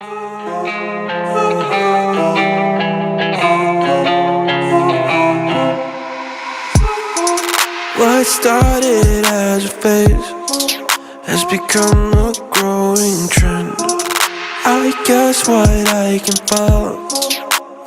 What started as a phase has become a growing trend. I guess what I can follow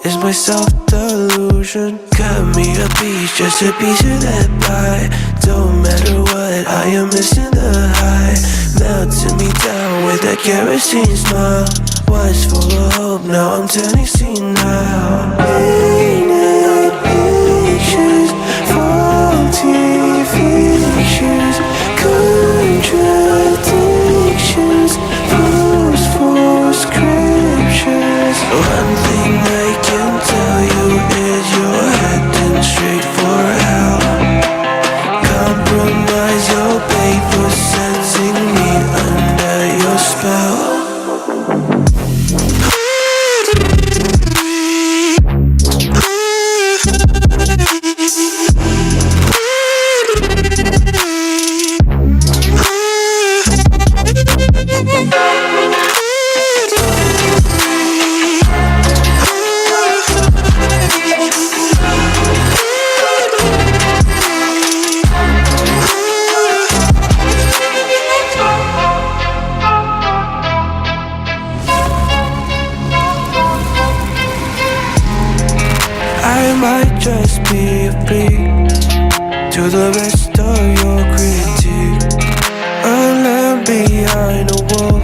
is my self-delusion. Cut me a piece, just a piece of that pie. Don't matter what, I am missing the high. Melting me down with that kerosene smile. Was full of hope, now I'm turning senile. Painted pictures, faulty fictions, contradictions, post-war scriptures. One thing I can tell you is you're heading straight for hell. Compromise your pay for sensing me under your spell. I might just be a freak to the rest of your critique. A lamb behind a wolf,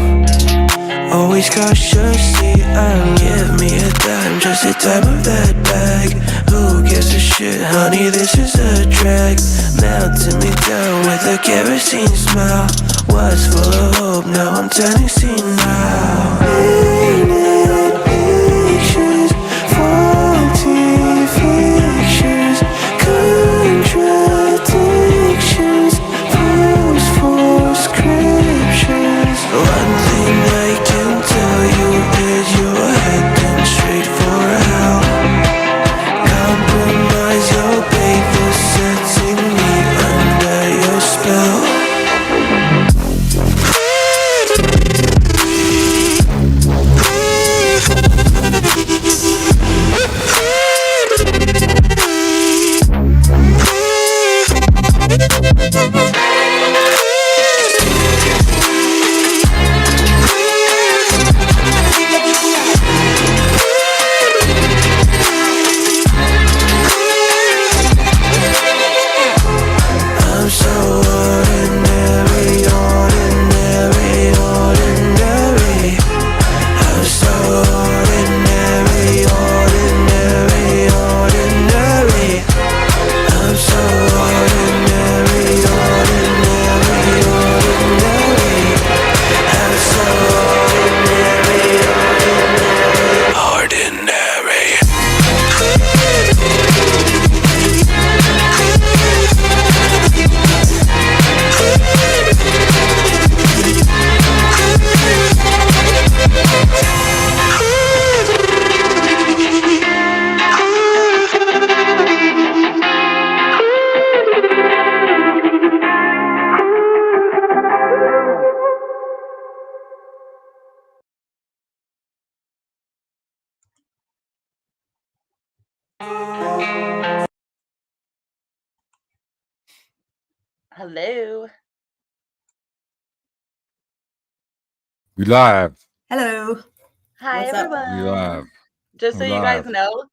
always cautiously I'll give me a dime, just the time of that bag. Who gives a shit, honey, this is a drag. Melting me down with a kerosene smile. Was full of hope, now I'm turning senile. Painted pictures, faulty fictions, contradictions, post-war scriptures. One thing I can tell you is you're heading straight for hell. Compromise your pay for setting me under your spell. I'm so ordinary, ordinary, ordinary. I'm so ordinary, ordinary, ordinary. I'm so ordinary, ordinary, ordinary. I'm so ordinary, ordinary, Hello. We live. Hello. Hi, What's up? We everyone. live. Just so We you guys live. know,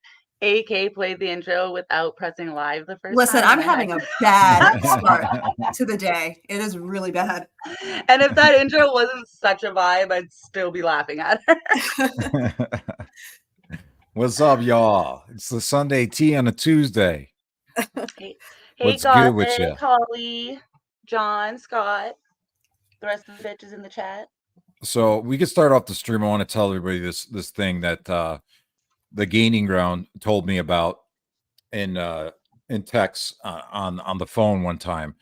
AK played the intro without pressing live the first Listen, time. I'm having a bad start to the day. It is really bad. And if that intro wasn't such a vibe, I'd still be laughing at her. What's up, y'all? It's the Sunday tea on a Tuesday. Hey, What's good with Gothic, ya? Holly, John, Scott, the rest of the bitches in the chat. So we could start off the stream. I want to tell everybody this thing that the Gaining Ground told me about in text on the phone one time,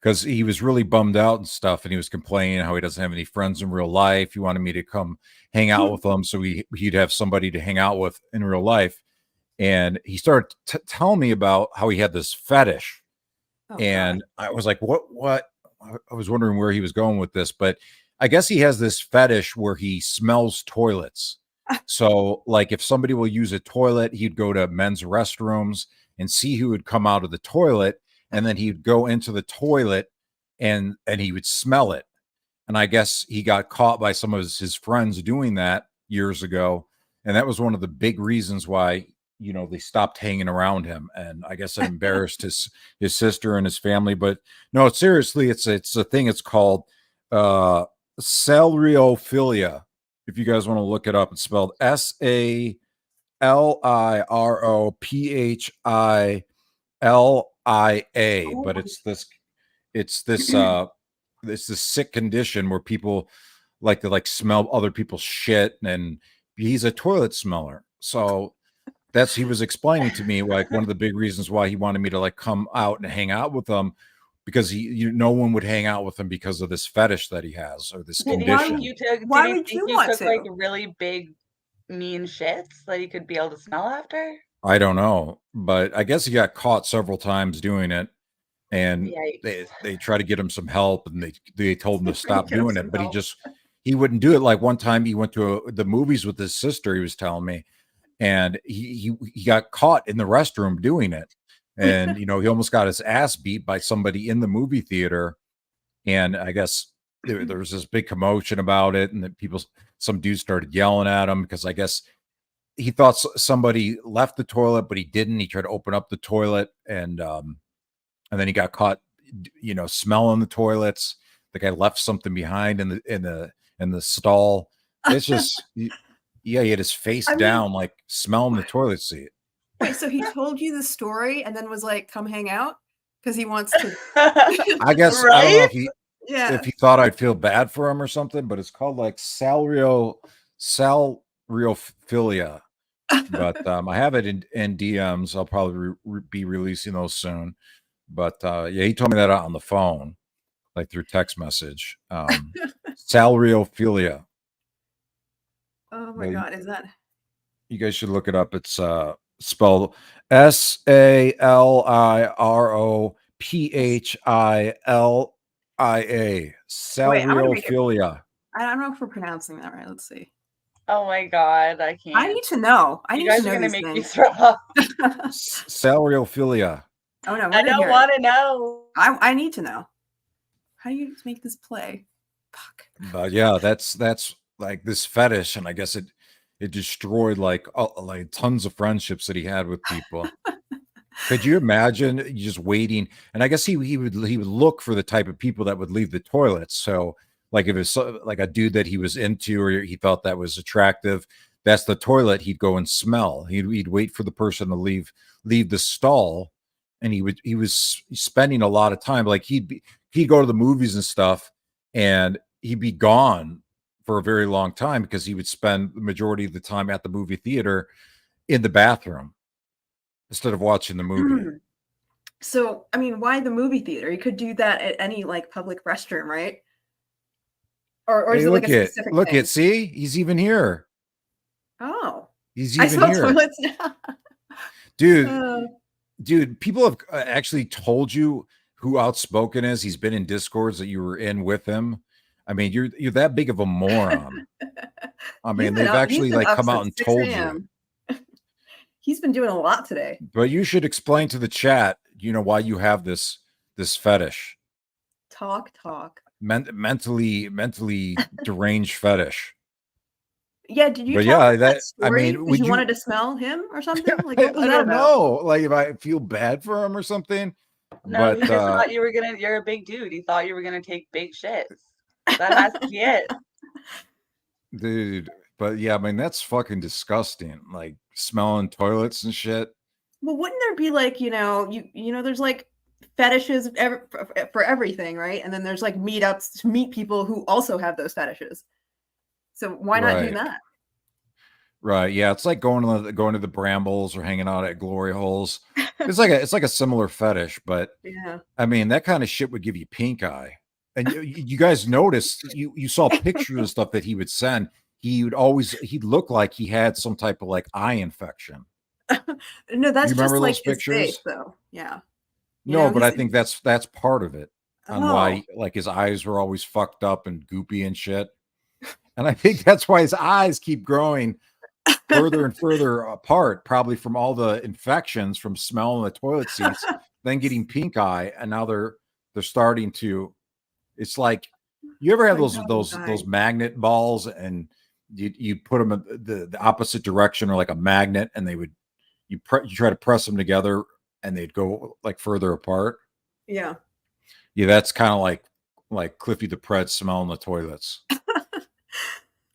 because he was really bummed out and stuff, and he was complaining how he doesn't have any friends in real life. He wanted me to come hang out with him so he'd have somebody to hang out with in real life. And he started telling me about how he had this fetish. Oh, And God. I was like, what? I was wondering where he was going with this, but I guess he has this fetish where he smells toilets. So, like, if somebody will use a toilet, he'd go to men's restrooms and see who would come out of the toilet, and then he'd go into the toilet and he would smell it. And I guess he got caught by some of his friends doing that years ago, and that was one of the big reasons why they stopped hanging around him. And I guess it embarrassed his sister and his family. But no, seriously, it's a thing. It's called salriophilia. If you guys want to look it up, it's spelled SALIROPHILIA. But it's this sick condition where people like to smell other people's shit, and he's a toilet smeller. So he was explaining to me like one of the big reasons why he wanted me to come out and hang out with him, because no one would hang out with him because of this fetish that he has, or this condition. Why would you want took to? like really big mean shits that he could be able to smell after? I don't know, but I guess he got caught several times doing it, and they try to get him some help, and they told him to stop doing it, but he wouldn't do it. Like one time he went to the movies with his sister, he was telling me, and he got caught in the restroom doing it. And he almost got his ass beat by somebody in the movie theater. And I guess there was this big commotion about it, and that some dudes started yelling at him because I guess he thought somebody left the toilet, but he didn't. He tried to open up the toilet, and then he got caught smelling the toilets. The guy left something behind in the stall. It's just he had his face down, like smelling the toilet seat. Wait, so he told you the story and then was like, "Come hang out," because he wants to. I guess right? I don't know if he thought I'd feel bad for him or something, but it's called like salriophilia. But I have it in DMs. I'll probably be releasing those soon. But he told me that out on the phone, like through text message. Salriophilia. Oh my God, is that? You guys should look it up. It's spelled SALIROPHILIA. Salriophilia. I don't know if we're pronouncing that right. Let's see. Oh my God, I can't. I need to know. You guys are gonna make me throw up. Salriophilia. Oh no, I don't want to know. I need to know. How do you make this play? Fuck. But yeah, that's like this fetish, and I guess it destroyed like tons of friendships that he had with people. Could you imagine just waiting? And I guess he would look for the type of people that would leave the toilets. So like if it's like a dude that he was into or he thought that was attractive, that's the toilet he'd go and smell. He'd wait for the person to leave the stall, and he was spending a lot of time. Like he'd go to the movies and stuff, and he'd be gone for a very long time because he would spend the majority of the time at the movie theater in the bathroom instead of watching the movie. So, I mean, why the movie theater? You could do that at any like public restroom, right? Or is it like a specific thing? See, he's even here. Oh, he's even here. Toilets now. Dude, people have actually told you who Outspoken is. He's been in Discords that you were in with him. I mean, you're that big of a moron. I mean, they've actually come out and told you. He's been doing a lot today. But you should explain to the chat, why you have this fetish. Talk. Mentally deranged fetish. Yeah, did you? But tell that story? I mean, you wanted to smell him or something? Like, I don't know. Like if I feel bad for him or something. No, but, he just thought you were gonna. You're a big dude. He thought you were gonna take big shits. That has to be it, dude. But yeah, I mean that's fucking disgusting. Like smelling toilets and shit. Well, wouldn't there be like there's like fetishes for everything, right? And then there's like meetups to meet people who also have those fetishes. So why not do that? Right. Yeah, it's like going to the Brambles or hanging out at glory holes. It's like a similar fetish, but yeah. I mean that kind of shit would give you pink eye. And you guys noticed you saw pictures of stuff that he would send. He'd look like he had some type of like eye infection. No, that's you just remember like those pictures? his face, though. Yeah. But I think that's part of it. on why like his eyes were always fucked up and goopy and shit. And I think that's why his eyes keep growing further and further apart, probably from all the infections from smelling the toilet seats, then getting pink eye, and now they're starting to. It's like, you ever have those magnet balls, and you put them in the opposite direction, or like a magnet, and you try to press them together, and they'd go like further apart. Yeah. Yeah, that's kind of like Cliffy the Pred smelling the toilets.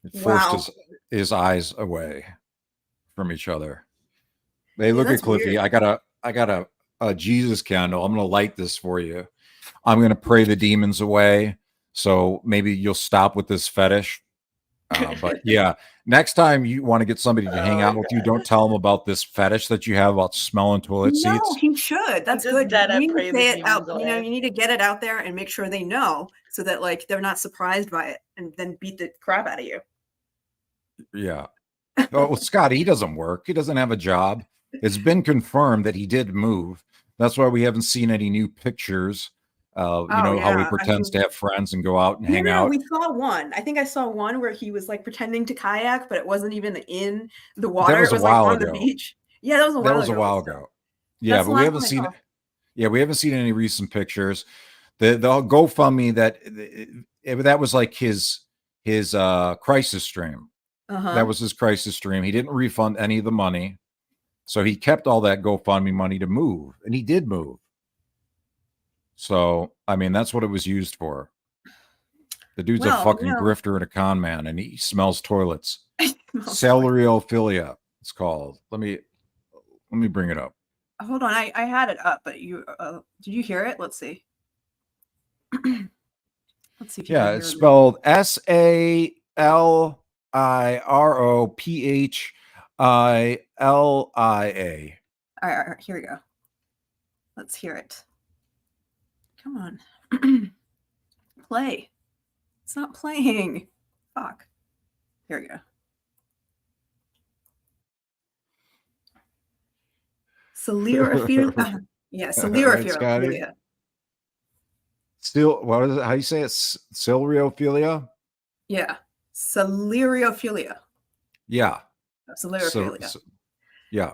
It forced his eyes away from each other. Hey, look at Cliffy. Weird. I got a Jesus candle. I'm gonna light this for you. I'm gonna pray the demons away. So maybe you'll stop with this fetish. But yeah, next time you want to get somebody to hang out with you, don't tell them about this fetish that you have about smelling toilet seats. No, he should. That's good. You need to say it out. You know, you need to get it out there and make sure they know, so that like they're not surprised by it and then beat the crap out of you. Yeah. Oh, Scott, he doesn't work. He doesn't have a job. It's been confirmed that he did move. That's why we haven't seen any new pictures. How he pretends to have friends and go out and hang out. We saw one. I think I saw one where he was like pretending to kayak, but it wasn't even in the water. That was it was a while like ago. On the beach. Yeah, that was a while ago. Yeah, but we haven't seen it. Yeah, we haven't seen any recent pictures. The GoFundMe that was like his crisis stream. That was his crisis stream. He didn't refund any of the money. So he kept all that GoFundMe money to move, and he did move. So, I mean, that's what it was used for. The dude's a fucking grifter and a con man, and he smells toilets. Celeriophilia, it's called. Let me bring it up. Hold on, I had it up, but you did you hear it? Let's see. Let's see if you can hear it's spelled SALIROPHILIA. All right, here we go. Let's hear it. Come on. Play. It's not playing. Fuck. Here we go. Celeriophilia. Yeah, celeriophilia. Still, what is it? How do you say it? Celeriophilia? Yeah. Celeriophilia. Yeah. Celeriophilia. Yeah.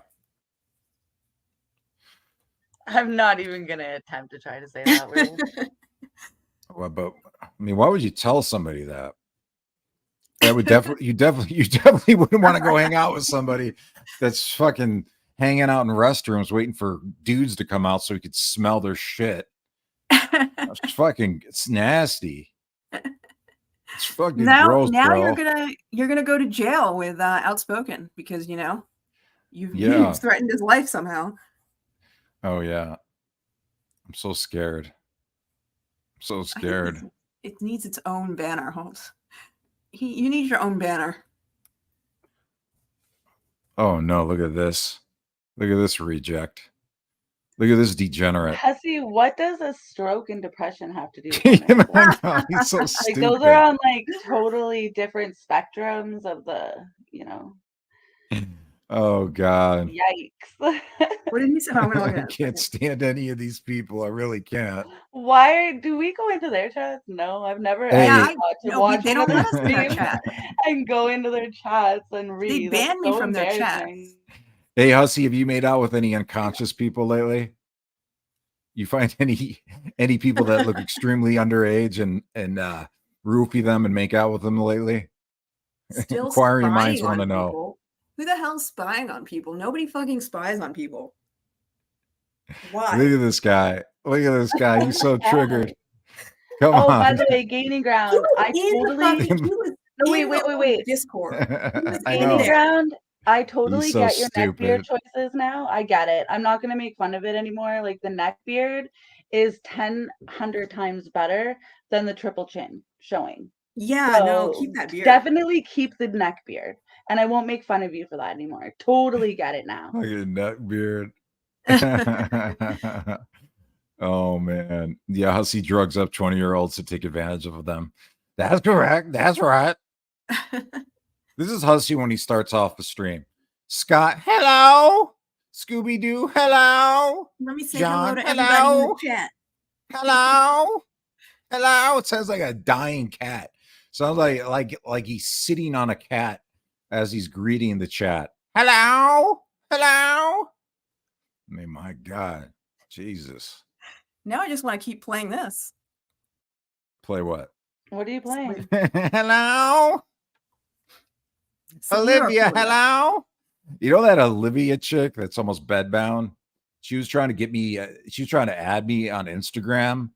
I'm not even gonna attempt to try to say that word. Well, but I mean, why would you tell somebody that? That would you definitely wouldn't want to go hang out with somebody that's fucking hanging out in restrooms waiting for dudes to come out so he could smell their shit. It's nasty. It's fucking gross, now bro. you're gonna go to jail with Outspoken because you've threatened his life somehow. Oh yeah, I'm so scared. It needs its own banner. You need your own banner. Oh no! Look at this! Look at this reject! Look at this degenerate. Hussy, what does a stroke and depression have to do with it? No, he's so stupid. Those are on like totally different spectrums of the, Oh God! Yikes! What did he say? I can't stand any of these people. I really can't. Why do we go into their chats? No, I've never. Hey, they don't let us in their chat. And go into their chats and read. They banned me from their chats. Hey, Hussy, have you made out with any unconscious people lately? You find any people that look extremely underage and roofie them and make out with them lately? Still Inquiring minds want to know. Who the hell's spying on people? Nobody fucking spies on people. Why? Look at this guy. He's so triggered. Come on. By the way, Gaining Ground. Wait. Discord. Gaining Ground. I totally get your neck beard choices now. I get it. I'm not going to make fun of it anymore. Like the neck beard is 100 times better than the triple chin showing. Yeah, no, keep that beard. Definitely keep the neck beard. And I won't make fun of you for that anymore. I totally get it now. Look at neck beard. Oh, man. Yeah, Hussy drugs up 20-year-olds to take advantage of them. That's correct. That's right. This is Hussy when he starts off the stream. Scott, hello. Scooby-Doo, hello. Let me say John, hello to everybody in the chat. Hello. Hello. It sounds like a dying cat. Sounds like he's sitting on a cat as he's greeting the chat. Hello. Hello. I mean, my God, Jesus. Now I just want to keep playing this. Play what? What are you playing? Hello. Olivia, hello. You know that Olivia chick that's almost bedbound? She was trying to get me, she was trying to add me on Instagram,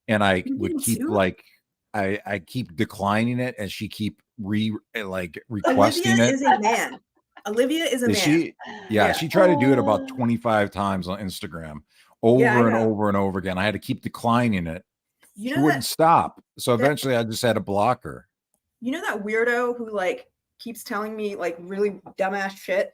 and I would keep like, I keep declining it, and she keep requesting Olivia it. is a man. Olivia is a man. She, yeah, she tried to do it about 25 times on Instagram, over and over and over again. I had to keep declining it. She wouldn't stop. So eventually I just had to block her. You know that weirdo who like keeps telling me like really dumbass shit?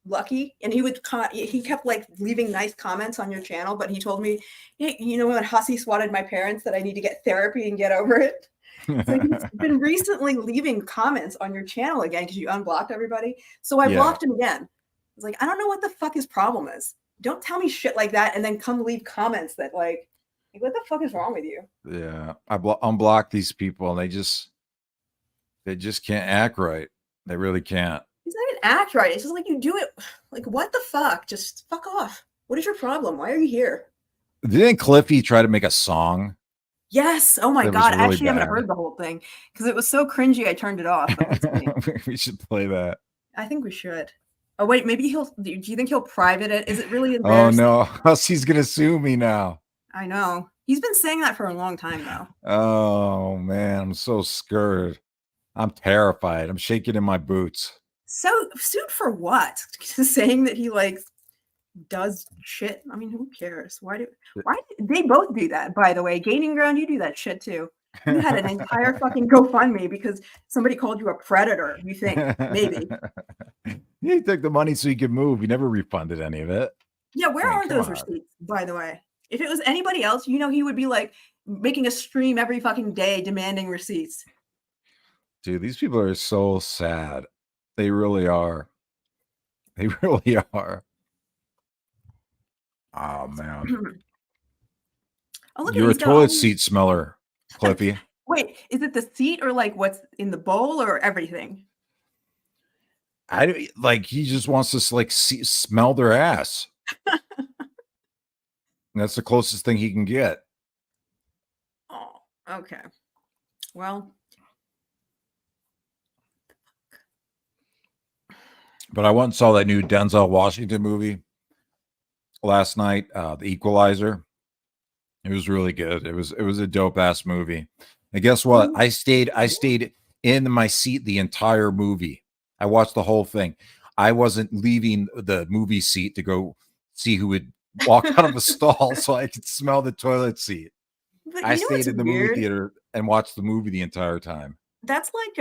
Lucky, and he kept like leaving nice comments on your channel, but he told me, hey, you know, when Hussy swatted my parents, that I need to get therapy and get over it. So he's been recently leaving comments on your channel again because you unblocked everybody. So I blocked him again. I was like, I don't know what the fuck his problem is. Don't tell me shit like that and then come leave comments that like what the fuck is wrong with you? Yeah, I unblock these people, and they just can't act right. They really can't. It's not even act right. It's just like you do it. Like, what the fuck? Just fuck off. What is your problem? Why are you here? Didn't Cliffy try to make a song? Yes. Oh my God. Really Actually, I haven't heard the whole thing because it was so cringy. I turned it off. We should play that. I think we should. Oh wait, maybe do you think he'll private it? Is it really embarrassing? Oh no, he's gonna sue me now. I know. He's been saying that for a long time now. Oh man, I'm so scared. I'm terrified. I'm shaking in my boots. So sued for what? Saying that he like does shit. I mean, who cares? Why they both do that? By the way, Gaining Ground, you do that shit too. You had an entire fucking GoFundMe because somebody called you a predator. You think maybe he took the money so he could move. He never refunded any of it. Yeah, where are those receipts? By the way, if it was anybody else, you know, he would be like making a stream every fucking day demanding receipts. Dude, these people are so sad. They really are. They really are. Oh man. Oh, look, you're a toilet seat smeller, Cliffy. Wait, is it the seat or like what's in the bowl or everything? He just wants to like smell their ass. That's the closest thing he can get. Oh, okay. Well, but I once saw that new Denzel Washington movie last night, The Equalizer. It was really good. It was a dope ass movie. And guess what? I stayed in my seat the entire movie. I watched the whole thing. I wasn't leaving the movie seat to go see who would walk out of the stall so I could smell the toilet seat. I stayed in the movie theater and watched the movie the entire time. That's like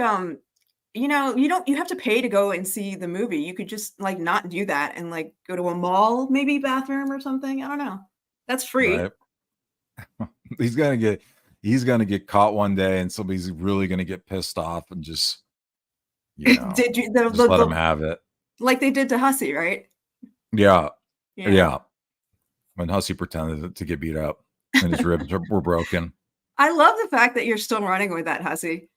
you know, you have to pay to go and see the movie. You could just like not do that and like go to a mall, maybe bathroom or something. I don't know. That's free. Right. He's gonna get caught one day, and somebody's really gonna get pissed off and just, you know, just let him have it, like they did to Hussy, right? Yeah. When Hussy pretended to get beat up and his ribs were broken. I love the fact that you're still running with that, Hussy.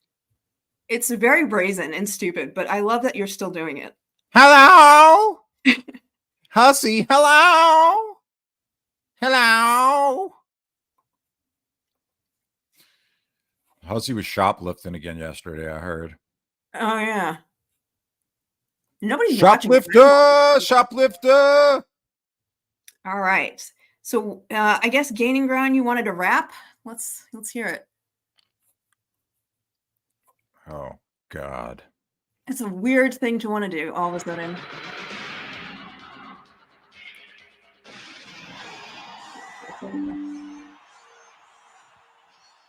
It's very brazen and stupid, but I love that you're still doing it. Hello, Hussy. Hello. Hussy was shoplifting again yesterday, I heard. Oh yeah. Nobody's shoplifter. All right. So I guess Gaining Ground, you wanted to rap? Let's hear it. Oh God. It's a weird thing to want to do all of a sudden.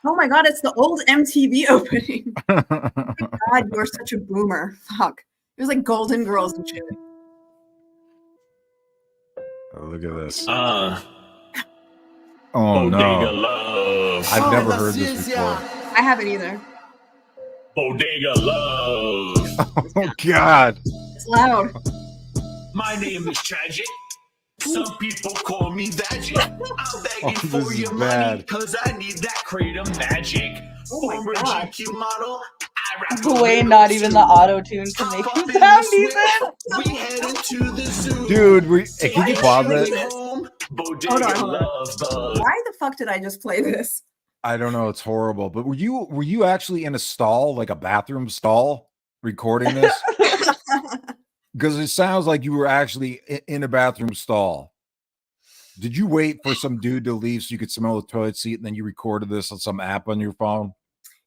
Oh my God, it's the old MTV opening. Oh my God, you're such a boomer. Fuck. It was like Golden Girls and shit. Oh, look at this. Oh no. Love. I've never heard this before. I haven't either. Bodega Love. Oh God. It's loud. My name is Tragic. Some people call me Vagin. I'm begging this for is your bad. money because I need that kratom magic. Oh my Former God. GQ model. I rap The a way little not even the too. auto tune can Hop make up him in the sound switch. decent. We head into the zoo. Dude, Take can you a pause chili it? home. Bodega Hold on. love bug. Why the fuck did I just play this? I don't know. It's horrible. But were you actually in a stall, like a bathroom stall, recording this? Because it sounds like you were actually in a bathroom stall. Did you wait for some dude to leave so you could smell the toilet seat, and then you recorded this on some app on your phone?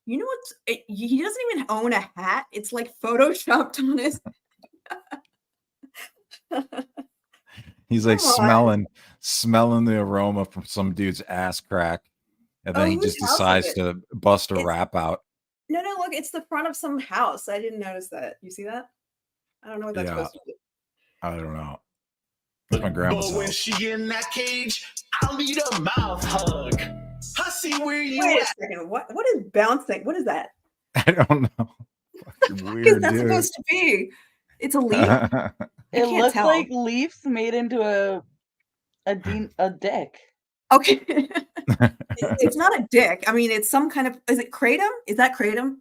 You know what? He doesn't even own a hat. It's like photoshopped on his. He's like Come on. smelling the aroma from some dude's ass crack, and then Oh, he whose just house is decides it? to bust a It's- rap out. No, look, it's the front of some house. I didn't notice that. You see that? I don't know what that's Yeah. supposed to be. I don't know. It's my grandma's But when house. she in that cage, I'll need a mouth hug. I see where you Wait a at. second. What is bouncing? What is that? I don't know. Fucking What is weird, that dude. supposed to be? It's a leaf? I It can't looks tell. like leaves made into a dick. Okay. It's not a dick. I mean, it's some kind of. Is it kratom? Is that kratom?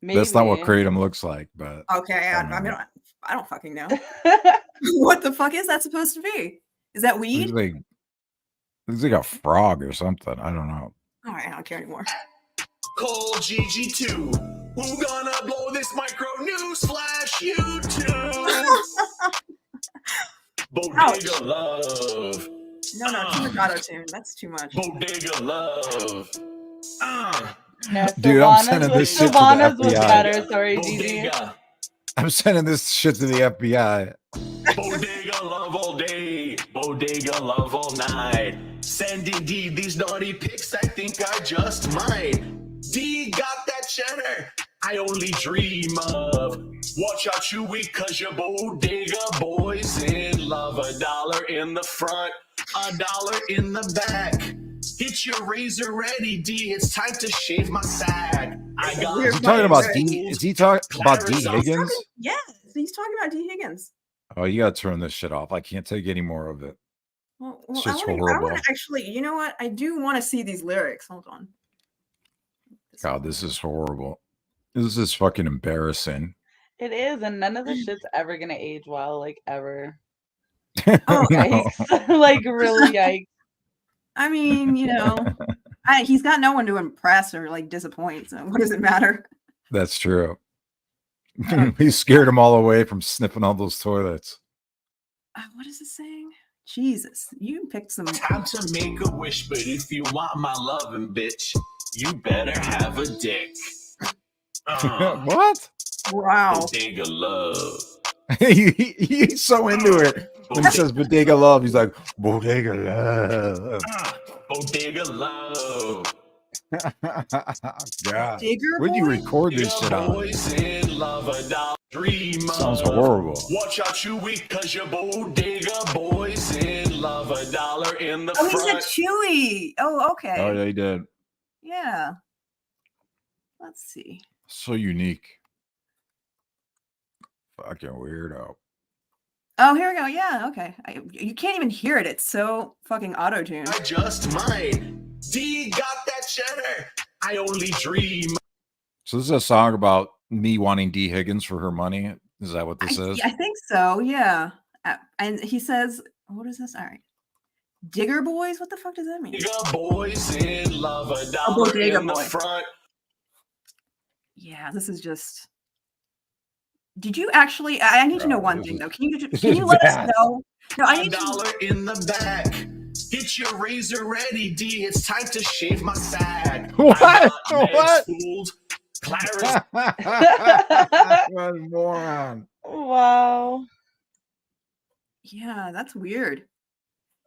Maybe. That's not what kratom looks like, but Okay. I I don't mean, know. I don't fucking know. What the fuck is that supposed to be? Is that weed? looks like a frog or something. I don't know. All right, I don't care anymore. Call GG2. Who gonna blow this micro news flash? You too. Bodega love. No, too much auto tune. That's too much. Bodega love. No, Dude, I'm Sylvanas sending was, this shit to the Sylvanas was FBI. better. Sorry, Gigi. Bodega. I'm sending this shit to the FBI. Bodega love all day. Bodega love all night. Sending D these naughty pics. I think I just might. D got that cheddar I only dream of. Watch out, Chewy, cause your bodega boys in love. $1 in the front, $1 in the back. Get your razor ready, D. It's time to shave my sack. I got. Is he talking about D? Is he talking about D Higgins? Yes, he's talking about D Higgins. Oh, you gotta turn this shit off. I can't take any more of it. Well, It's I just want horrible. to actually. You know what? I do want to see these lyrics. Hold on. God, this is horrible. This is fucking embarrassing. It is, and none of this shit's ever gonna age well, like ever. Oh, Yikes! Like really, yikes. I mean, you know, he's got no one to impress or like disappoint. So what does it matter? That's true. He scared them all away from sniffing all those toilets. What is it saying? Jesus, you picked some. Time to make a wish, but if you want my loving, bitch, you better have a dick. What? Wow. Bodega love. He's so into it. When he says bodega love, he's like, bodega love. Bodega love. God. Digger Where'd you boy? record this shit on? Boys in love, $1 dream Sounds of. horrible. Watch out, Chewy, cause your bodega boys in love, $1 in the Oh, he said front. Chewy. Oh, okay. Oh, yeah, he did. Yeah. Let's see. So unique. Fucking weirdo. Oh, here we go. Yeah, okay. You can't even hear it. It's so fucking auto-tuned. I just might. D got that cheddar. I only dream. So this is a song about me wanting D Higgins for her money. Is that what this is? I think so, yeah. And he says, what is this? All right. Digger boys? What the fuck does that mean? Bodega boys in love, $1 bodega in the boy. front. Yeah, this is just. Did you actually? I need to know one this thing is- though. Can you this can is you let bad. us know? No, I need to. $1 in the back. Get your razor ready, D. It's time to shave my sack. What? I'm not What? med-schooled. Clarence. What a moron. Wow. Yeah, that's weird.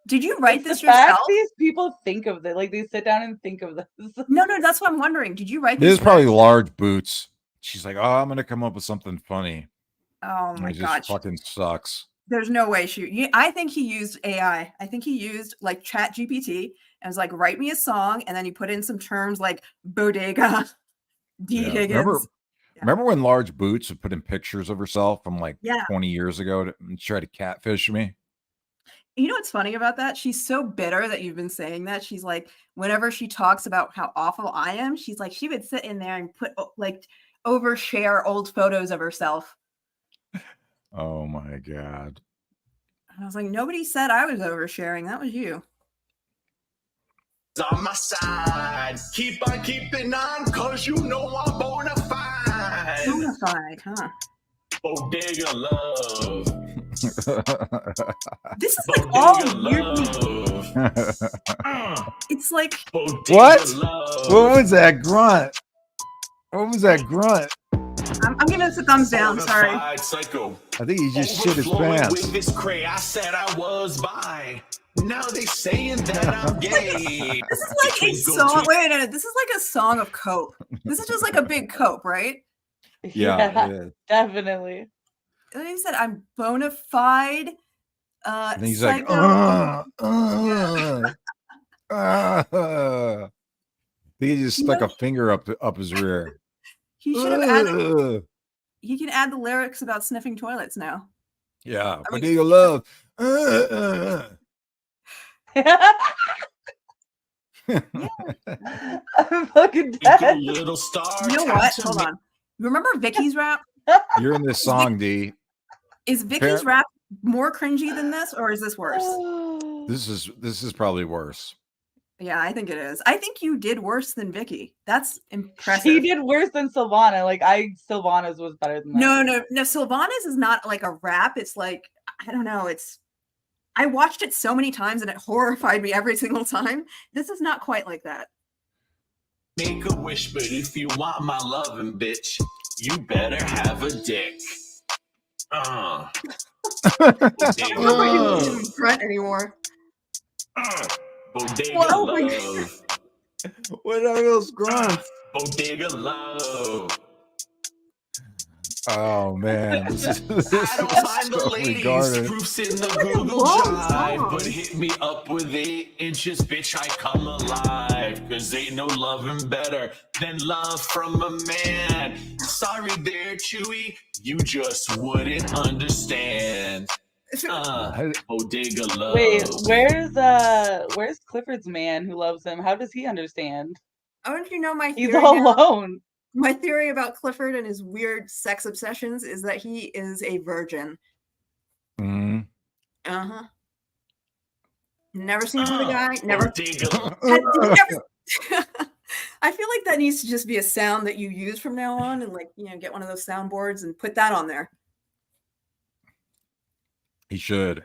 Did you write It's this the fact yourself? these people think of this, like they sit down and think of this. No, that's what I'm wondering. Did you write This this? is probably large boots. She's like, oh, I'm gonna come up with something funny. Oh And my it just gosh. fucking sucks. There's no way I think he used AI. I think he used like Chat GPT and was like, write me a song, and then he put in some terms like bodega, D Yeah. Higgins. Remember when Large Boots would put in pictures of herself from like Yeah. 20 years ago and try to catfish me? You know what's funny about that? She's so bitter that you've been saying that. She's like, whenever she talks about how awful I am, she's like, she would sit in there and put like overshare old photos of herself. Oh my God. And I was like, nobody said I was oversharing. That was you. On my side, keep on keeping on, cause you know I'm bona fide. Bona fide, huh? Bodega love. This is like all weirdly. It's like What? Love. What was that grunt? What was that grunt? I'm giving this a thumbs down. Sorry. Bonafide psycho. I think he just shit his Overflowing pants. with this cray, I said I was bi. Now they saying that I'm gay. This is like a song. Wait a minute. This is like a song of cope. This is just like a big cope, right? Yeah. Definitely. Like I said, I'm bona fide. And he's psycho. He just stuck a finger up his rear. He should have added. He can add the lyrics about sniffing toilets now. Yeah, I mean- Bodega love. I'm fucking dead. Little star. You know what? Hold on. Remember Vicky's rap? You're in this song, D. Is Vicky's rap more cringy than this, or is this worse? This is probably worse. Yeah, I think it is. I think you did worse than Vicky. That's impressive. She did worse than Sylvana. Like Sylvana's was better than that. No. Sylvana's is not like a rap. It's like, I don't know. I watched it so many times and it horrified me every single time. This is not quite like that. Make a wish, but if you want my loving, bitch, you better have a dick. I don't know why you don't even front anymore. Bodega Whoa. love. What are those grunts? Bodega love. Oh man, this is I don't find the so ladies regarded. proofs in the like a Google long Drive, song. but hit me up with 8 inches, bitch, I come alive. Cause ain't no loving better than love from a man. Sorry there, Chewy, you just wouldn't understand. Bodega love. Wait, where's Clifford's man who loves him? How does he understand? I don't know if you know my He's theory all now. alone. My theory about Clifford and his weird sex obsessions is that he is a virgin. Mhm. Uh-huh. Never seen with a guy. Never. Bodega love. I feel like that needs to just be a sound that you use from now on, and like, get one of those soundboards and put that on there. He should.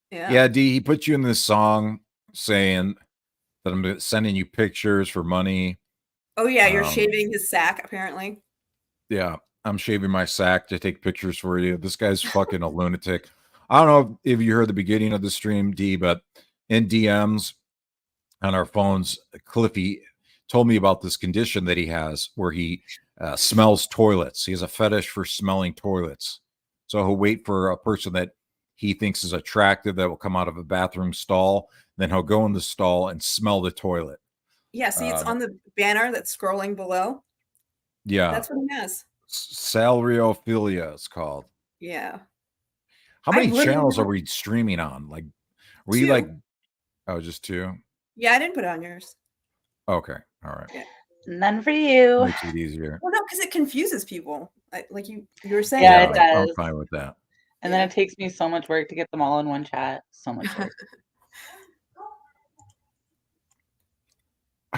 Yeah. Yeah, D. He put you in this song saying that I'm sending you pictures for money. Oh yeah, you're shaving his sack apparently. Yeah, I'm shaving my sack to take pictures for you. This guy's fucking a lunatic. I don't know if you heard the beginning of the stream, D, but in DMs on our phones, Cliffy told me about this condition that he has where he smells toilets. He has a fetish for smelling toilets. So he'll wait for a person that he thinks is attractive that will come out of a bathroom stall. Then he'll go in the stall and smell the toilet. Yeah, see, it's on the banner that's scrolling below. Yeah. That's what he has. Salariophilia, it's called. Yeah. How many I've literally channels are never- we streaming on? Like, were you 2. like, oh, just 2? Yeah, I didn't put it on yours. Okay. All right. None for you. Makes it easier. Well, no, because it confuses people. Like you were saying. Yeah, it like, does. I'm fine with that. And then it takes me so much work to get them all in one chat. So much work.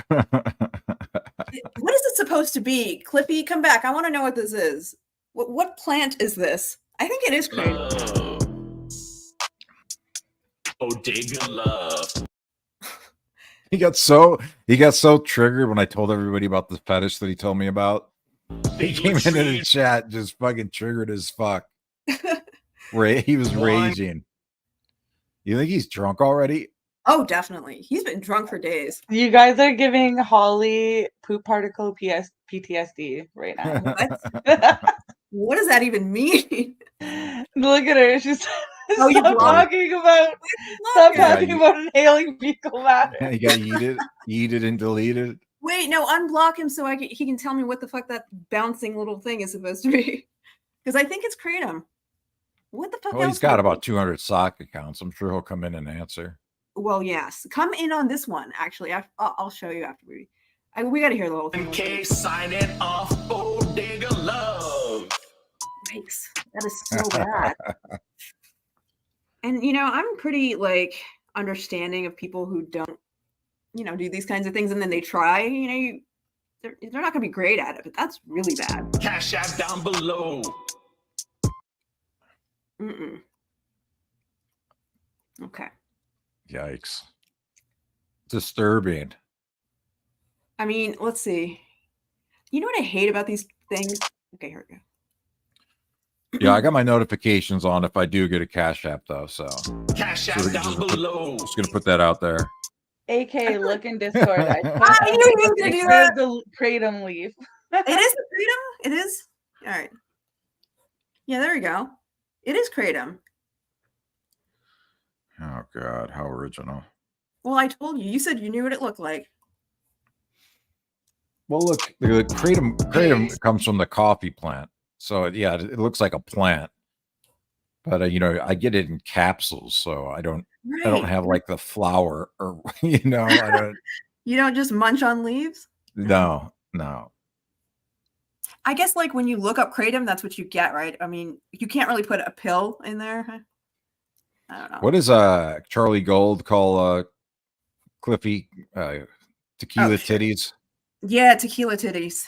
What is it supposed to be? Cliffy, come back. I want to know what this is. What plant is this? I think it is creative. love. Bodega love. He got so triggered when I told everybody about the fetish that he told me about. He came into the chat just fucking triggered as fuck. He was raging. You think he's drunk already? Oh, definitely. He's been drunk for days. You guys are giving Holly poop particle PTSD right now. What does that even mean? Look at her. She's Oh, you stop blocked talking about inhaling fecal matter. He got yeeted and deleted. Wait, no, unblock him so he can tell me what the fuck that bouncing little thing is supposed to be. Because I think it's kratom. What the fuck Well, else? he's got about 200 sock accounts. I'm sure he'll come in and answer. Well, yes. Come in on this one. Actually, I'll show you after we got to hear the whole thing. MK signing off. Bodega Love. Yikes. That is so bad. And I'm pretty like understanding of people who don't, do these kinds of things, and then they try. They're not gonna be great at it, but that's really bad. Cash app down below. Okay. Yikes. Disturbing. I mean, let's see. You know what I hate about these things? Okay, here we go. Yeah, I got my notifications on if I do get a Cash App, though. So Cash app down below. Just gonna put that out there. AK, look in Discord. I knew you were gonna do that. The kratom leaf. It is the kratom. It is. All right. Yeah, there we go. It is kratom. Oh God, how original. Well, I told you. You said you knew what it looked like. Well, look, the kratom comes from the coffee plant. So yeah, it looks like a plant, but I get it in capsules, so I don't have like the flower or I don't. You don't just munch on leaves? No. I guess like when you look up kratom, that's what you get, right? I mean, you can't really put a pill in there. I don't know. What does Charlie Gold call Cliffy tequila titties? Yeah, tequila titties.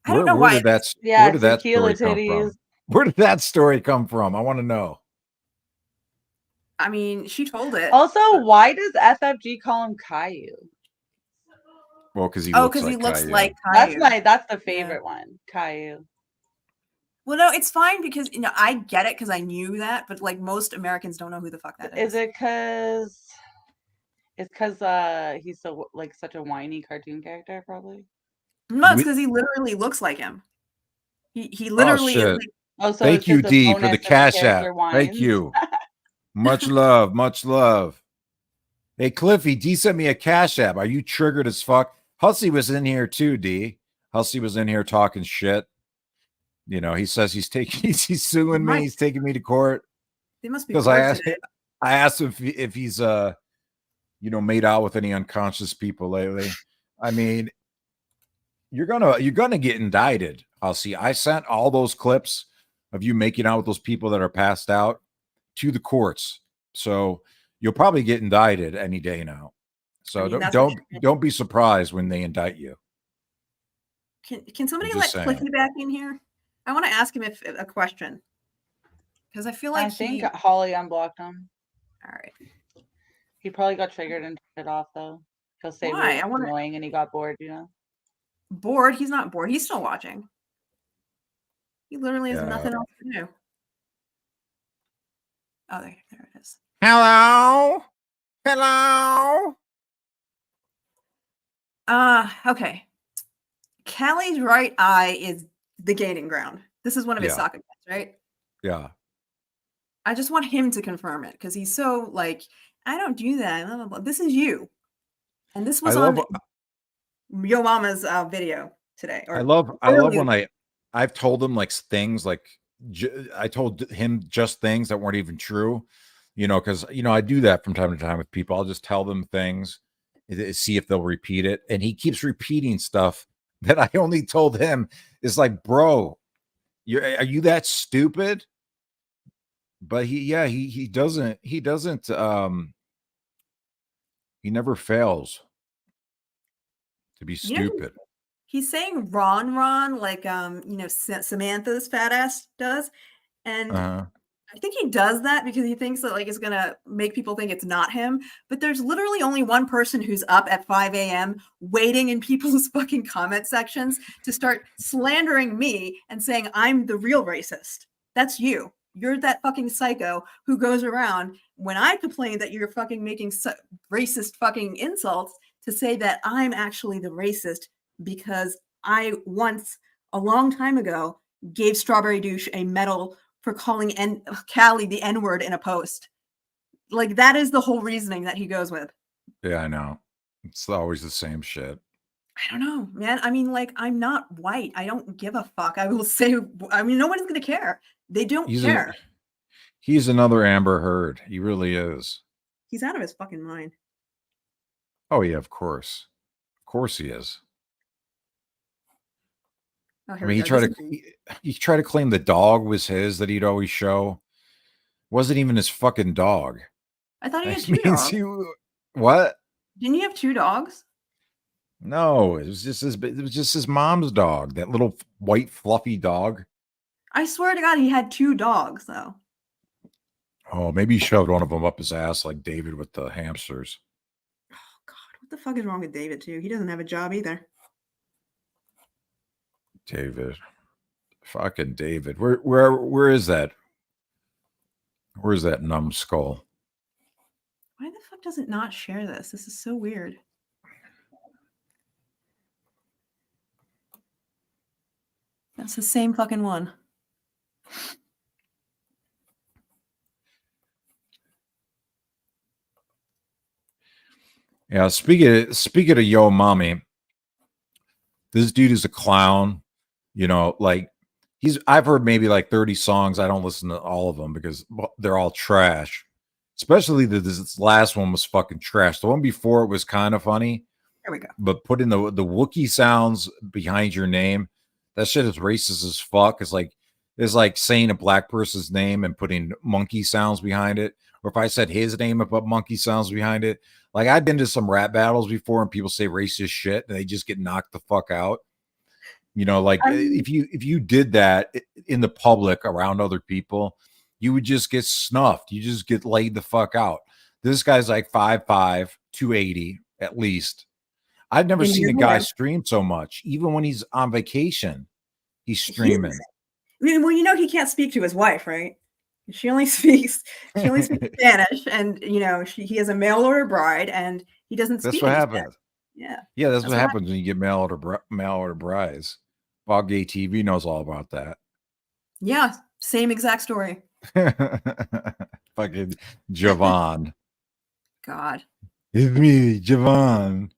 I don't know where why. Did that tequila story titties. come from? Where did that story come from? I want to know. I mean, she told it. Also, why does FFG call him Caillou? Well, because he looks like Caillou. That's the favorite one, Caillou. Well, no, it's fine because I get it because I knew that, but like most Americans don't know who the fuck that is. Is it because he's so like such a whiny cartoon character? Probably. No, it's because he literally looks like him. He literally. Oh, is like, so thank you, D, for the Cash App. Thank you. Much love, much love. Hey, Cliffy, D sent me a Cash App. Are you triggered as fuck? Hussey was in here too, D. Hussey was in here talking shit. He says he's suing me. He's taking me to court. They must be because I asked him if he's made out with any unconscious people lately. I mean, you're gonna get indicted. Hussey. I sent all those clips of you making out with those people that are passed out to the courts. So you'll probably get indicted any day now. So don't be surprised when they indict you. Can somebody let Cliffy back in here? I want to ask him a question because I feel like I think Holly unblocked him. All right. He probably got triggered and turned it off though. He'll say Why? Annoying and he got bored. Bored? He's not bored. He's still watching. He literally has nothing else to do. Oh, there it is. Hello. Okay. Callie's right eye is the gaining ground. This is one of his socket points, right? Yeah. I just want him to confirm it because he's so like, I don't do that. Blah, blah, blah. This is you. And this was on Yo Mama's video today. I love when I've told him like things like I told him just things that weren't even true, because I do that from time to time with people. I'll just tell them things, see if they'll repeat it, and he keeps repeating stuff that I only told him. Is like, bro, are you that stupid? But he doesn't he never fails to be stupid. He's saying Ron like Samantha's fat ass does, and I think he does that because he thinks that like it's gonna make people think it's not him. But there's literally only one person who's up at 5 a.m. waiting in people's fucking comment sections to start slandering me and saying I'm the real racist. That's you. You're that fucking psycho who goes around when I complain that you're fucking making racist fucking insults to say that I'm actually the racist because I once, a long time ago, gave Strawberry Douche a medal for calling Callie the N-word in a post. Like, that is the whole reasoning that he goes with. Yeah, I know. It's always the same shit. I don't know, man. I mean, like, I'm not white. I don't give a fuck. I will say, I mean, no one's going to care. They don't care. He's another Amber Heard. He really is. He's out of his fucking mind. Oh yeah, of course. Of course he is. Oh, I here mean, we go. he tried to claim the dog was his that he'd always show. Wasn't even his fucking dog. I thought he had That two means dogs. what? Didn't you have 2 dogs? No, it was just his mom's dog, that little white fluffy dog. I swear to God, he had 2 dogs, though. Oh, maybe he shoved one of them up his ass like David with the hamsters. Oh, God. What the fuck is wrong with David, too? He doesn't have a job either. David. Fucking David. Where is that? Where is that numbskull? Why the fuck does it not share this? This is so weird. That's the same fucking one. Yeah, speaking of Yo Mommy, this dude is a clown. You know, like I've heard maybe like 30 songs. I don't listen to all of them because they're all trash. Especially this last one was fucking trash. The one before it was kind of funny. There we go. But putting the Wookiee sounds behind your name, that shit is racist as fuck. It's like saying a black person's name and putting monkey sounds behind it. Or if I said his name and put monkey sounds behind it. Like I've been to some rap battles before and people say racist shit and they just get knocked the fuck out. You know, like if you did that in the public around other people, you would just get snuffed. You just get laid the fuck out. This guy's like 5'5", 280 at least. I've never seen a guy stream so much. Even when he's on vacation, he's streaming. Well, you know he can't speak to his wife, right? She only speaks Spanish, and you know he has a mail order bride, and he doesn't speak. That's what happens. Yeah, that's what happens when you get mail order brides. Bog Gay TV knows all about that. Yeah, same exact story. Fucking Javon. God, it's me, Javon.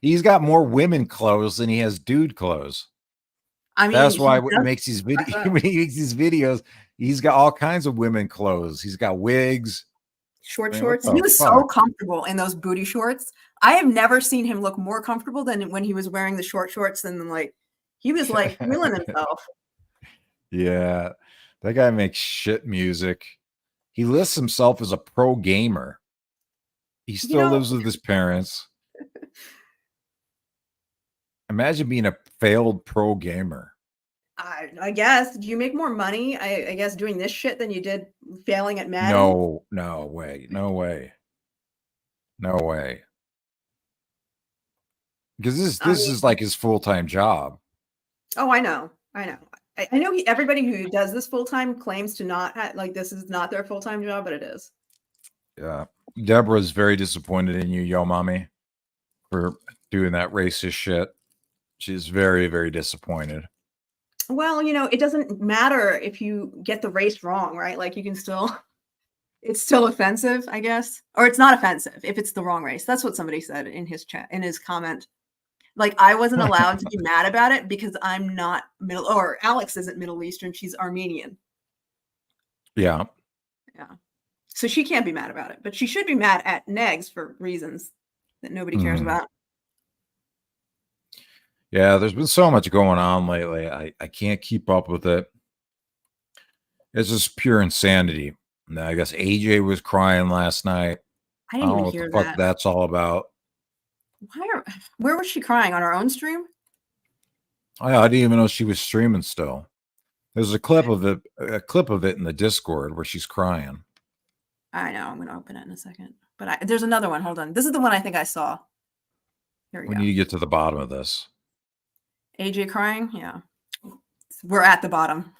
He's got more women clothes than he has dude clothes. I mean, that's why when he makes these videos, he's got all kinds of women clothes. He's got wigs, shorts. He was so comfortable in those booty shorts. I have never seen him look more comfortable than when he was wearing the short shorts. And like, he was like feeling himself. Yeah, that guy makes shit music. He lists himself as a pro gamer. He still lives with his parents. Imagine being a failed pro gamer. I guess. Do you make more money, I guess, doing this shit than you did failing at Madden? No way. Because this is like his full-time job. Oh, I know. I know everybody who does this full-time claims to not like this is not their full-time job, but it is. Yeah. Deborah's very disappointed in you, Yo Mommy, for doing that racist shit. She's very, very disappointed. Well, you know, it doesn't matter if you get the race wrong, right? Like you can still, it's still offensive, I guess. Or it's not offensive if it's the wrong race. That's what somebody said in his chat, in his comment. Like I wasn't allowed to be mad about it because I'm not Alex isn't Middle Eastern. She's Armenian. Yeah. Yeah. So she can't be mad about it, but she should be mad at Negs for reasons that nobody cares about. Yeah, there's been so much going on lately. I can't keep up with it. It's just pure insanity. I guess AJ was crying last night. I didn't even hear that. Fuck that's all about. Where was she crying? On her own stream? I didn't even know she was streaming still. There's a clip of it in the Discord where she's crying. I know. I'm going to open it in a second. But there's another one. Hold on. This is the one I think I saw. Here we go. Need to get to the bottom of this. AJ crying? Yeah. We're at the bottom.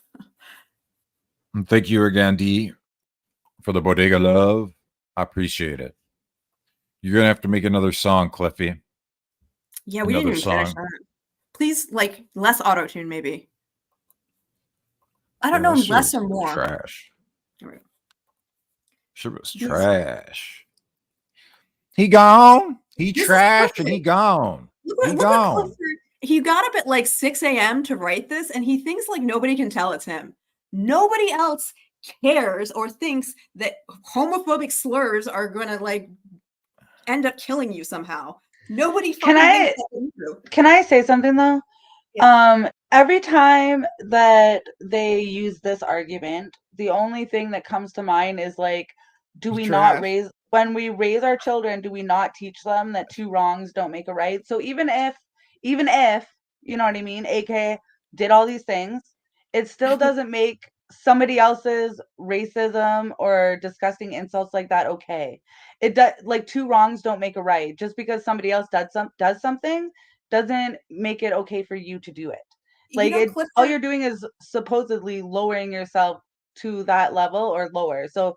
And thank you again, D, for the Bodega love. I appreciate it. You're going to have to make another song, Cliffy. Yeah, we didn't even finish that. Please, like, less auto-tune, maybe. I don't know, less or more. Trash. Here we go. Shit was trash. He gone. He trashed and he gone. He gone. He got up at like 6 a.m. to write this, and he thinks like nobody can tell it's him. Nobody else cares or thinks that homophobic slurs are gonna like end up killing you somehow. Nobody fucking thinks that's true. Can I say something though? Yeah. Every time that they use this argument, the only thing that comes to mind is like, do we not raise, when we raise our children, do we not teach them that two wrongs don't make a right? So even if, you know what I mean, AK did all these things, it still doesn't make somebody else's racism or disgusting insults like that okay. It does, like, two wrongs don't make a right. Just because somebody else does something doesn't make it okay for you to do it. Like, all you're doing is supposedly lowering yourself to that level or lower. So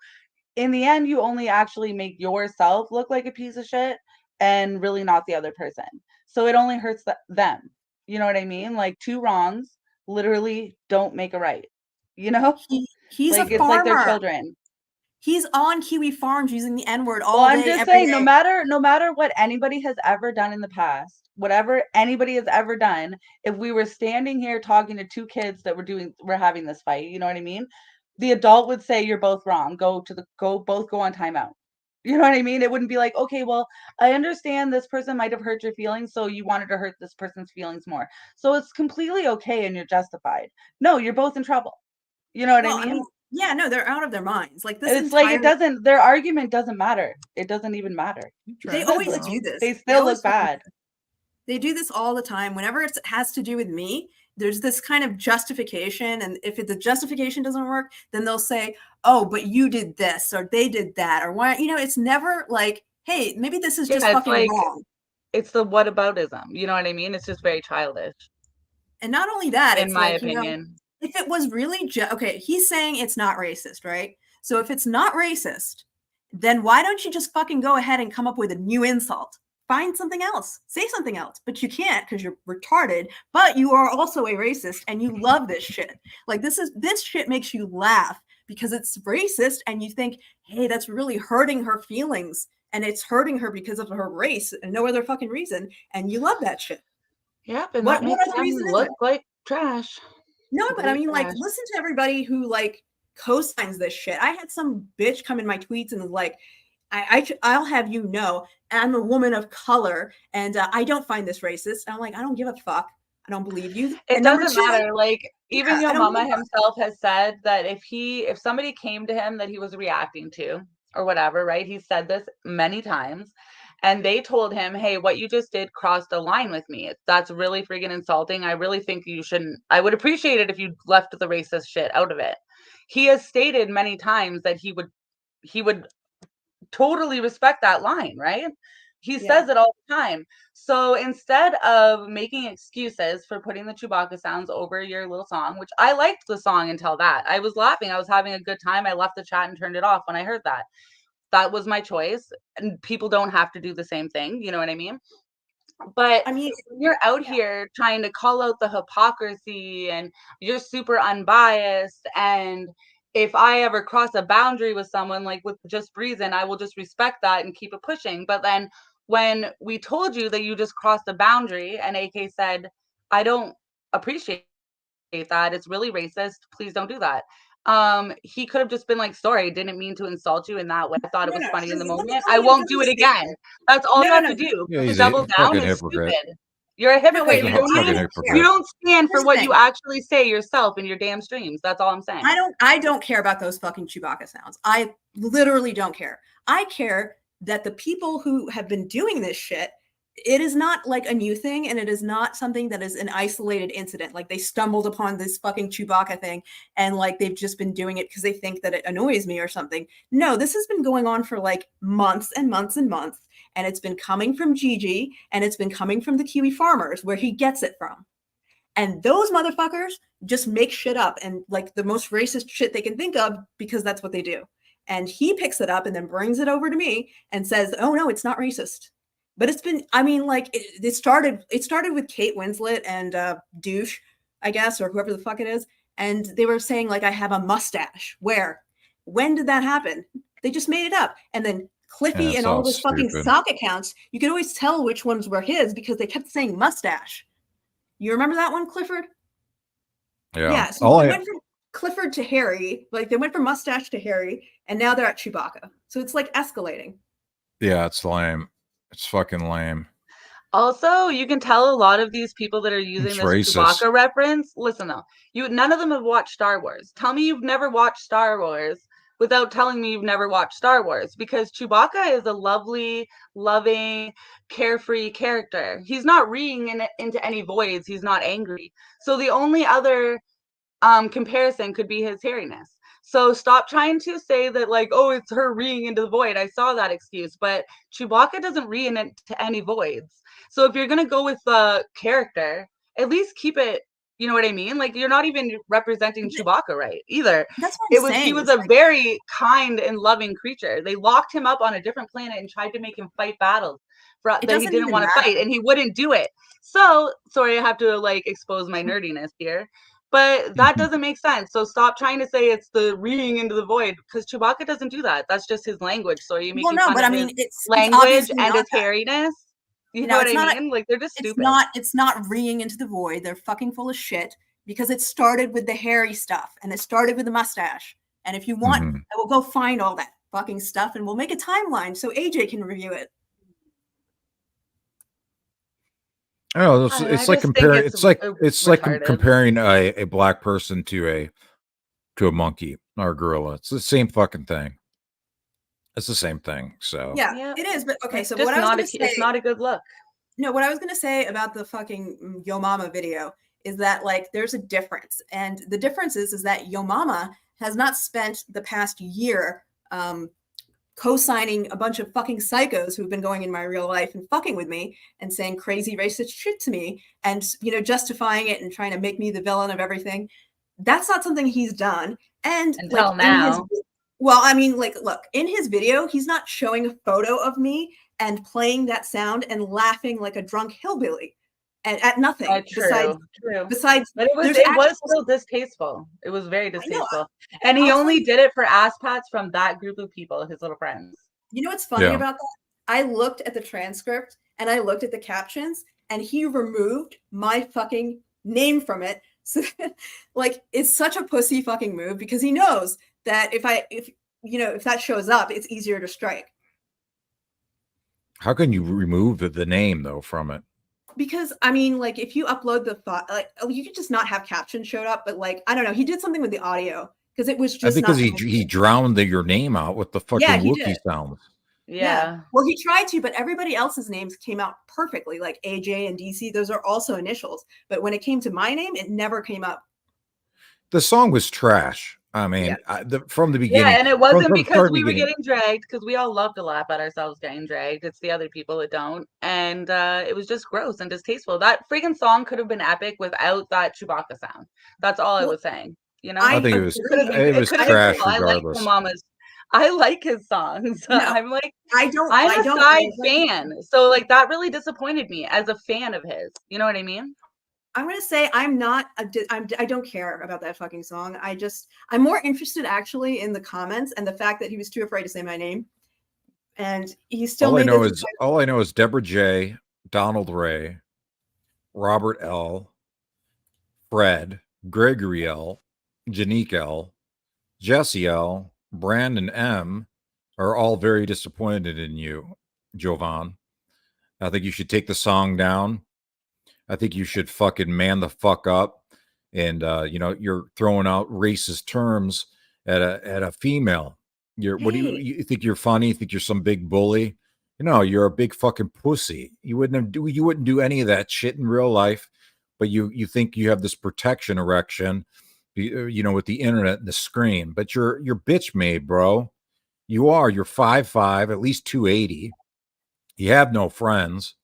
in the end, you only actually make yourself look like a piece of shit and really not the other person. So it only hurts them. You know what I mean? Like, two wrongs literally don't make a right. You know? He's like, a it's farmer. like their children. He's on Kiwi Farms using the N-word all Well, I'm day, just every saying, day. no matter what anybody has ever done in the past, whatever anybody has ever done, if we were standing here talking to two kids that were having this fight, you know what I mean? The adult would say, you're both wrong. Both go on timeout. You know what I mean? It wouldn't be like, okay, well, I understand this person might have hurt your feelings, so you wanted to hurt this person's feelings more. So it's completely okay and you're justified. No, you're both in trouble. You know what I mean? Yeah, no, they're out of their minds. Like, this it's like, their argument doesn't matter. It doesn't even matter. They always do this. They still look bad. They do this all the time. Whenever it has to do with me, there's this kind of justification. And if the justification doesn't work, then they'll say, oh, but you did this or they did that or why, it's never like, hey, maybe this is just fucking wrong. It's the whataboutism. You know what I mean? It's just very childish. And not only that, in my opinion. If it was really okay, he's saying it's not racist, right? So if it's not racist, then why don't you just fucking go ahead and come up with a new insult? Find something else. Say something else. But you can't because you're retarded, but you are also a racist and you love this shit. Like, this shit makes you laugh because it's racist and you think, hey, that's really hurting her feelings and it's hurting her because of her race and no other fucking reason. And you love that shit. Yeah, but what other reason look like trash? No, but I mean, like, listen to everybody who like co-signs this shit. I had some bitch come in my tweets and was like, I'll have you know, I'm a woman of color and I don't find this racist. And I'm like, I don't give a fuck. I don't believe you. It doesn't matter. Like, even your mama himself has said that if somebody came to him that he was reacting to or whatever, right? He said this many times. And they told him, hey, what you just did crossed a line with me. That's really freaking insulting. I really think you shouldn't. I would appreciate it if you left the racist shit out of it. He has stated many times that he would totally respect that line, right? He says it all the time. So instead of making excuses for putting the Chewbacca sounds over your little song, which I liked the song until that. I was laughing. I was having a good time. I left the chat and turned it off when I heard that. That was my choice, and people don't have to do the same thing. You know what I mean? But I mean, you're out here trying to call out the hypocrisy and you're super unbiased. And if I ever cross a boundary with someone, like with just reason, I will just respect that and keep it pushing. But then when we told you that you just crossed a boundary and AK said, I don't appreciate that. It's really racist. Please don't do that. He could have just been like, sorry, didn't mean to insult you in that way. I thought it was funny in the moment. I won't do it again. That's all you have to do. Yeah, double down is stupid. You're a hypocrite. You don't stand for what you actually say yourself in your damn streams. That's all I'm saying. I don't care about those fucking Chewbacca sounds. I literally don't care. I care that the people who have been doing this shit, it is not like a new thing, and it is not something that is an isolated incident. Like, they stumbled upon this fucking Chewbacca thing and like they've just been doing it because they think that it annoys me or something. No, this has been going on for like months and months and months, and it's been coming from Gigi and it's been coming from the Kiwi farmers where he gets it from. And those motherfuckers just make shit up and like the most racist shit they can think of because that's what they do. And he picks it up and then brings it over to me and says, oh no, it's not racist. But it's been, I mean, like, it started with Kate Winslet and Douche, I guess, or whoever the fuck it is. And they were saying, like, I have a mustache. When did that happen? They just made it up. And then Cliffy and all those fucking sock accounts, you could always tell which ones were his because they kept saying mustache. You remember that one, Clifford? Yeah. So Clifford to Harry. Like they went from mustache to Harry, and now they're at Chewbacca. So it's like escalating. Yeah, it's lame. It's fucking lame. Also, you can tell a lot of these people that are using It's this racist. Chewbacca reference. Listen though, none of them have watched Star Wars. Tell me you've never watched Star Wars without telling me you've never watched Star Wars, because Chewbacca is a lovely, loving, carefree character. He's not reeing into any voids. He's not angry. So the only other comparison could be his hairiness. So stop trying to say that, like, oh, it's her reeing into the void. I saw that excuse, but Chewbacca doesn't ree into any voids. So if you're gonna go with the character, at least keep it. You know what I mean? Like, you're not even representing Chewbacca right either. That's what I'm saying. He was a very kind and loving creature. They locked him up on a different planet and tried to make him fight battles that he didn't want to fight, and he wouldn't do it. So sorry, I have to like expose my nerdiness here. But that doesn't make sense. So stop trying to say it's the reading into the void, because Chewbacca doesn't do that. That's just his language. So are you making fun of his language and his hairiness? You know what I mean? Like, they're just stupid. It's not reeing into the void. They're fucking full of shit, because it started with the hairy stuff and it started with the mustache. And if you want, I will go find all that fucking stuff and we'll make a timeline so AJ can review it. Oh, it's like comparing. It's like comparing a black person to a monkey or a gorilla. It's the same fucking thing. It's the same thing. So yeah. It is. But okay, so what I was going to say, it's not a good look. No, what I was going to say about the fucking Yo Mama video is that, like, there's a difference, and the difference is that Yo Mama has not spent the past year co-signing a bunch of fucking psychos who've been going in my real life and fucking with me and saying crazy racist shit to me and, you know, justifying it and trying to make me the villain of everything. That's not something he's done. And until now. Well, I mean, like, look, in his video, he's not showing a photo of me and playing that sound and laughing like a drunk hillbilly at nothing. True. Besides, but it was still distasteful. It was very distasteful. And he only did it for ass pats from that group of people, his little friends. You know what's funny about that? I looked at the transcript and I looked at the captions, and he removed my fucking name from it. So, like, it's such a pussy fucking move, because he knows that if that shows up, it's easier to strike. How can you remove the name though from it? Because I mean, like, if you upload the thought, like, you could just not have captions showed up, but like, I don't know, he did something with the audio, because it was just because he drowned your name out with the fucking Wookiee sounds. Yeah. Well, he tried to, but everybody else's names came out perfectly, like AJ and DC. Those are also initials, but when it came to my name, it never came up. The song was trash. I mean, from the beginning. Yeah, and it wasn't because we were getting dragged, because we all love to laugh at ourselves getting dragged. It's the other people that don't. And it was just gross and distasteful. That freaking song could have been epic without that Chewbacca sound. That's all I was saying. You know, I think it was trash regardless. I like his songs. No, I'm a side fan. So like, that really disappointed me as a fan of his. You know what I mean? I'm going to say I don't care about that fucking song. I'm more interested actually in the comments and the fact that he was too afraid to say my name. And he still all I know is Deborah J, Donald Ray, Robert L, Fred, Gregory L, Janique L, Jesse L, Brandon M are all very disappointed in you, Jovan. I think you should take the song down. I think you should fucking man the fuck up, and you're throwing out racist terms at a female. What do you think? You're funny? You think you're some big bully? No, you're a big fucking pussy. You wouldn't do any of that shit in real life, but you think you have this protection erection, with the internet and the screen. But you're bitch made, bro. You're 5'5", at least 280. You have no friends.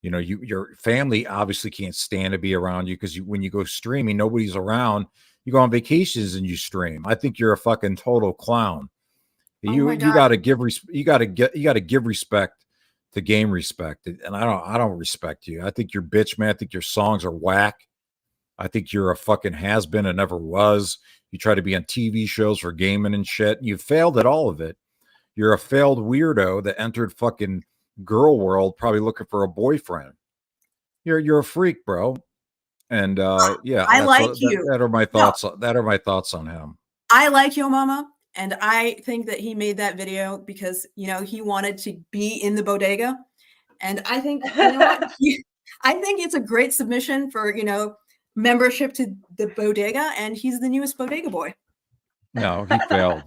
Your family obviously can't stand to be around you, because when you go streaming, nobody's around. You go on vacations and you stream. I think you're a fucking total clown. You got to give respect to game respect, and I don't respect you. I think you're bitch, man. I think your songs are whack. I think you're a fucking has-been and never was. You try to be on TV shows for gaming and shit. You failed at all of it. You're a failed weirdo that entered fucking girl world probably looking for a boyfriend. You're a freak, bro. And yeah, I that's like what you. that are my No, thoughts. That are my thoughts on him. I like Yo Mama, and I think that he made that video because, you know, he wanted to be in the bodega. And I think, you know what? I think it's a great submission for, you know, membership to the bodega, and he's the newest bodega boy. No, he failed.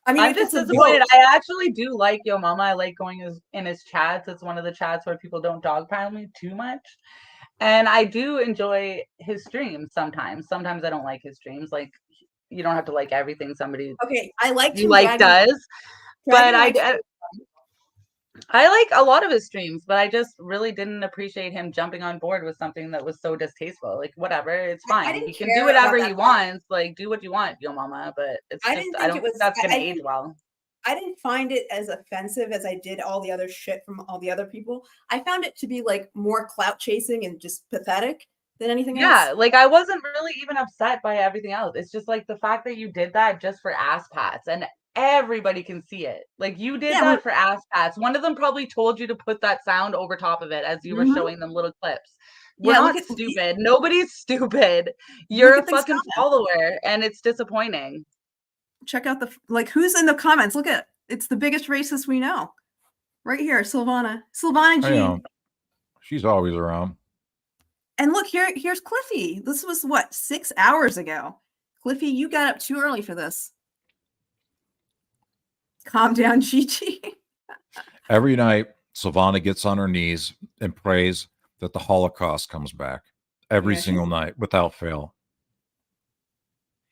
I mean, I'm if just it's a disappointed. vote, I actually do like Yo Mama. I like going in his chats. It's one of the chats where people don't dogpile me too much. And I do enjoy his streams sometimes. Sometimes I don't like his streams. Like, you don't have to like everything somebody okay, I liked you him like does. But dragging I like a lot of his streams, but I just really didn't appreciate him jumping on board with something that was so distasteful. Like, whatever, it's I fine. didn't He can do care whatever about he that. wants. Like, do what you want, Yo Mama. But it's I just, didn't I think don't it think was. that's gonna I age didn't, well. I didn't find it as offensive as I did all the other shit from all the other people. I found it to be like more clout chasing and just pathetic than anything else. Yeah, like I wasn't really even upset by everything else. It's just like the fact that you did that just for ass pats and everybody can see it. Like you did Yeah, that for ass pats. One of them probably told you to put that sound over top of it as you were Mhm. showing them little clips. We're Yeah, not stupid. Nobody's stupid. Look You're at a these fucking comments. follower and it's disappointing. Check out like who's in the comments. Look at it's the biggest racist we know. Right here, Silvana I G. know. She's always around. And look, here's Cliffy. This was what, 6 hours ago. Cliffy, you got up too early for this. Calm down, Gigi. Every night, Silvana gets on her knees and prays that the Holocaust comes back. Every Yeah, single night, without fail.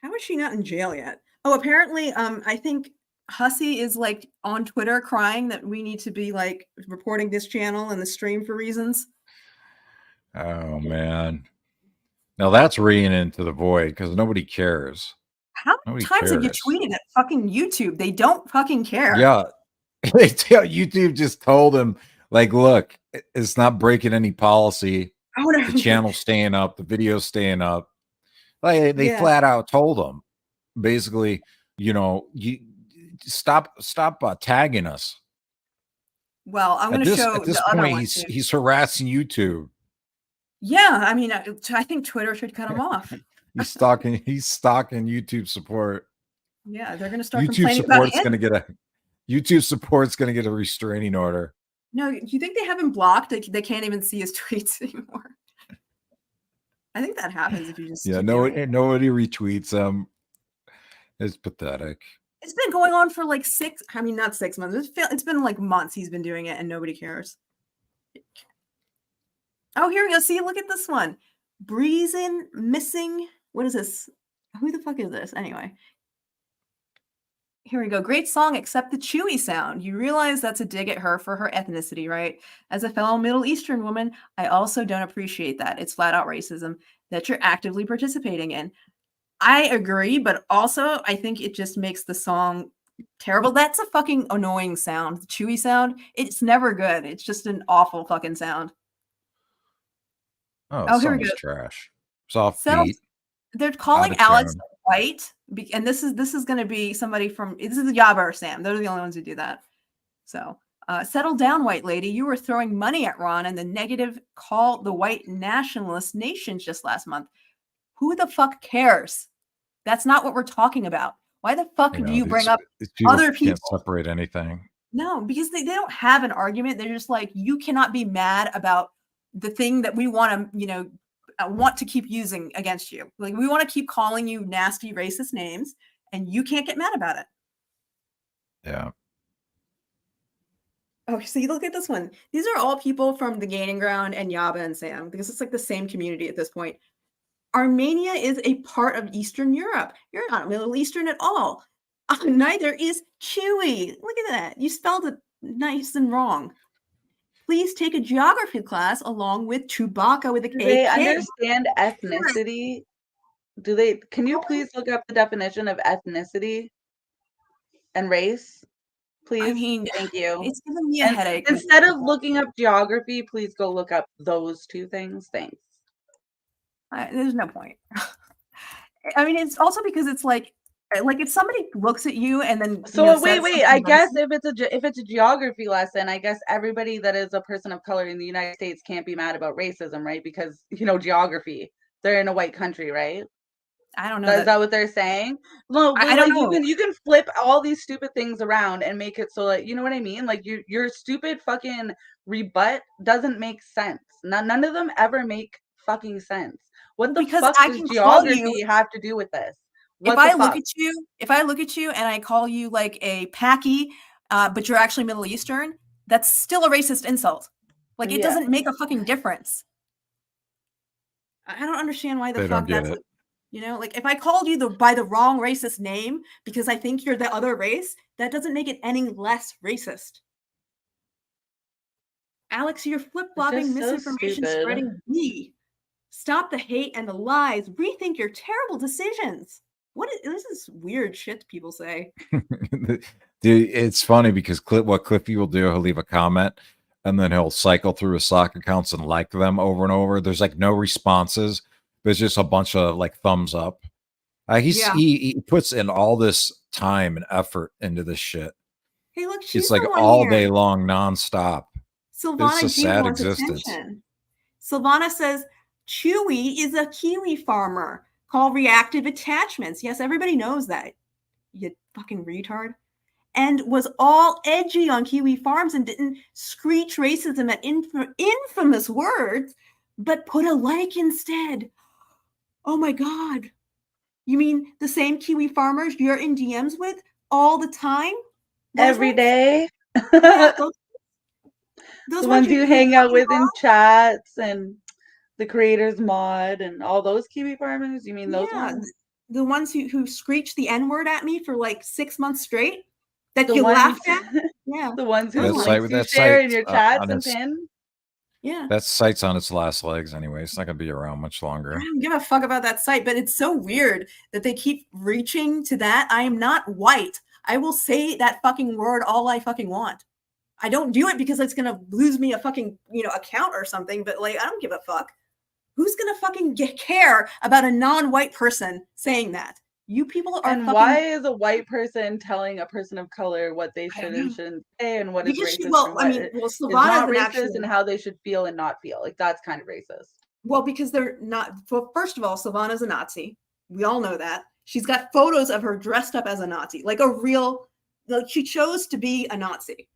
How is she not in jail yet? Oh, apparently, I think Hussey is like on Twitter crying that we need to be like reporting this channel and the stream for reasons. Oh man. Now that's reading into the void because nobody cares. How many times have you tweeted at fucking YouTube? They don't fucking care. Yeah. They tell YouTube just told him, like, look, it's not breaking any policy. The channel's staying up, the video's staying up. Like they flat out told him, basically, you know, you stop tagging us. Well, I'm going to show at this the other point one he's harassing YouTube. Yeah, I mean, I think Twitter should cut him off. He's stalking YouTube support. Yeah, they're going to start YouTube complaining about support's going to get a YouTube support's going to get a restraining order. No, do you think they have him blocked? They can't even see his tweets anymore. I think that happens if you just nobody retweets them. It's pathetic. It's been going on for like not 6 months. It's been like months he's been doing it and nobody cares. Oh, here we go. See, look at this one. Breezin' missing. What is this? Who the fuck is this? Anyway. Here we go. Great song, except the chewy sound. You realize that's a dig at her for her ethnicity, right? As a fellow Middle Eastern woman, I also don't appreciate that. It's flat out racism that you're actively participating in. I agree, but also I think it just makes the song terrible. That's a fucking annoying sound. The chewy sound. It's never good. It's just an awful fucking sound. Oh, here we go. Trash. Soft beat. They're calling Alex white, and this is going to be somebody from. This is Yaba or Sam. Those are the only ones who do that. So settle down, white lady. You were throwing money at Ron and the negative call the white nationalist nations just last month. Who the fuck cares? That's not what we're talking about. Why the fuck do you bring up other people? Can't separate anything. No, because they don't have an argument. They're just like, you cannot be mad about the thing that we want to, want to keep using against you. Like, we want to keep calling you nasty racist names and you can't get mad about it. Yeah. Oh, so you look at this one. These are all people from the Gaining Ground and Yaba and Sam, because it's like the same community at this point. Armenia is a part of Eastern Europe. You're not Middle Eastern at all. Neither is Chewy. Look at that. You spelled it nice and wrong. Please take a geography class along with Chewbacca with a K. Do they understand ethnicity? Can you please look up the definition of ethnicity and race? Please. I mean, thank you. It's giving me a headache. Instead of looking up geography, please go look up those two things. Thanks. There's no point. I mean, it's also because it's like Like if somebody looks at you and then So says wait. I something guess racist- if it's a geography lesson, I guess everybody that is a person of color in the United States can't be mad about racism, right? Because geography, they're in a white country, right? I don't know Is that what they're saying? No, but I don't like know. you can flip all these stupid things around and make it so that you know what I mean? Like your stupid fucking rebut doesn't make sense. None of them ever make fucking sense. What the Because fuck I does can call geography you have to do with this? if What I the look fuck? at you and I call you like a Paki, but you're actually Middle Eastern, that's still a racist insult. Like it Yeah. doesn't make a fucking difference. I don't understand why the They fuck don't get that's it. like if I called you by the wrong racist name because I think you're the other race, that doesn't make it any less racist. Alex, you're flip-flopping It's just so misinformation stupid. spreading bee. Stop the hate and the lies. Rethink your terrible decisions. This is weird shit people say. Dude, it's funny because what Cliffy will do, he'll leave a comment and then he'll cycle through his sock accounts and like them over and over. There's like no responses. There's just a bunch of like thumbs up. He puts in all this time and effort into this shit. Hey, look, she's It's like the one all here. day long, nonstop. It's Silvana a G sad wants existence. attention. Silvana says, Chewy is a kiwi farmer. Call reactive attachments. Yes, everybody knows that. You fucking retard. And was all edgy on Kiwi Farms and didn't screech racism at infamous words, but put a like instead. Oh my God. You mean the same Kiwi farmers you're in DMs with all the time? Every day. Yeah, those The ones you who hang out fucking with in chats and the creators mod and all those Kiwi farmers. You mean those ones? The ones who screeched the N-word at me for like 6 months straight that The you ones, laughed at? Yeah. the ones That whose site, links you that share site in your chats on and its, pin. Yeah. that site's on its last legs anyway. It's not going to be around much I longer. don't give a fuck about that site, but it's so weird that they keep reaching to that. I am not white. I will say that fucking word all I fucking want. I don't do it because it's gonna lose me a fucking account or something. But like, I don't give a fuck. Who's gonna fucking care about a non-white person saying that? You people are and fucking. Why is a white person telling a person of color what they should and shouldn't say and what is racist and what is not racist and how they should feel and not feel? Like that's kind of racist. Well, because they're not. Well, first of all, Silvana's a Nazi. We all know that. She's got photos of her dressed up as a Nazi, like a real. Like she chose to be a Nazi,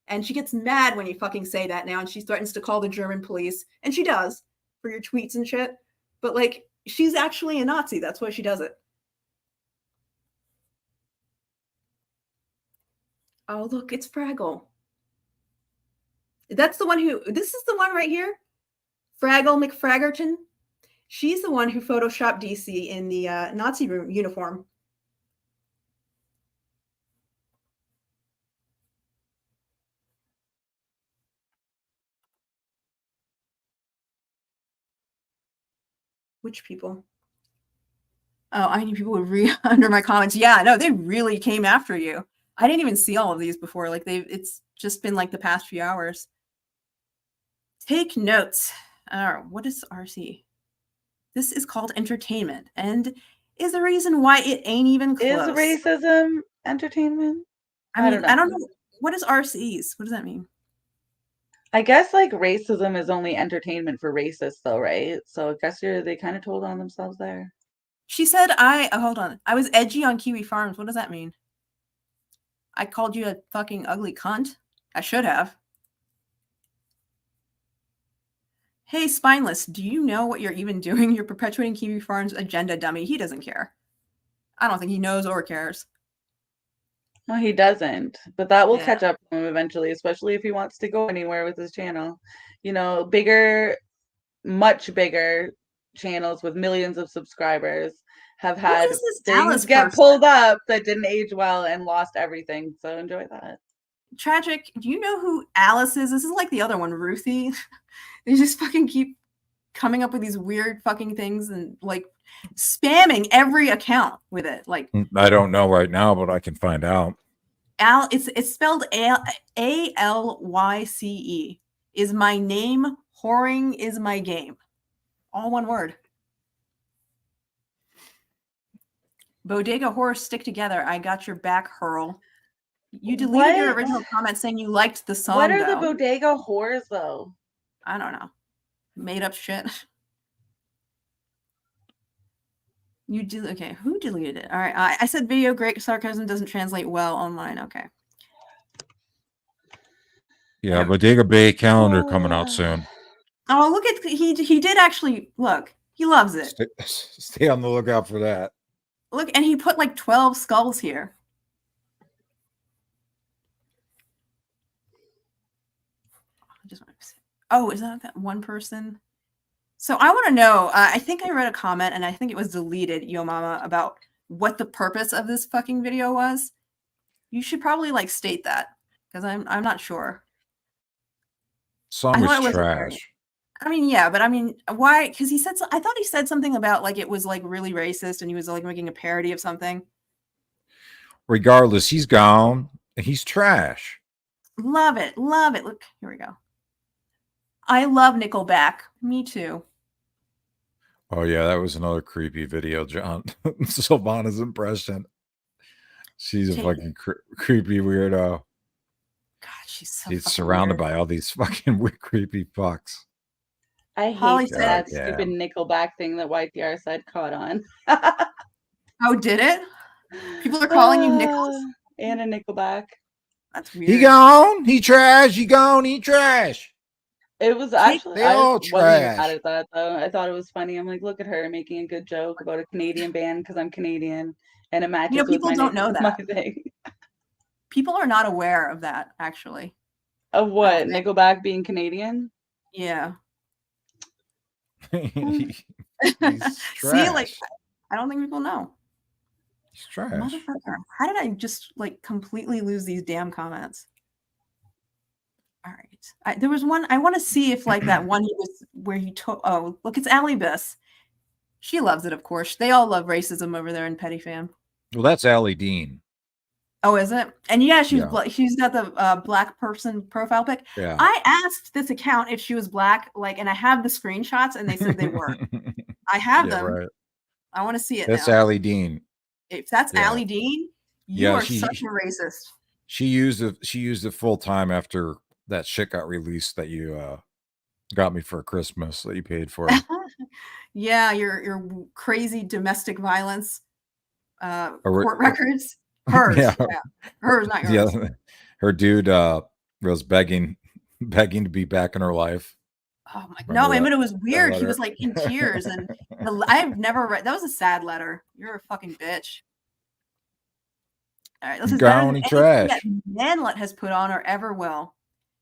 and she gets mad when you fucking say that now, and she threatens to call the German police, and she does for your tweets and shit. But like, she's actually a Nazi. That's why she does it. Oh, look, it's Fraggle. That's the one who. This is the one right here. Fraggle McFraggerton. She's the one who photoshopped DC in the Nazi uniform. Which people? Oh, I need people to read under my comments. Yeah, no, they really came after you. I didn't even see all of these before. Like it's just been like the past few hours. Take notes. What is RC? This is called entertainment and is the reason why it ain't even close. Is racism entertainment? I mean, I don't know. What is RCs? What does that mean? I guess like racism is only entertainment for racists though, right? So I guess they kind of told on themselves there. She said hold on. I was edgy on Kiwi Farms. What does that mean? I called you a fucking ugly cunt? I should have. Hey, Spineless, do you know what you're even doing? You're perpetuating Kiwi Farms' agenda, dummy. He doesn't care. I don't think he knows or cares. Well, he doesn't, but that will catch up to him eventually, especially if he wants to go anywhere with his channel. Bigger, much bigger channels with millions of subscribers have had things get pulled up that didn't age well and lost everything. So enjoy that. Tragic. Do you know who Alice is? This is like the other one, Ruthie. They just fucking keep coming up with these weird fucking things and like spamming every account with it. Like I don't know right now, but I can find out. It's spelled ALYCE. Is my name, whoring is my game. All one word. Bodega Horse, stick together. I got your back, Hurl. You deleted your original comment saying you liked the song. What are the bodega whores, though? I don't know. Made up shit. You do okay. Who deleted it? All right. I said video great. Sarcasm doesn't translate well online. Okay. Yeah, Bodega Bay calendar coming out soon. Oh, look at he did actually look. He loves it. Stay on the lookout for that. Look, and he put like 12 skulls here. Oh, is that one person? So I want to know. I think I read a comment, and I think it was deleted, Yo Mama, about what the purpose of this fucking video was. You should probably like state that because I'm not sure. Song was trash. I mean, yeah, but I mean, why? Because he said I thought he said something about like it was like really racist, and he was like making a parody of something. Regardless, he's gone. He's trash. Love it, love it. Look, here we go. I love Nickelback. Me too. Oh yeah, that was another creepy video, John. Silvana's impression. She's a fucking creepy weirdo. God, she's so. He's surrounded by all these fucking weird, creepy fucks. I hate that stupid Nickelback thing that YTR said caught on. Oh, did it? People are calling you Nichols? And a Nickelback. That's weird. He gone. He trash. He gone. He trash. It was actually, I wasn't mad at that though. I thought it was funny. I'm like, look at her making a good joke about a Canadian band because I'm Canadian and it matches with people don't know that. my thing. People are not aware of that, actually. Of what? Nickelback being Canadian? Yeah. He's See, like, I don't think people know. He's trash. Motherfucker. How did I just like completely lose these damn comments? All right. There was one. I want to see if like that one he was where he took. Oh, look, it's Allie Biss. She loves it, of course. They all love racism over there in Petty Fam. Well, that's Allie Dean. Oh, is it? And yeah, she's got the black person profile pic. Yeah. I asked this account if she was black, like, and I have the screenshots, and they said they were. I have them. Right. I want to see it. That's now. Allie Dean. If that's Allie Dean, you are such a racist. She used it full time after that shit got released that you got me for Christmas that you paid for. Yeah, your crazy domestic violence court records. Hers, yeah. Hers, not yours. Yeah, her dude was begging to be back in her life. Oh my! No, but it was weird. He was like in tears, and I've never read. That was a sad letter. You're a fucking bitch. All right, this is better than trash that Manlet has put on or ever will.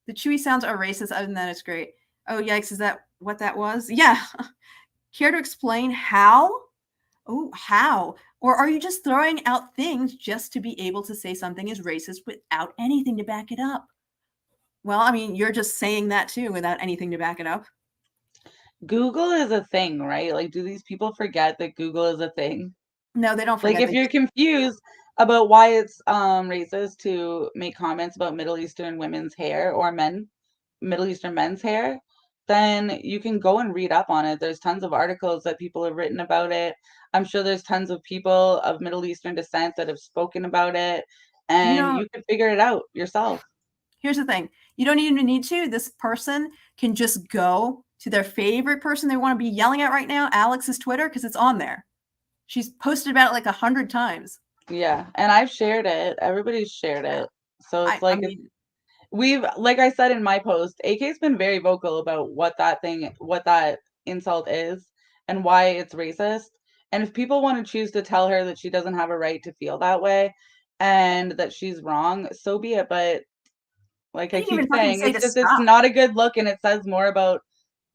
The Chewy sounds are racist. Other than that, it's great. Oh yikes! Is that what that was? Yeah. Care to explain how? Oh, how? Or are you just throwing out things just to be able to say something is racist without anything to back it up? Well, I mean, you're just saying that too without anything to back it up. Google is a thing, right? Like, do these people forget that Google is a thing? No, they don't forget. Like, if you're confused about why it's racist to make comments about Middle Eastern women's hair or Middle Eastern men's hair, then you can go and read up on it. There's tons of articles that people have written about it. I'm sure there's tons of people of Middle Eastern descent that have spoken about it, and you can figure it out yourself. Here's the thing. You don't even need to. This person can just go to their favorite person they want to be yelling at right now, Alex's Twitter, because it's on there. She's posted about it like 100 times. Yeah, and I've shared it. Everybody's shared it. So it's like I said in my post, AK's been very vocal about what that insult is and why it's racist. And if people want to choose to tell her that she doesn't have a right to feel that way and that she's wrong, so be it. But like I keep saying, it's not a good look, and it says more about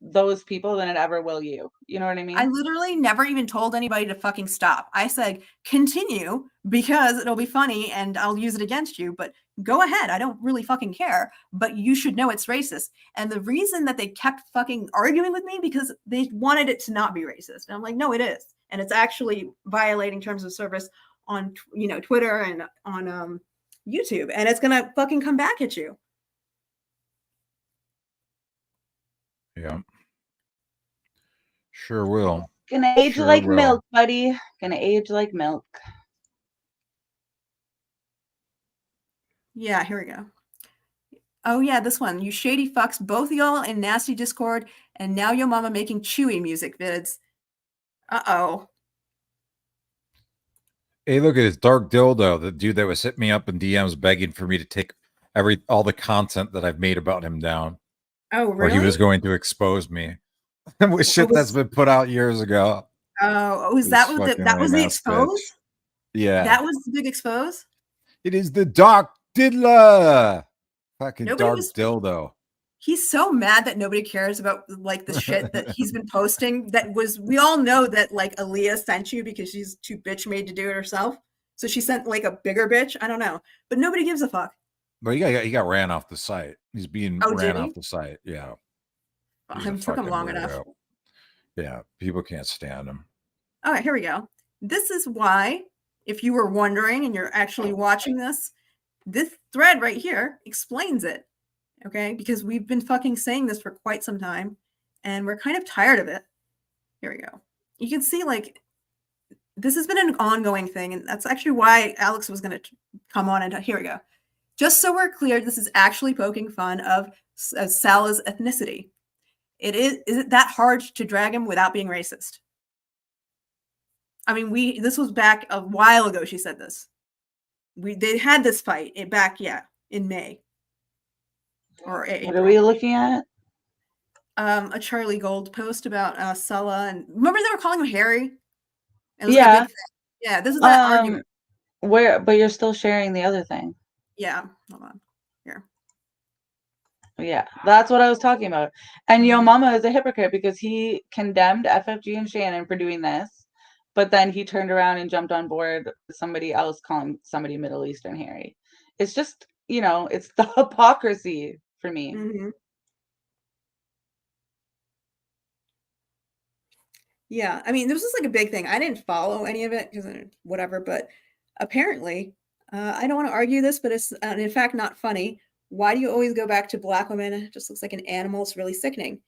those people than it ever will you. You know what I mean? I literally never even told anybody to fucking stop. I said, continue because it'll be funny and I'll use it against you, but go ahead. I don't really fucking care, but you should know it's racist. And the reason that they kept fucking arguing with me because they wanted it to not be racist. And I'm like, no, it is. And it's actually violating terms of service on, Twitter and on YouTube. And it's going to fucking come back at you. Yeah. Sure will. Gonna age like milk, buddy. Gonna age like milk. Yeah, here we go. Oh yeah, this one. You shady fucks, both y'all in nasty Discord, and now your mama making Chewy music vids. Uh-oh. Hey, look at this dark dildo, the dude that was hitting me up in DMs begging for me to take all the content that I've made about him down. Oh, Or he really? was going to expose me with shit that's been put out years ago. Oh, was that what that was the expose? Bitch. Yeah. That was the big expose? It is the dark diddler. Fucking dark dildo. He's so mad that nobody cares about like the shit that he's been posting. We all know that like Aaliyah sent you because she's too bitch made to do it herself. So she sent like a bigger bitch. I don't know, but nobody gives a fuck. But he got ran off the site. He's being ran off the site. Yeah. It took him long enough. Yeah, people can't stand him. All right, here we go. This is why, if you were wondering and you're actually watching this thread right here explains it. Okay, because we've been fucking saying this for quite some time and we're kind of tired of it. Here we go. You can see like this has been an ongoing thing, and that's actually why Alex was going to come on and here we go. Just so we're clear, this is actually poking fun of Salah's ethnicity. Is it that hard to drag him without being racist? I mean, this was back a while ago. She said this. They had this fight back, in May. Or April. What are we looking at? A Charlie Gold post about Salah, and remember they were calling him Harry. Yeah, yeah. This is that argument. But you're still sharing the other thing. Yeah, hold on. Here. Yeah, that's what I was talking about. And Yo Mama is a hypocrite because he condemned FFG and Shannon for doing this, but then he turned around and jumped on board with somebody else calling somebody Middle Eastern Harry. It's just, it's the hypocrisy for me. Mm-hmm. Yeah, I mean, this was like a big thing. I didn't follow any of it because whatever, but apparently, I don't want to argue this, but it's in fact not funny. Why do you always go back to Black women? It just looks like an animal. It's really sickening.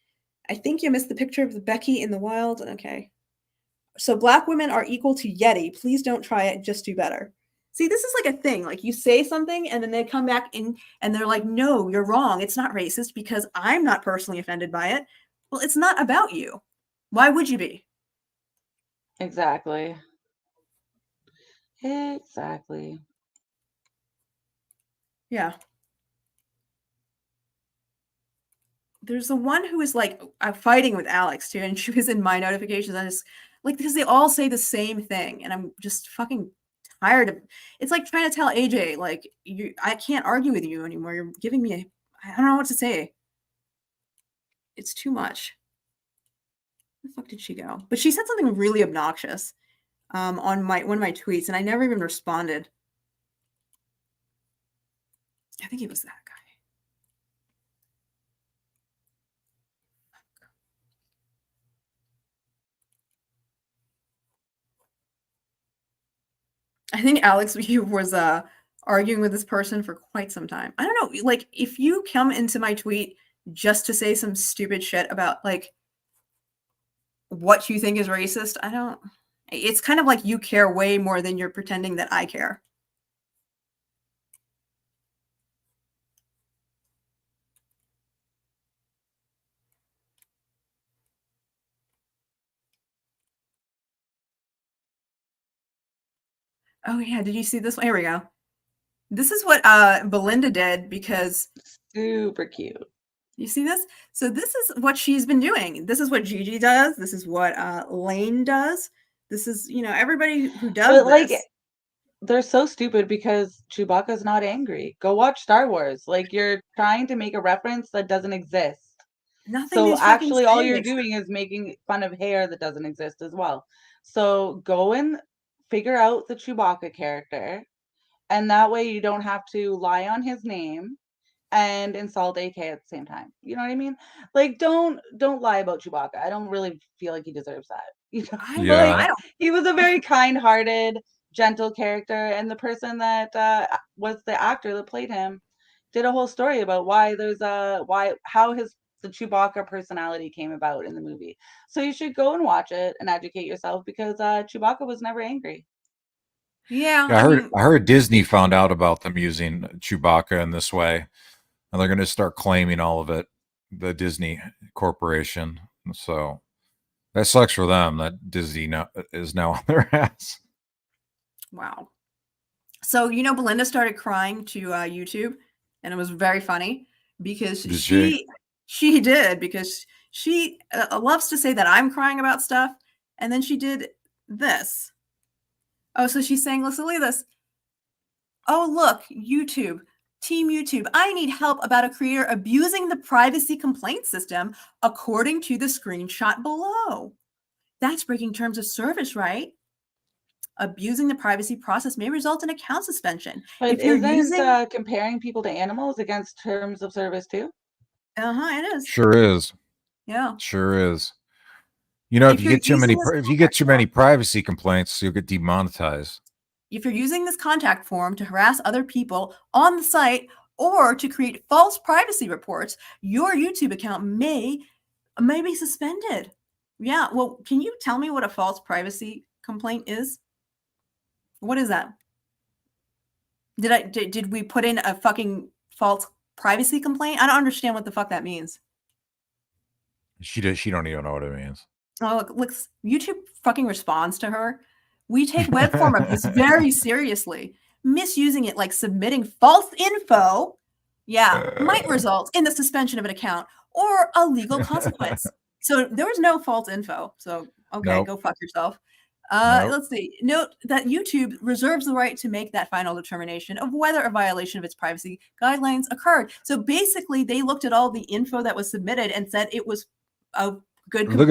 I think you missed the picture of the Becky in the wild. Okay. So Black women are equal to Yeti. Please don't try it. Just do better. See, this is like a thing. Like you say something and then they come back in and they're like, no, you're wrong. It's not racist because I'm not personally offended by it. Well, it's not about you. Why would you be? Exactly. Yeah. There's the one who is like fighting with Alex too, and she was in my notifications. I just like because they all say the same thing, and I'm just fucking tired of. It's like trying to tell AJ like I can't argue with you anymore. You're giving me I don't know what to say. It's too much. Where the fuck did she go? But she said something really obnoxious on one of my tweets, and I never even responded. I think it was that guy. I think Alex was arguing with this person for quite some time. I don't know, like if you come into my tweet just to say some stupid shit about like what you think is racist, it's kind of like you care way more than you're pretending that I care. Oh yeah, did you see this one? Here we go. This is what Belinda did because super cute. You see this? So this is what she's been doing. This is what Gigi does. This is what Lane does. This is, everybody who does this. Like, they're so stupid because Chewbacca's not angry. Go watch Star Wars. Like, you're trying to make a reference that doesn't exist. Nothing. So actually, all you're doing is making fun of hair that doesn't exist as well. So go and figure out the Chewbacca character, and that way you don't have to lie on his name and insult AK at the same time. You know what I mean? Like, don't lie about Chewbacca. I don't really feel like he deserves that. Yeah. He was a very kind-hearted, gentle character, and the person that was the actor that played him did a whole story about how the Chewbacca personality came about in the movie. So you should go and watch it and educate yourself because Chewbacca was never angry. Yeah, I heard Disney found out about them using Chewbacca in this way, and they're going to start claiming all of it. The Disney Corporation. So that sucks for them. That Disney is now on their ass. wow. So Belinda started crying to YouTube, and it was very funny because she did, because she loves to say that I'm crying about stuff, and then she did this. Oh, so she's saying, listen, look at this. Oh, look, YouTube, Team YouTube, I need help about a creator abusing the privacy complaint system according to the screenshot below. That's breaking terms of service, right? Abusing the privacy process may result in account suspension. But if you're isn't comparing people to animals against terms of service too? It is. Sure is. Yeah. Sure is. If you get too many privacy complaints, you'll get demonetized. If you're using this contact form to harass other people on the site or to create false privacy reports, your YouTube account may be suspended. Yeah. Well, can you tell me what a false privacy complaint is? What is that? Did we put in a fucking false privacy complaint? I don't understand what the fuck that means. She don't even know what it means. Oh, look, YouTube fucking responds to her. We take web form abuse very seriously. Misusing it, like submitting false info, might result in the suspension of an account or a legal consequence. So there was no false info. So okay, Go fuck yourself. Let's see. Note that YouTube reserves the right to make that final determination of whether a violation of its privacy guidelines occurred. So basically, they looked at all the info that was submitted and said it was a good complaint.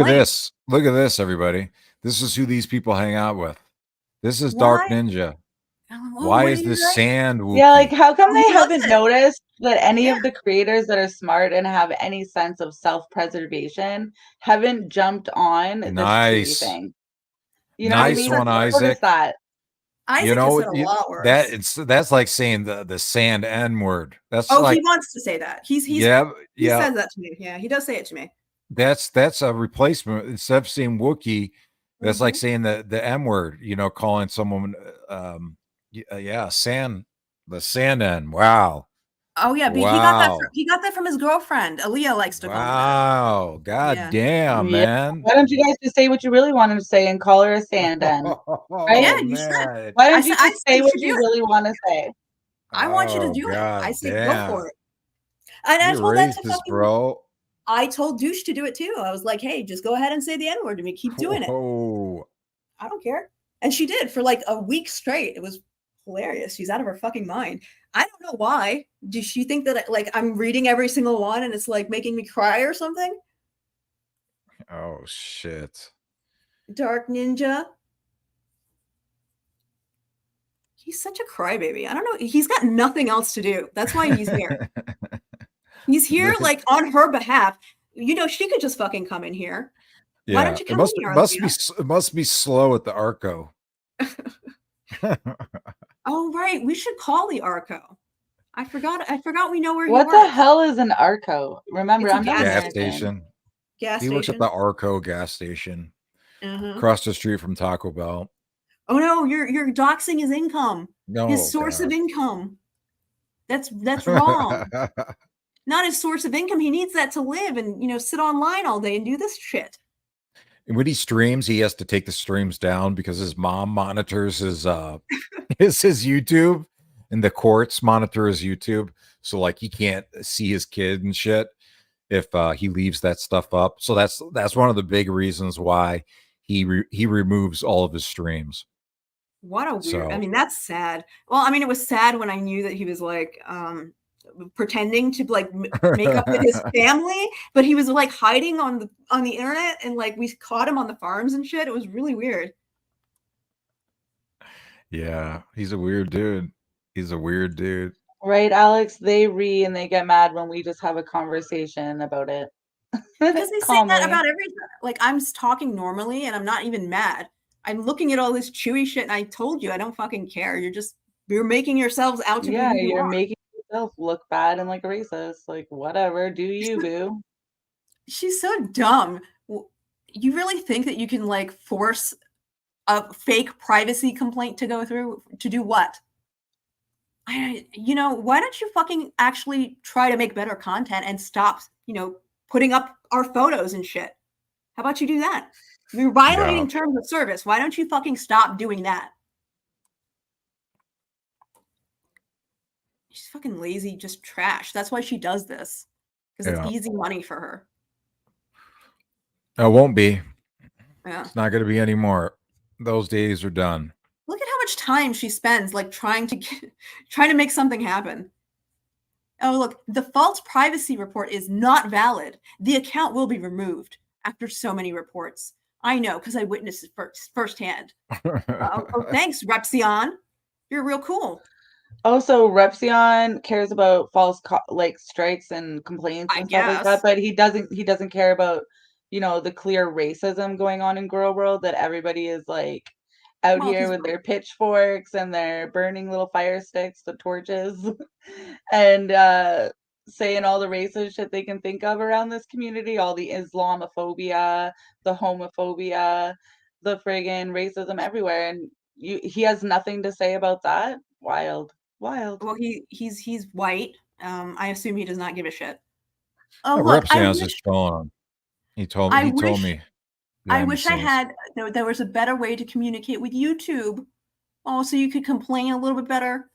Look at this, everybody. This is who these people hang out with. This is Dark Ninja. Why is this sand Wookiee? Yeah, like how come they haven't noticed that any of the creators that are smart and have any sense of self-preservation haven't jumped on this tree thing? You know nice what I mean? One, Isaac. That. Isaac has said a lot worse. That's like saying the sand N word. That's he wants to say that. He says that to me. Yeah, he does say it to me. That's a replacement. Instead of saying Wookiee, that's like saying the M word, calling someone sand, the sand N. Wow. Oh yeah, but he got that from his girlfriend. Aaliyah likes to call him that. Wow, god damn, man. Why don't you guys just say what you really wanted to say and call her a sand N? Right? Yeah, you should. Why don't you just say what you really want to say? I want you to do it. I say go for it. And I told that to fucking bro. I told Douche to do it too. I was like, hey, just go ahead and say the N-word to me. Keep doing it. I don't care. And she did for like a week straight. It was hilarious. She's out of her fucking mind. I don't know why. Does she think that I'm reading every single one and it's like making me cry or something? Oh shit. Dark Ninja. He's such a crybaby. I don't know. He's got nothing else to do. That's why he's here. He's here like on her behalf. She could just fucking come in here. Yeah. Why don't you come in here? It must be slow at the Arco. Oh right, we should call the Arco. I forgot we know where. What the hell is an Arco? Remember, I'm not gas station. He looks at the Arco gas station across the street from Taco Bell. Oh no, you're doxing his income. No, his source of income. That's wrong. Not his source of income. He needs that to live and sit online all day and do this shit. And when he streams, he has to take the streams down because his mom monitors his his YouTube, and the courts monitor his YouTube. So like he can't see his kid and shit if he leaves that stuff up. So that's one of the big reasons why he removes all of his streams. What a weird. That's sad. Well, it was sad when I knew that he was like pretending to like make up with his family, but he was like hiding on the internet, and like we caught him on the farms and shit. It was really weird. Yeah, he's a weird dude. Right, Alex? They and they get mad when we just have a conversation about it. Because they say that about everything. Like I'm talking normally and I'm not even mad. I'm looking at all this chewy shit and I told you I don't fucking care. You're making yourselves out to be who you are. Making yourself look bad and like a racist. Like whatever, do you, boo? She's so dumb. You really think that you can like force a fake privacy complaint to go through to do what? Why don't you fucking actually try to make better content and stop, putting up our photos and shit? How about you do that? You're violating terms of service. Why don't you fucking stop doing that? She's fucking lazy, just trash. That's why she does this. Because it's easy money for her. It won't be. Yeah. It's not going to be anymore. Those days are done. Look at how much time she spends like trying to make something happen. Oh, look, the false privacy report is not valid. The account will be removed after so many reports. I know, because I witnessed it firsthand. Thanks, Repsion. You're real cool. Also, Repsion cares about false strikes and complaints and stuff like that, but he doesn't care about, the clear racism going on in girl world, that everybody is like out here with their pitchforks and they're burning little fire sticks, the torches, and saying all the racist shit they can think of around this community, all the Islamophobia, the homophobia, the friggin' racism everywhere, and he has nothing to say about that. Wild. Well, he's white. I assume he does not give a shit. Repsion's just showing. He told me. I wish I had. There was a better way to communicate with YouTube. Oh, so you could complain a little bit better.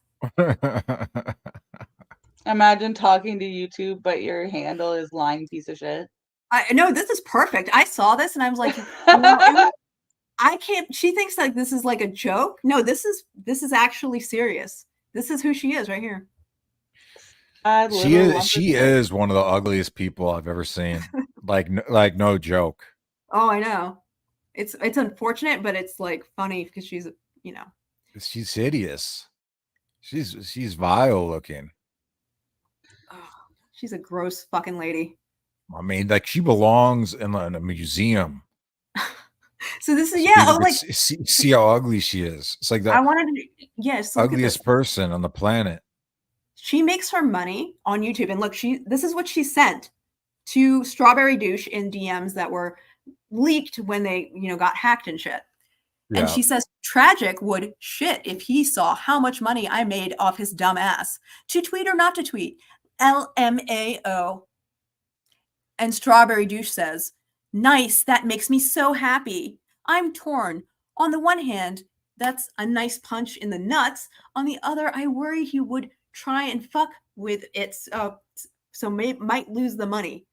Imagine talking to YouTube, but your handle is lying piece of shit. I know, this is perfect. I saw this and I was like, I can't. She thinks like this is like a joke. No, this is actually serious. This is who she is right here. She is one of the ugliest people I've ever seen. like no joke. Oh, I know. It's unfortunate, but it's like funny because she's she's hideous. She's vile looking. Oh, she's a gross fucking lady. I mean, like she belongs in a museum. So this is see how ugly she is. It's like the ugliest person on the planet. She makes her money on YouTube, and look, this is what she sent to Strawberry Douche in DMs that were leaked when they got hacked and shit. Yeah. And she says, tragic would shit if he saw how much money I made off his dumb ass. To tweet or not to tweet? LMAO. And Strawberry Douche says, nice, that makes me so happy. I'm torn. On the one hand, that's a nice punch in the nuts. On the other, I worry he would try and fuck with it, so might lose the money.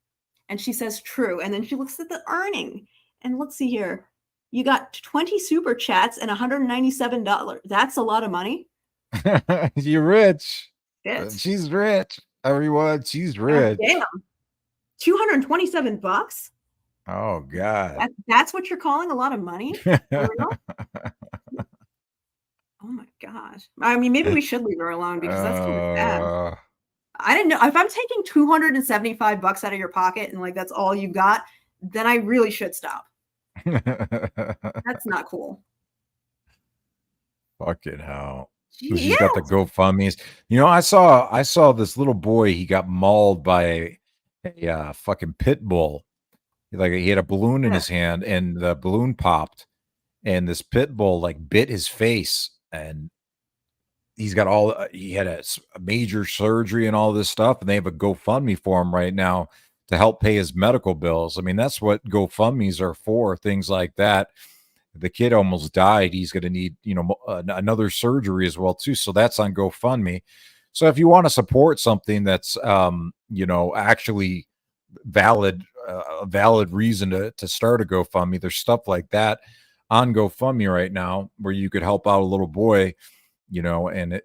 And she says, true. And then she looks at the earning. And let's see here. You got 20 super chats and $197. That's a lot of money. You're rich. Yes. She's rich. Everyone, she's rich. Damn. $227? Oh, God. That's what you're calling a lot of money? For real? Oh, my gosh. I mean, maybe we should leave her alone because that's kind of bad. I didn't know. If I'm taking $275 out of your pocket and like that's all you've got, then I really should stop. That's not cool. Fucking hell. She's got the GoFundMe's. I saw this little boy. He got mauled by a fucking pit bull. Like he had a balloon in his hand, and the balloon popped, and this pit bull like bit his face, and he had a major surgery and all this stuff, and they have a GoFundMe for him right now to help pay his medical bills. I mean, that's what GoFundMe's are for, things like that. The kid almost died. He's going to need, another surgery as well too. So that's on GoFundMe. So if you want to support something that's, actually valid, a valid reason to start a GoFundMe, there's stuff like that on GoFundMe right now where you could help out a little boy, and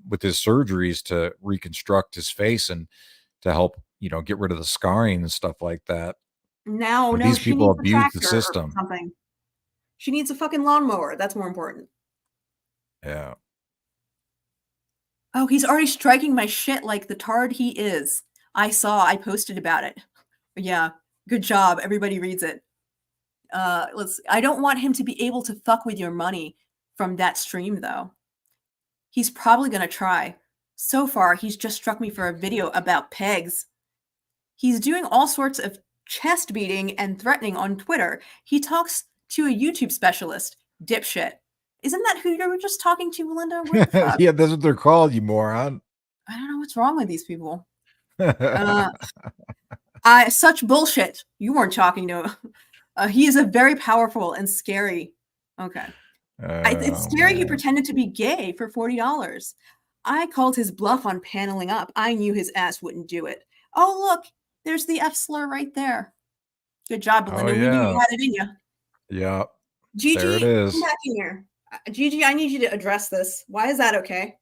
with his surgeries to reconstruct his face and to help, get rid of the scarring and stuff like that. No, these people abuse the system. Something. She needs a fucking lawnmower. That's more important. Yeah. Oh, he's already striking my shit like the tard he is. I posted about it. Yeah. Good job. Everybody reads it. I don't want him to be able to fuck with your money from that stream, though. He's probably going to try. So far, he's just struck me for a video about pegs. He's doing all sorts of chest beating and threatening on Twitter. He talks to a YouTube specialist. Dipshit. Isn't that who you were just talking to, Melinda? What the fuck? Yeah, that's what they're called, you moron. I don't know what's wrong with these people. Such bullshit. You weren't talking to him. He is a very powerful and scary. Okay. It's scary he pretended to be gay for $40. I called his bluff on paneling up. I knew his ass wouldn't do it. Oh, look, there's the F slur right there. Good job, Belinda. We knew you had it in you. Yeah. Gigi, there it is. come back in here. Gigi, I need you to address this. Why is that okay?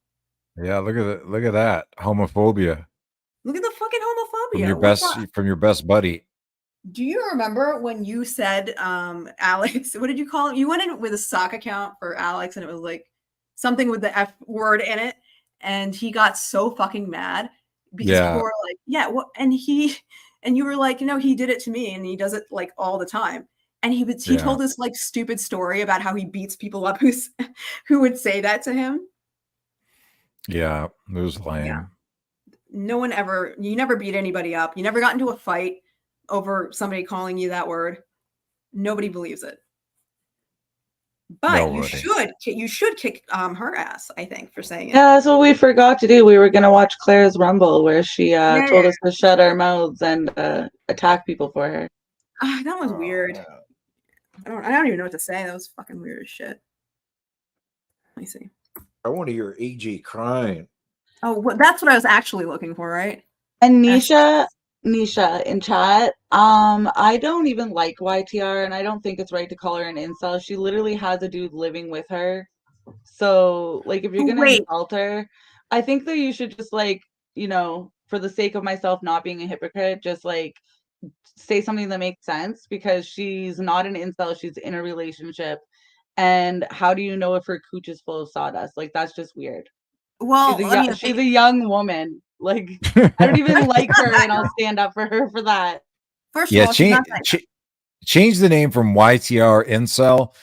Yeah, look at it. Look at that. Homophobia. Look at the fucking homophobia. From your best buddy. Do you remember when you said, Alex, what did you call him? You went in with a sock account for Alex and it was like something with the F word in it. And he got so fucking mad because people were like, yeah, what? And you were like, he did it to me and he does it like all the time. And he told this like stupid story about how he beats people up who would say that to him. Yeah, it was lame. Yeah. You never beat anybody up. You never got into a fight over somebody calling you that word. Nobody believes it. But you should kick her ass, I think, for saying it. Yeah, that's what we forgot to do. We were gonna watch Claire's Rumble where she told us to shut our mouths and attack people for her. That was weird. I don't even know what to say. That was fucking weird as shit. Let me see. I want to hear AJ crying. Oh, that's what I was actually looking for, right? And Nisha in chat, I don't even like YTR, and I don't think it's right to call her an incel. She literally has a dude living with her. So, like, if you're gonna insult her, I think that you should just, like, for the sake of myself not being a hypocrite, just like say something that makes sense, because she's not an incel, she's in a relationship. And how do you know if her cooch is full of sawdust? Like, that's just weird. Well, she's a young woman. Like, I don't even like her, and I'll stand up for her for that. First of all, change the name from YTR Incel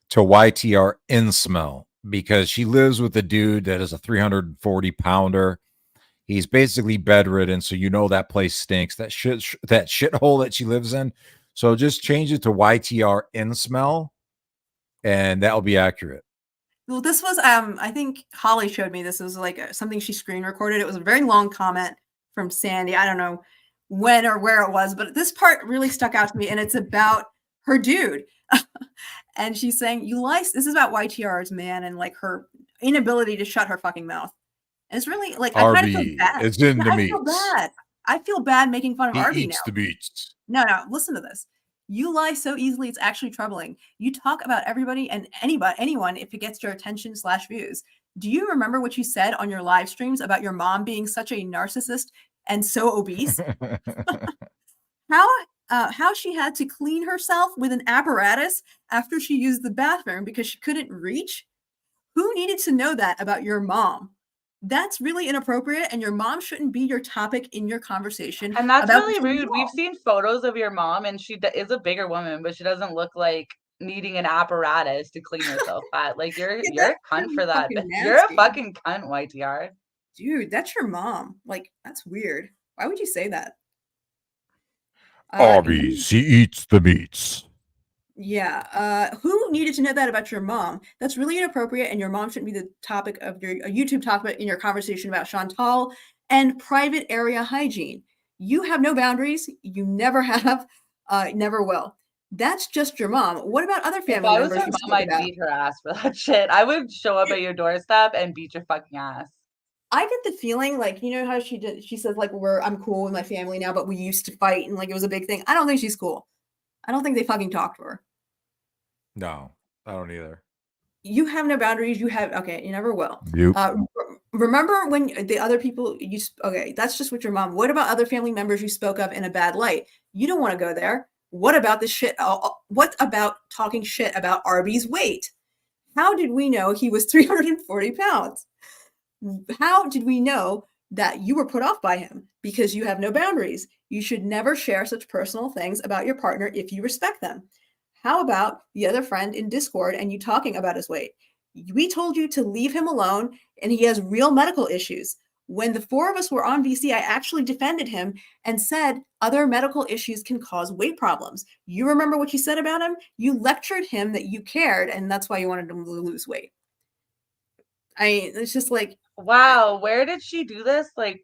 to YTR Insmell, because she lives with a dude that is a 340 pounder. He's basically bedridden, so that place stinks. That shithole that she lives in. So just change it to YTR Insmell, and that'll be accurate. Well, this was I think Holly showed me this. It was like something she screen recorded. It was a very long comment from Sandy. I don't know when or where it was, but this part really stuck out to me, and it's about her dude. And she's saying, "You lie." This is about YTR's man and like her inability to shut her fucking mouth. And it's really like, I kind of feel bad. It's in the meats. I feel bad making fun of Arby now. He eats the meats. No, listen to this. You lie so easily, it's actually troubling. You talk about everybody and anyone if it gets your attention / views. Do you remember what you said on your live streams about your mom being such a narcissist and so obese? How she had to clean herself with an apparatus after she used the bathroom because she couldn't reach? Who needed to know that about your mom? That's really inappropriate, and your mom shouldn't be your topic in your conversation. And that's really rude. We've seen photos of your mom, and she is a bigger woman, but she doesn't look like needing an apparatus to clean herself fat. Like, you're a cunt for that. You're a fucking cunt, YTR. Dude, that's your mom. Like, that's weird. Why would you say that? Arby's, he eats the meats. Yeah. Who needed to know that about your mom? That's really inappropriate, and your mom shouldn't be the topic of your YouTube topic in your conversation about Chantal and private area hygiene. You have no boundaries. You never have, never will. That's just your mom. What about other family members? If I was your mom, I'd beat her ass for that shit. I would show up at your doorstep and beat your fucking ass. I get the feeling like, how she says like, I'm cool with my family now, but we used to fight and like it was a big thing. I don't think she's cool. I don't think they fucking talk to her. No, I don't either. You have no boundaries. You never will. Yep. Remember when the other people that's just with your mom. What about other family members you spoke of in a bad light? You don't want to go there. What about this shit? What about talking shit about Arby's weight? How did we know he was 340 pounds? How did we know that you were put off by him? Because you have no boundaries. You should never share such personal things about your partner if you respect them. How about the other friend in Discord and you talking about his weight? We told you to leave him alone, and he has real medical issues. When the four of us were on VC, I actually defended him and said other medical issues can cause weight problems. You remember what you said about him? You lectured him that you cared, and that's why you wanted him to lose weight. It's just like, wow, where did she do this? Like,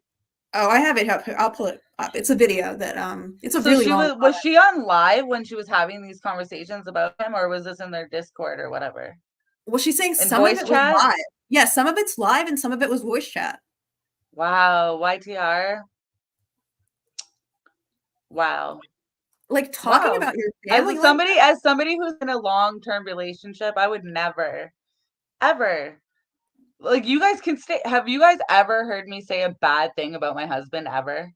oh, I have it up. I'll pull it up. It's a video that it's a so really she long. was she on live when she was having these conversations about him, or was this in their Discord or whatever? Well, she's saying In some of voice it chat? was live. Yeah, some of it's live and some of it was voice chat. Wow, YTR. Wow. Like talking Wow. about your family. As somebody who's in a long-term relationship, I would never, ever. Like, you guys can stay. Have you guys ever heard me say a bad thing about my husband ever?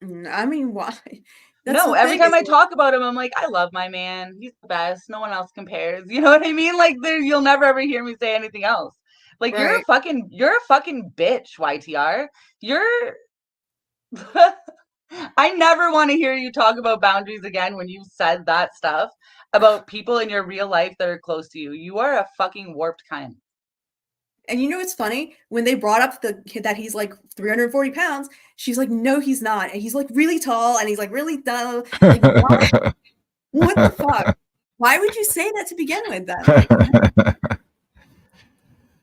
I mean, why? No, every time I talk about him, I'm like, I love my man. He's the best. No one else compares. You know what I mean? Like, you'll never ever hear me say anything else. Like, Right. you're a fucking bitch, YTR. You're I never want to hear you talk about boundaries again when you said that stuff about people in your real life that are close to you. You are a fucking warped cunt. And you know what's funny? When they brought up the kid that he's like 340 pounds, she's like, no, he's not. And he's like really tall and he's like really dumb. Like, what the fuck? Why would you say that to begin with then?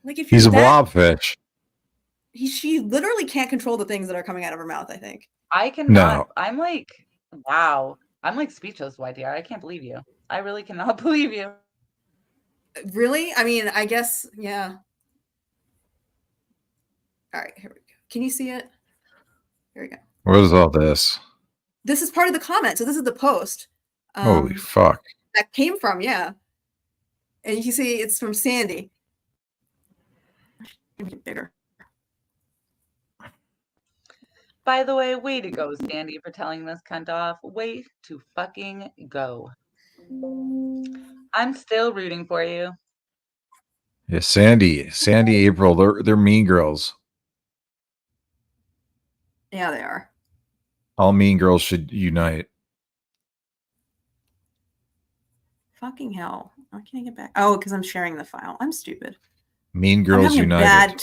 Like if he's a blobfish. She literally can't control the things that are coming out of her mouth, I think. I cannot. No. I'm like, wow. I'm like speechless, YTR. I can't believe you. I really cannot believe you. Really? I mean, I guess, yeah. All right, here we go. Can you see it? Here we go. What is all this? This is part of the comment. So this is the post. Holy fuck. That came from, yeah. And you can see it's from Sandy. Make it bigger. By the way, way to go, Sandy, for telling this cunt off. Way to fucking go. I'm still rooting for you. Yeah, Sandy, April, they're mean girls. Yeah, they are. All mean girls should unite. Fucking hell. Why can't I get back? Oh, because I'm sharing the file. I'm stupid. Mean Girls United.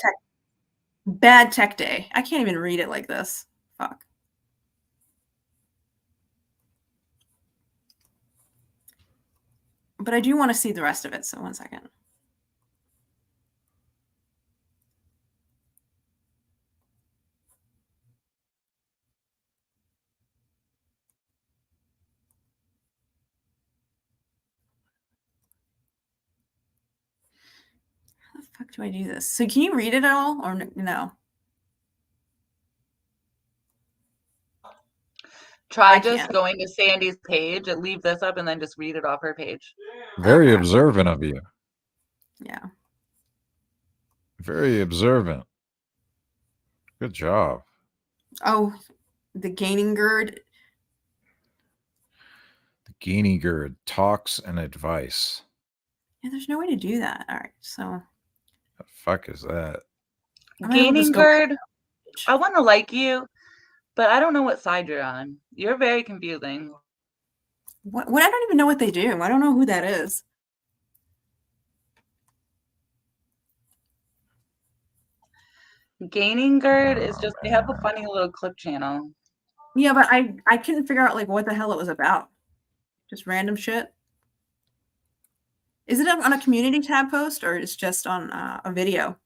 Bad tech day. I can't even read it like this. Fuck. But I do want to see the rest of it, so 1 second. How the fuck do I do this? So can you read it at all or no? Try just going to Sandy's page and leave this up and then just read it off her page. Very observant of you. Yeah. Very observant. Good job. Oh, the gaining gird. The gaining gird, talks and advice. Yeah, there's no way to do that. All right, so. The fuck is that? Gaining gird, I want to like you, but I don't know what side you're on. You're very confusing. What? I don't even know what they do. I don't know who that is. Gaining gird is just, they have a funny little clip channel. Yeah, but I couldn't figure out like what the hell it was about. Just random shit. Is it on a community tab post or it's just on a video?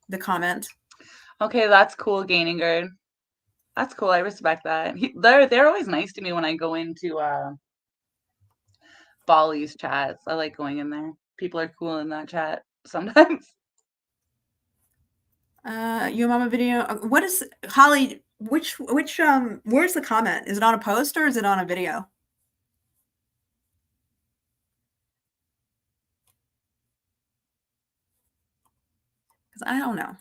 The comment. Okay, that's cool, Gaining gird. That's cool. I respect that. They're always nice to me when I go into Bolly's chats. I like going in there. People are cool in that chat sometimes. Your mama video. What is Holly? Which where's the comment? Is it on a post or is it on a video? Because I don't know.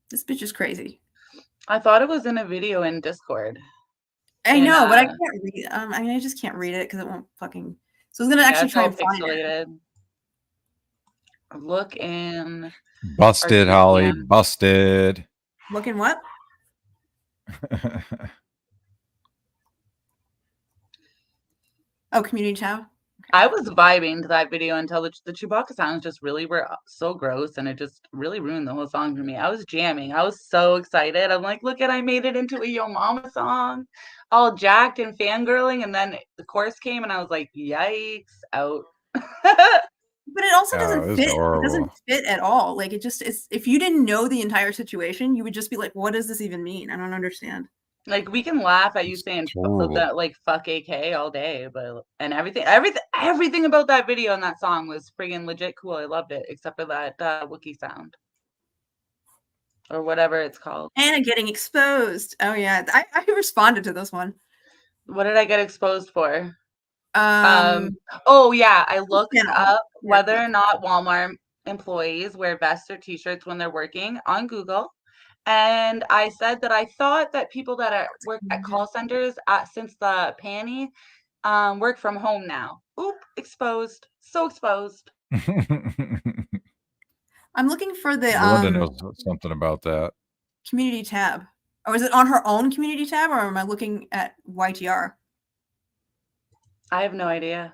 This bitch is crazy. I thought it was in a video in Discord. I know, but I can't read. I mean, I just can't read it because it won't fucking. So I was gonna actually try and find it. Look in. Busted, Holly. Busted. Look in what? Oh, community tab. I was vibing to that video until the Chewbacca sounds just really were so gross, and it just really ruined the whole song for me. I was jamming. I was so excited. I'm like, look at, I made it into a Yo Mama song, all jacked and fangirling, and then the chorus came, and I was like, yikes, out. But it also Oh, doesn't it was fit. It horrible. doesn't fit at all. Like it just is. If you didn't know the entire situation, you would just be like, "What does this even mean? I don't understand." Like, we can laugh at you It's saying horrible. that, like, fuck AK all day, but and everything about that video and that song was friggin' legit cool. I loved it, except for that Wookiee sound or whatever it's called. Anna getting exposed. Oh yeah, I responded to this one. What did I get exposed for? Oh yeah, I looked channel. up whether or not Walmart employees wear vests or t-shirts when they're working on Google. And I said that I thought that people that work at call centers since the panty work from home now. Oop, exposed. So exposed. I'm looking for the Melinda knows something about that. community tab. Or is it on her own community tab, or am I looking at YTR? I have no idea.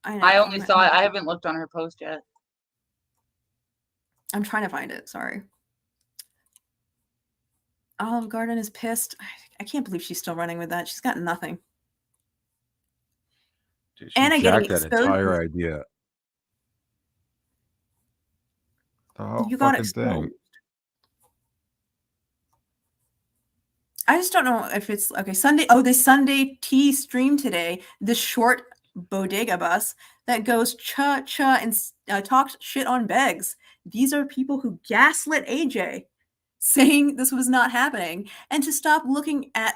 I I only saw it. I haven't looked on her post yet. I'm trying to find it. Sorry. Olive Garden is pissed. I can't believe she's still running with that. She's got nothing. Dude, she Anna getting jacked that exposed. entire idea. The whole You got fucking exposed. thing. I just don't know if it's okay. Sunday. Oh, the Sunday tea stream today. The short bodega bus that goes cha and talks shit on Beggs. These are people who gaslit AJ, saying this was not happening, and to stop looking at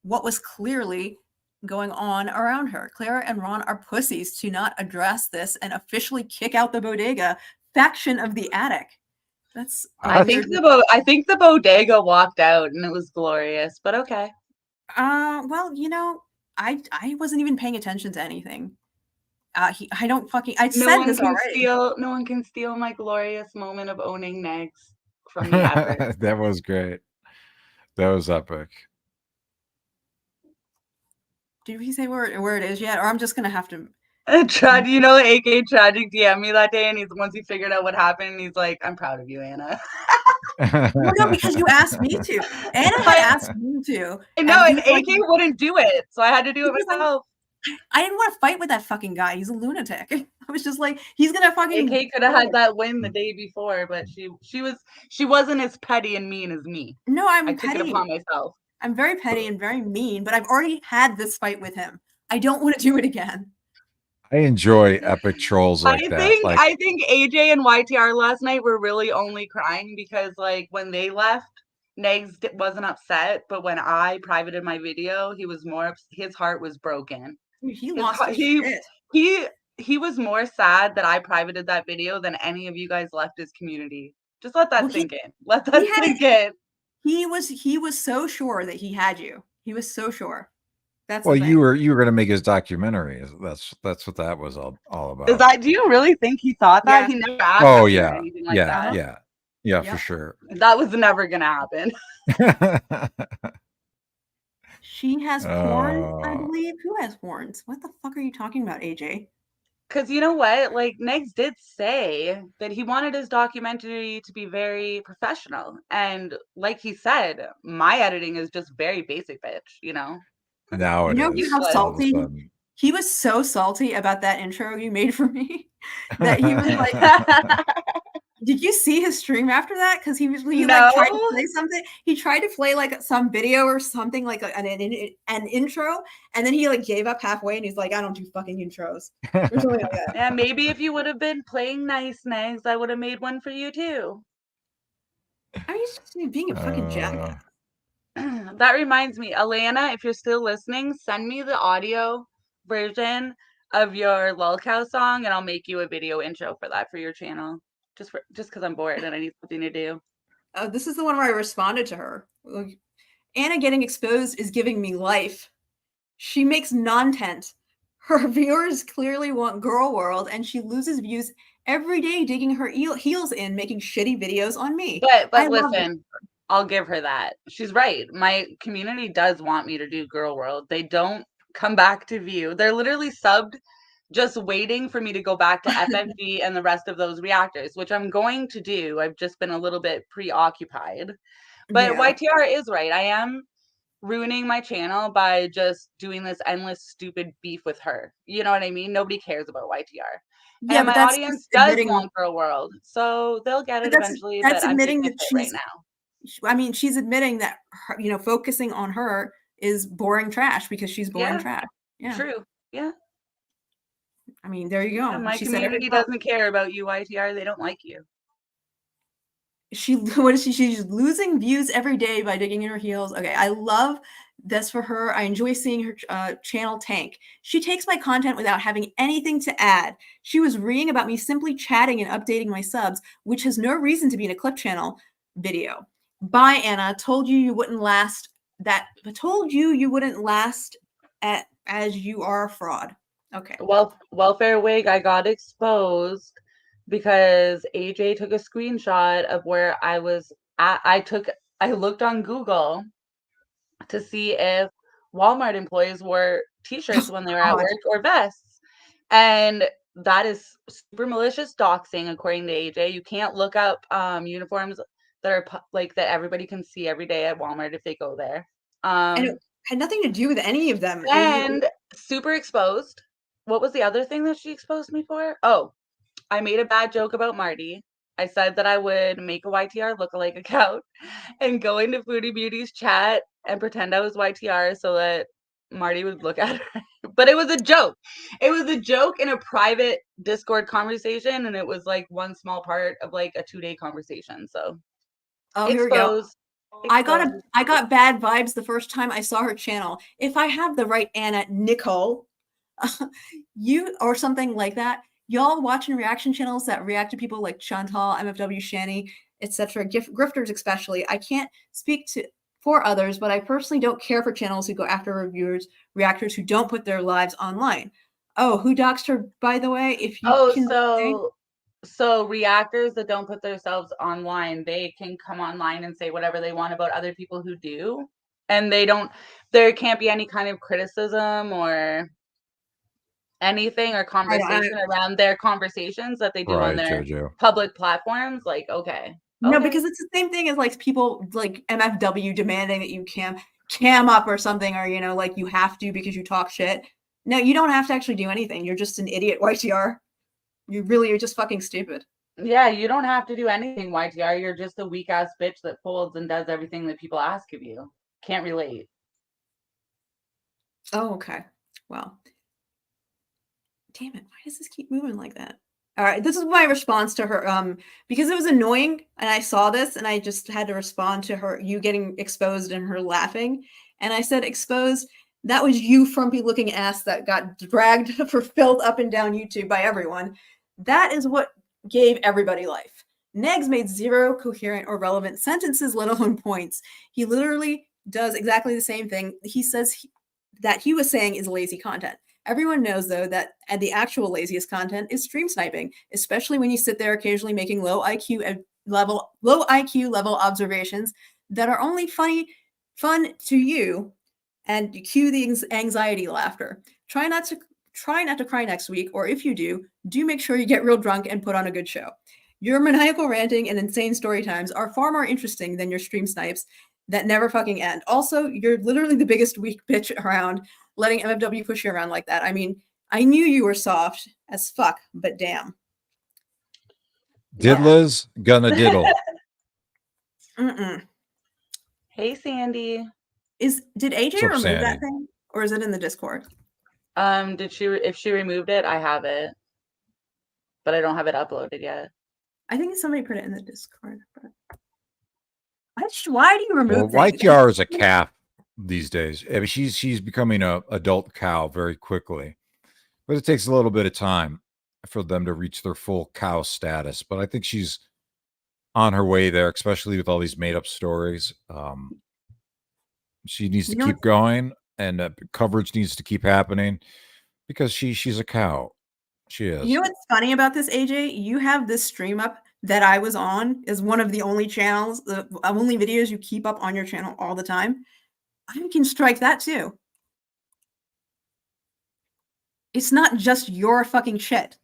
what was clearly going on around her. Clara and Ron are pussies to not address this and officially kick out the bodega faction of the attic. That's I think the bodega walked out and it was glorious, but okay. Well, you know, I wasn't even paying attention to anything. I don't fucking. I said this already. No one can steal my glorious moment of owning Negs from me ever. That was great. That was epic. Did we say where it is yet? Or I'm just gonna have to. You know, AK Tragic DM'd me that day, and once he figured out what happened, he's like, "I'm proud of you, Anna." Well, no, because you asked me to. Anna had asked me to. No, and AK wouldn't do it, so I had to do it myself. I didn't want to fight with that fucking guy. He's a lunatic. I was just like, he's gonna fucking. AK could have had that win the day before, but she wasn't as petty and mean as me. No, I took it upon myself. I'm very petty and very mean, but I've already had this fight with him. I don't want to do it again. I enjoy epic trolls like that. I think AJ and YTR last night were really only crying because, like, when they left, Negs wasn't upset, but when I privated my video, he was more. His heart was broken. He lost his shit. He was more sad that I privated that video than any of you guys left his community. Just let that sink in. Let that sink in. He was so sure that he had you. He was so sure. That's well, you were going to make his documentary. That's what that was all about. Do you really think he thought that? Yeah. He never asked oh me yeah, or anything like yeah, that. yeah, for sure. That was never gonna happen. She has horns, I believe. Who has horns? What the fuck are you talking about, AJ? Because you know what? Like, Negs did say that he wanted his documentary to be very professional. And like he said, my editing is just very basic, bitch, you know? Now it is. How salty? He was so salty about that intro you made for me that he was like, did you see his stream after that? Because he like tried to play something. He tried to play like some video or something like an intro, and then he like gave up halfway and he's like, I don't do fucking intros. Or something like that. Yeah, maybe if you would have been playing nice, Negs, I would have made one for you too. I mean, he's just being a fucking jackass. That reminds me, Alana, if you're still listening, send me the audio version of your Lolcow song and I'll make you a video intro for that for your channel. Just because I'm bored and I need something to do. Oh, this is the one where I responded to her. Anna getting exposed is giving me life. She makes non-tent. Her viewers clearly want Girl World, and she loses views every day digging her heels in, making shitty videos on me. But listen, I'll give her that. She's right. My community does want me to do Girl World. They don't come back to view. They're literally subbed just waiting for me to go back to FFG and the rest of those reactors, which I'm going to do. I've just been a little bit preoccupied. But Yeah. YTR is right. I am ruining my channel by just doing this endless stupid beef with her. You know what I mean? Nobody cares about YTR. Yeah, And but my that's audience just does admitting. want Girl World. So they'll get But it eventually, but I'm admitting taking that a hit right she's. now. I mean, she's admitting that her, you know, focusing on her is boring trash because she's boring Yeah. trash. Yeah. True. Yeah. I mean, there you go. And my She said community doesn't care about you, YTR. They don't like you. What is she? She's losing views every day by digging in her heels. Okay, I love this for her. I enjoy seeing her channel tank. She takes my content without having anything to add. She was reading about me simply chatting and updating my subs, which has no reason to be in a clip channel video. Bye, Anna. Told you wouldn't last. Told you wouldn't last as you are a fraud. Okay. Well, welfare wig, I got exposed because AJ took a screenshot of where I was at. I looked on Google to see if Walmart employees wore t-shirts when they were at God. work or vests. And that is super malicious doxing, according to AJ. You can't look up uniforms that are like that everybody can see every day at Walmart if they go there. And it had nothing to do with any of them. And super exposed. What was the other thing that she exposed me for? Oh, I made a bad joke about Marty. I said that I would make a YTR lookalike account and go into Foodie Beauty's chat and pretend I was YTR so that Marty would look at her. But it was a joke. It was a joke in a private Discord conversation, and it was like one small part of like a 2-day conversation. So Here we go. exposed. I got bad vibes the first time I saw her channel. If I have the right Anna Nikol, you or something like that, y'all watching reaction channels that react to people like Chantal, MFW, Shani, etc., grifters especially. I can't speak for others, but I personally don't care for channels who go after reactors who don't put their lives online. Oh, who doxed her, by the way? If you can say. So reactors that don't put themselves online, they can come online and say whatever they want about other people who do. And there can't be any kind of criticism or anything or conversation around their conversations that they do on their public platforms. Like, okay. No, because it's the same thing as like people like MFW demanding that you cam up or something, or, you know, like you have to because you talk shit. No, you don't have to actually do anything. You're just an idiot, YTR. You're just fucking stupid. Yeah, you don't have to do anything, YTR. You're just a weak ass bitch that folds and does everything that people ask of you. Can't relate. Oh, okay. Well, damn it. Why does this keep moving like that? All right, this is my response to her. Because it was annoying, and I saw this, and I just had to respond to her, you getting exposed and her laughing. And I said, exposed. That was you frumpy looking ass that got dragged for filth up and down YouTube by everyone. That is what gave everybody life. Negs made 0 coherent or relevant sentences, let alone points. He literally does exactly the same thing. He says that he was saying is lazy content. Everyone knows, though, that the actual laziest content is stream sniping, especially when you sit there occasionally making low IQ level observations that are only fun to you, and cue the anxiety laughter. Try not to cry next week, or if you do make sure you get real drunk and put on a good show. Your maniacal ranting and insane story times are far more interesting than your stream snipes that never fucking end. Also, you're literally the biggest weak bitch around, letting MFW push you around like that. I mean, I knew you were soft as fuck, but damn. Diddlers gonna diddle. Hey, Sandy. Did AJ remove that thing, or is it in the Discord? If she removed it, I have it, but I don't have it uploaded yet. I think somebody put it in the Discord. But why do you remove things? YTR is a calf these days. I mean, she's becoming a adult cow very quickly, but it takes a little bit of time for them to reach their full cow status. But I think she's on her way there, especially with all these made up stories. She needs to keep going, and coverage needs to keep happening because she's a cow. She is. You know what's funny about this, AJ? You have this stream up that I was on is one of the only channels, the only videos you keep up on your channel all the time. I can strike that too. It's not just your fucking shit.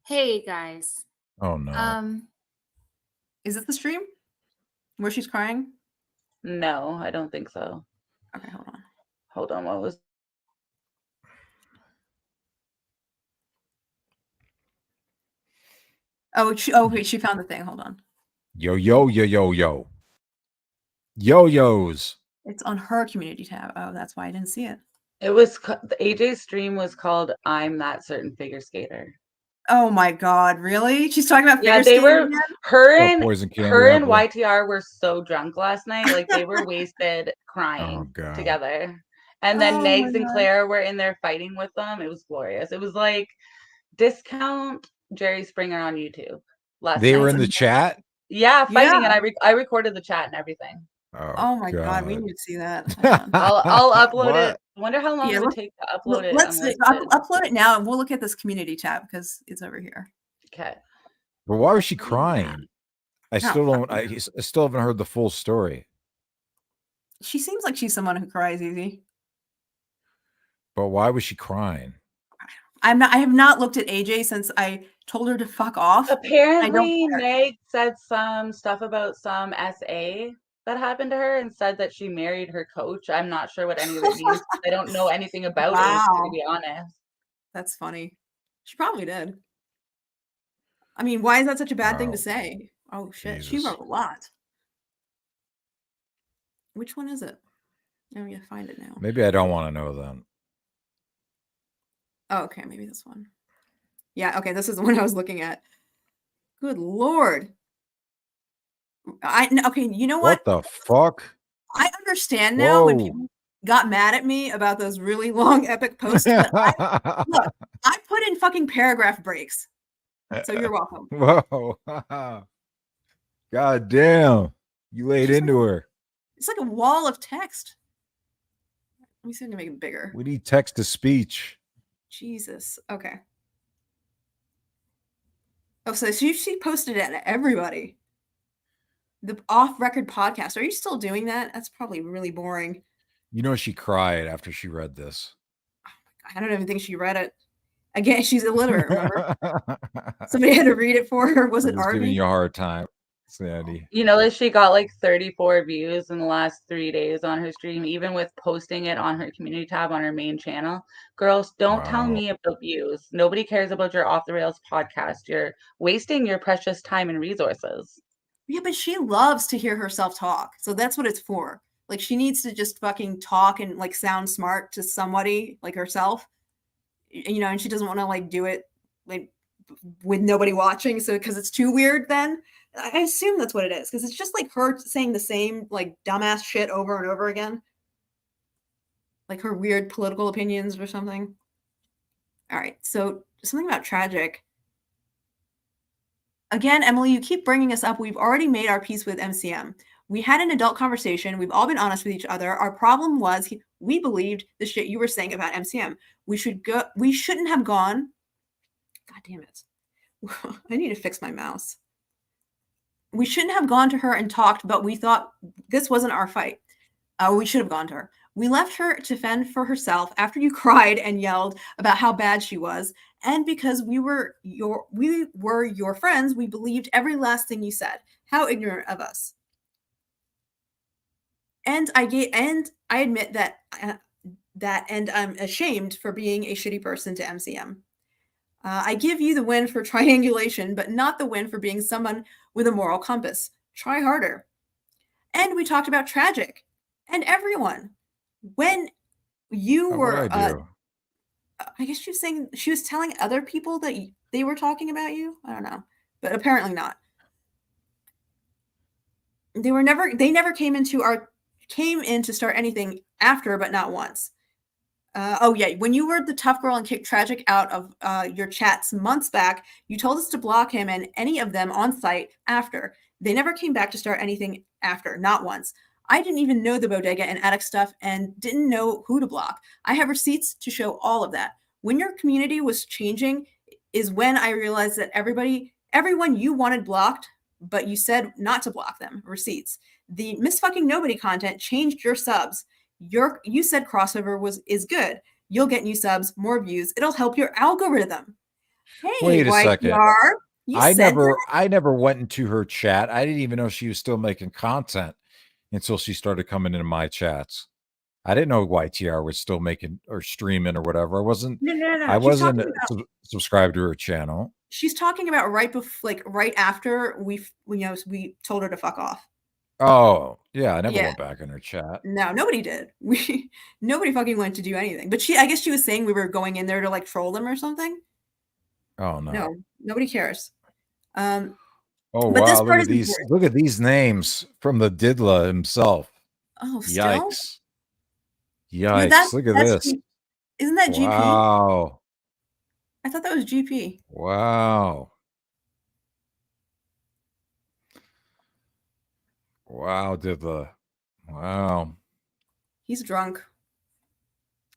Hey guys. Oh no. Is it the stream where she's crying? No, I don't think so. Okay, hold on. Hold on, what was? Wait, she found the thing. Hold on. Yo. Yo-yos. It's on her community tab. Oh, that's why I didn't see it. It was the AJ's stream was called "I'm That Certain Figure Skater." Oh my god, really? She's talking about figure Yeah, they skating were again? her Oh, and poison candy her and apple. YTR were so drunk last night, like they were wasted crying Oh, God. together. And then Oh Negs my and God. Claire were in there fighting with them. It was glorious. It was like discount Jerry Springer on YouTube. They were night. in the chat? Yeah, fighting, Yeah. and I recorded the chat and everything. Oh my god, we God. need to see that. Hold on. I'll upload What? it. I wonder how long Yeah, it would let's- take to upload it. Let's unlisted. upload it now, and we'll look at this community tab because it's over here. Okay. But why was she crying? I still don't. fucking I still haven't heard the full story. She seems like she's someone who cries easy. But why was she crying? I have not looked at AJ since I told her to fuck off. Apparently, care. Meg said some stuff about some SA that happened to her and said that she married her coach. I'm not sure what any of it means. I don't know anything about it, to be honest. That's funny. She probably did. I mean, why is that such a bad thing Wow. to say? Oh shit, she Jesus. wrote a lot. Which one is it? Oh, yeah, find it now. Maybe I don't want to know then. Oh, okay, maybe this one. Yeah, okay, this is the one I was looking at. Good lord. Okay, you know what? What the fuck? I understand now when Whoa. people got mad at me about those really long epic posts, but I put in fucking paragraph breaks. So you're welcome. Whoa. God damn. You laid She's into her. It's like a wall of text. Let me see if I can make it bigger. We need text to speech. Jesus. Okay. Oh, so she posted it to everybody. The off-record podcast. Are you still doing that? That's probably really boring. You know, she cried after she read this. I don't even think she read it. Again, she's illiterate, remember? Somebody had to read it for her. Was it Just giving Arby? you a hard time, Sandy. You know that she got like 34 views in the last 3 days on her stream, even with posting it on her community tab on her main channel. Girls, don't tell Wow. me about views. Nobody cares about your Off the Rails podcast. You're wasting your precious time and resources. Yeah, but she loves to hear herself talk. So that's what it's for. Like she needs to just fucking talk and like sound smart to somebody like herself. You know, and she doesn't want to like do it like with nobody watching. So because it's too weird then. I assume that's what it is. Because it's just like her saying the same like dumbass shit over and over again. Like her weird political opinions or something. All right. So something about tragic. Again, Emily, you keep bringing us up. We've already made our peace with MCM. We had an adult conversation. We've all been honest with each other. Our problem was we believed the shit you were saying about MCM. We shouldn't have gone. God damn it. I need to fix my mouse. We shouldn't have gone to her and talked, but we thought this wasn't our fight. We should have gone to her. We left her to fend for herself after you cried and yelled about how bad she was. And because we were your friends, we believed every last thing you said. How ignorant of us. And I admit that and I'm ashamed for being a shitty person to MCM. I give you the win for triangulation, but not the win for being someone with a moral compass. Try harder. And we talked about tragic and everyone. When you were, I guess she was telling other people that they were talking about you. I don't know, but apparently not. They never came in to start anything after, but not once. Oh yeah, when you were the tough girl and kicked Tragic out of your chats months back, you told us to block him and any of them on site after. They never came back to start anything after, not once. I didn't even know the bodega and attic stuff and didn't know who to block. I have receipts to show all of that. When your community was changing is when I realized that everyone you wanted blocked, but you said not to block them. Receipts. The Miss Fucking Nobody content changed your subs. You said crossover is good. You'll get new subs, more views. It'll help your algorithm. Hey, Wait a second. YTR, you I said never went into her chat. I didn't even know she was still making content until she started coming into my chats. I didn't know YTR was still making or streaming or whatever. I wasn't. No. I wasn't subscribed to her channel. She's talking about right after we told her to fuck off. Oh yeah, I never went back in her chat. No, nobody did. Nobody fucking went to do anything. But I guess she was saying we were going in there to like troll them or something. Oh no. No, nobody cares. Oh wow! Look at these. Important. Look at these names from the Diddler himself. Oh, yikes! Yikes! Look at this. Isn't that GP? Wow! I thought that was GP. Wow! Wow, Diddler. Wow. He's drunk.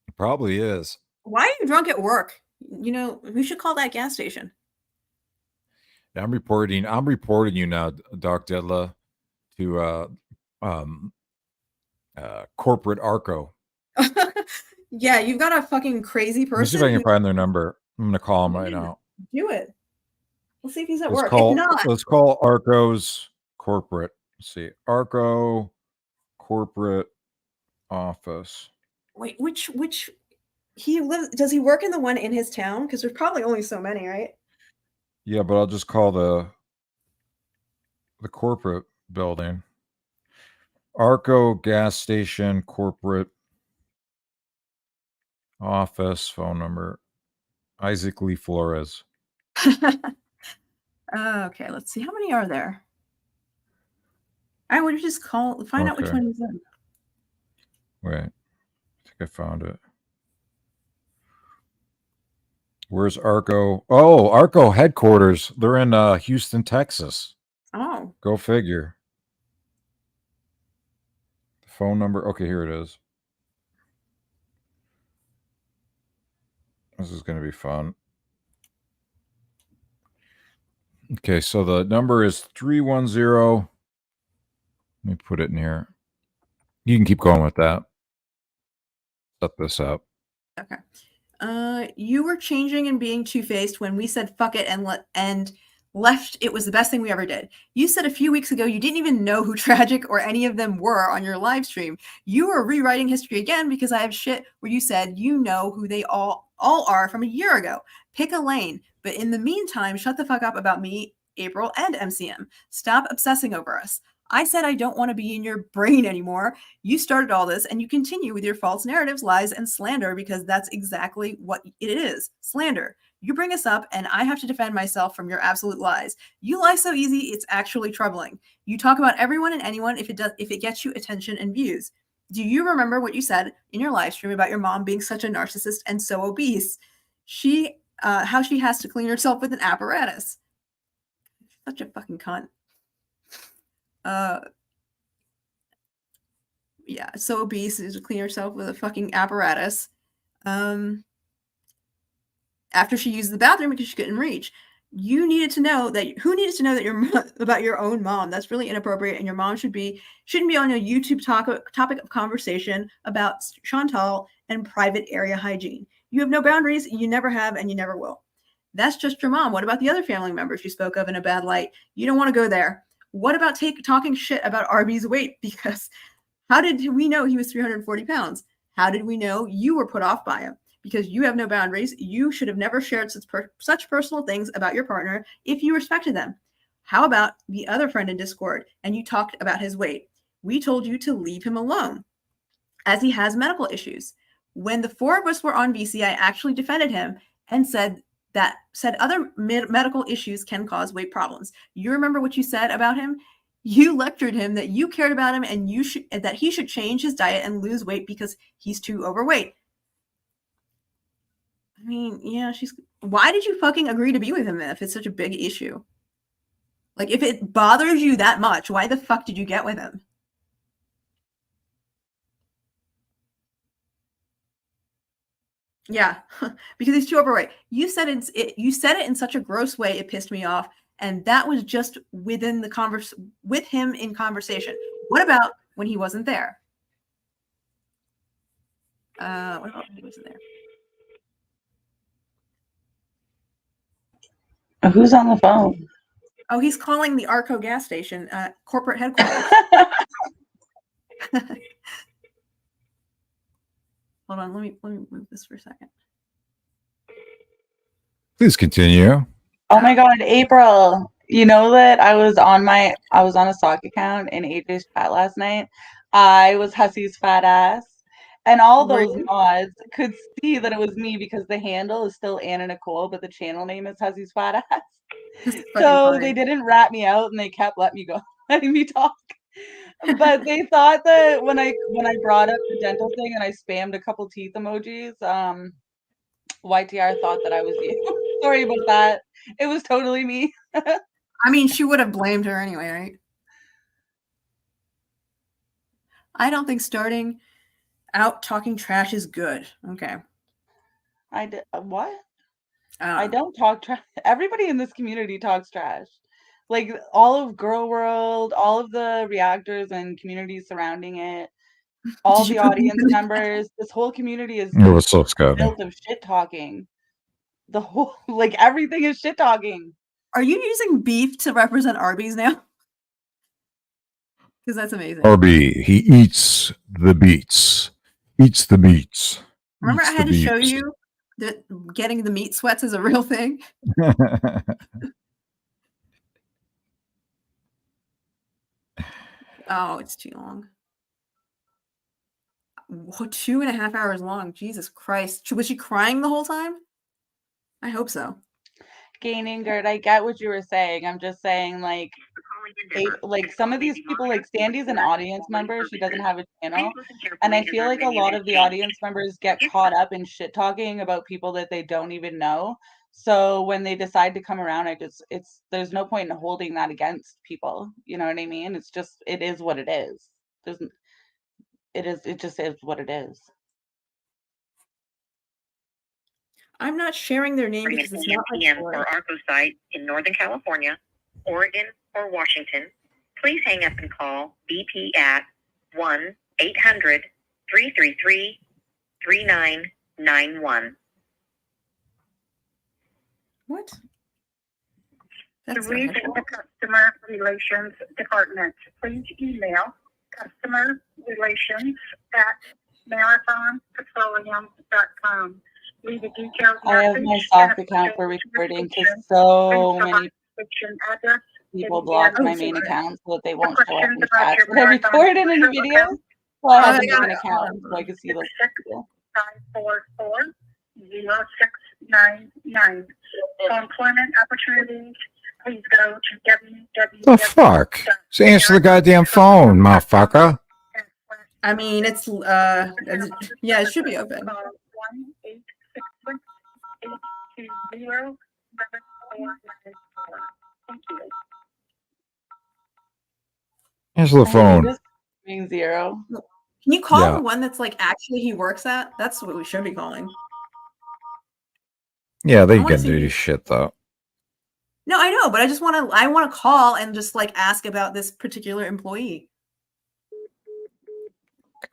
He probably is. Why are you drunk at work? We should call that gas station. I'm reporting you now, Doc Dedla, to corporate Arco. Yeah, you've got a fucking crazy person. Let's see if I can find their number. I'm gonna call him right now. Do it. We'll see if he's at let's work. Call, if not, let's call Arco's corporate. Let's see, Arco corporate office. Wait, which he lives? Does he work in the one in his town? Because there's probably only so many, right? Yeah, but I'll just call the corporate building. Arco gas station corporate office phone number. Isaac Lee Flores. Okay, let's see. How many are there? I would just find out which one he's in. Wait, I think I found it. Where's Arco? Oh, Arco headquarters. They're in Houston, Texas. Oh. Go figure. The phone number. Okay, here it is. This is going to be fun. Okay, so the number is 310. Let me put it in here. You can keep going with that. Set this up. Okay. You were changing and being two-faced when we said fuck it and left. It was the best thing we ever did. You said a few weeks ago you didn't even know who Tragic or any of them were on your live stream. You were rewriting history again because I have shit where you said you know who they all are from a year ago. Pick a lane. But in the meantime, shut the fuck up about me, April, and MCM. Stop obsessing over us. I said I don't want to be in your brain anymore. You started all this and you continue with your false narratives, lies, and slander because that's exactly what it is. Slander. You bring us up and I have to defend myself from your absolute lies. You lie so easy, it's actually troubling. You talk about everyone and anyone if it gets you attention and views. Do you remember what you said in your live stream about your mom being such a narcissist and so obese? How she has to clean herself with an apparatus. Such a fucking cunt. Yeah, so obese is to clean herself with a fucking apparatus. After she used the bathroom because she couldn't reach. Who needed to know that about your own mom? That's really inappropriate, and your mom shouldn't be on a YouTube topic of conversation about Chantal and private area hygiene. You have no boundaries, you never have, and you never will. That's just your mom. What about the other family members you spoke of in a bad light? You don't want to go there. What about talking shit about Arby's weight? Because how did we know he was 340 pounds? How did we know you were put off by him? Because you have no boundaries. You should have never shared such personal things about your partner if you respected them. How about the other friend in Discord and you talked about his weight? We told you to leave him alone as he has medical issues. When the four of us were on VC, I actually defended him and said other medical issues can cause weight problems. You remember what you said about him? You lectured him that you cared about him and that he should change his diet and lose weight because he's too overweight. I mean, yeah, why did you fucking agree to be with him then if it's such a big issue? Like, if it bothers you that much, why the fuck did you get with him? Yeah, because he's too overweight. You said it in such a gross way, it pissed me off. And that was just within the with him in conversation. What about when he wasn't there? What about when he wasn't there? Who's on the phone? Oh, he's calling the Arco gas station, corporate headquarters. Hold on, let me move this for a second. Please continue. Oh my God, April. You know that I was on a sock account in AJ's chat last night. I was Hussy's fat ass. And all Were those you? mods could see that it was me because the handle is still Anna Nicole, but the channel name is Hussy's fat ass. This is fucking So funny. they didn't rat me out and they kept letting me talk. But they thought that when I brought up the dental thing and I spammed a couple teeth emojis, YTR thought that I was you. Sorry about that. It was totally me. I mean, she would have blamed her anyway, right? I don't think starting out talking trash is good. Okay. I did what? I I don't talk trash. Everybody in this community talks trash. Like all of Girl World, all of the reactors and communities surrounding it, all Did you the put me audience in the- members. This whole community is It was so Scotty. built of shit talking. The whole like everything is shit talking. Are you using beef to represent Arby's now? Because that's amazing. RB, he eats the beats. Eats the beats. Remember, Eats I had the to show beats. you that getting the meat sweats is a real thing. Oh, it's too long. 2.5 hours long. Jesus Christ. Was she crying the whole time? I hope so. Gaining Gert, I get what you were saying. I'm just saying like some of these people, like Sandy's an audience member. She doesn't have a channel. And I feel like a lot of the audience members get caught up in shit talking about people that they don't even know. So when they decide to come around, there's no point in holding that against people. You know what I mean? It's just, it is what it is. It just is what it is. I'm not sharing their name because it's not my PM story. or ARCO site in Northern California, Oregon, or Washington, please hang up and call BP at 1-800-333-3991. What? To That's reach not the Customer Relations Department, please email customerrelations@marathonpetroleum.com. Leave a detailed I have my message soft and a account for description. recording because Please so provide many description, address, people city, blocked and my Oh, main sorry. account so that they won't show up questions in about chats your that I marathon recorded in the virtual video. account. So I had Oh, to make yeah. an account so I could see those people. 544-0699. For employment opportunities, please go to The fuck? Just answer the goddamn phone, motherfucker. I mean, it's yeah, it should be open. Call 1-866-820-7494. Thank you. Answer the I hate phone. this being zero. Can you call Yeah. the one that's like actually he works at? That's what we should be calling. Yeah, they I wanna can see do who- this shit though. No, I know, but I want to call and just like ask about this particular employee.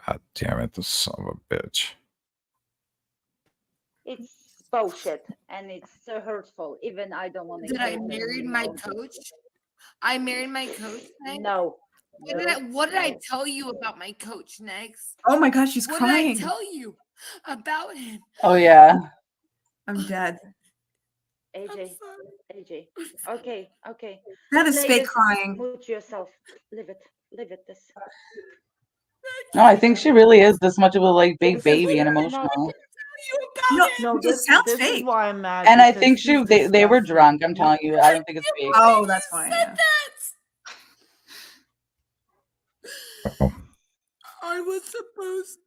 God damn it, this son of a bitch. It's bullshit and it's so hurtful. Even I don't want to. Did I marry my coach? I married my coach next. No. What did I tell you about my coach next? Oh my gosh, she's What crying. did I tell you about him? Oh yeah. I'm dead. I'm AJ. sorry. AJ. Okay. Okay. That is Play fake this. crying. Mute yourself. Leave it. Leave it. This. No, I think she really is this much of a like big This is baby and not- emotional. No, No, it this sounds this is fake. why I'm mad. And I because think she's they were disgusting. drunk. I'm telling you, I don't think it's fake. Oh, that's fine. Said Yeah. that. Oh. I was supposed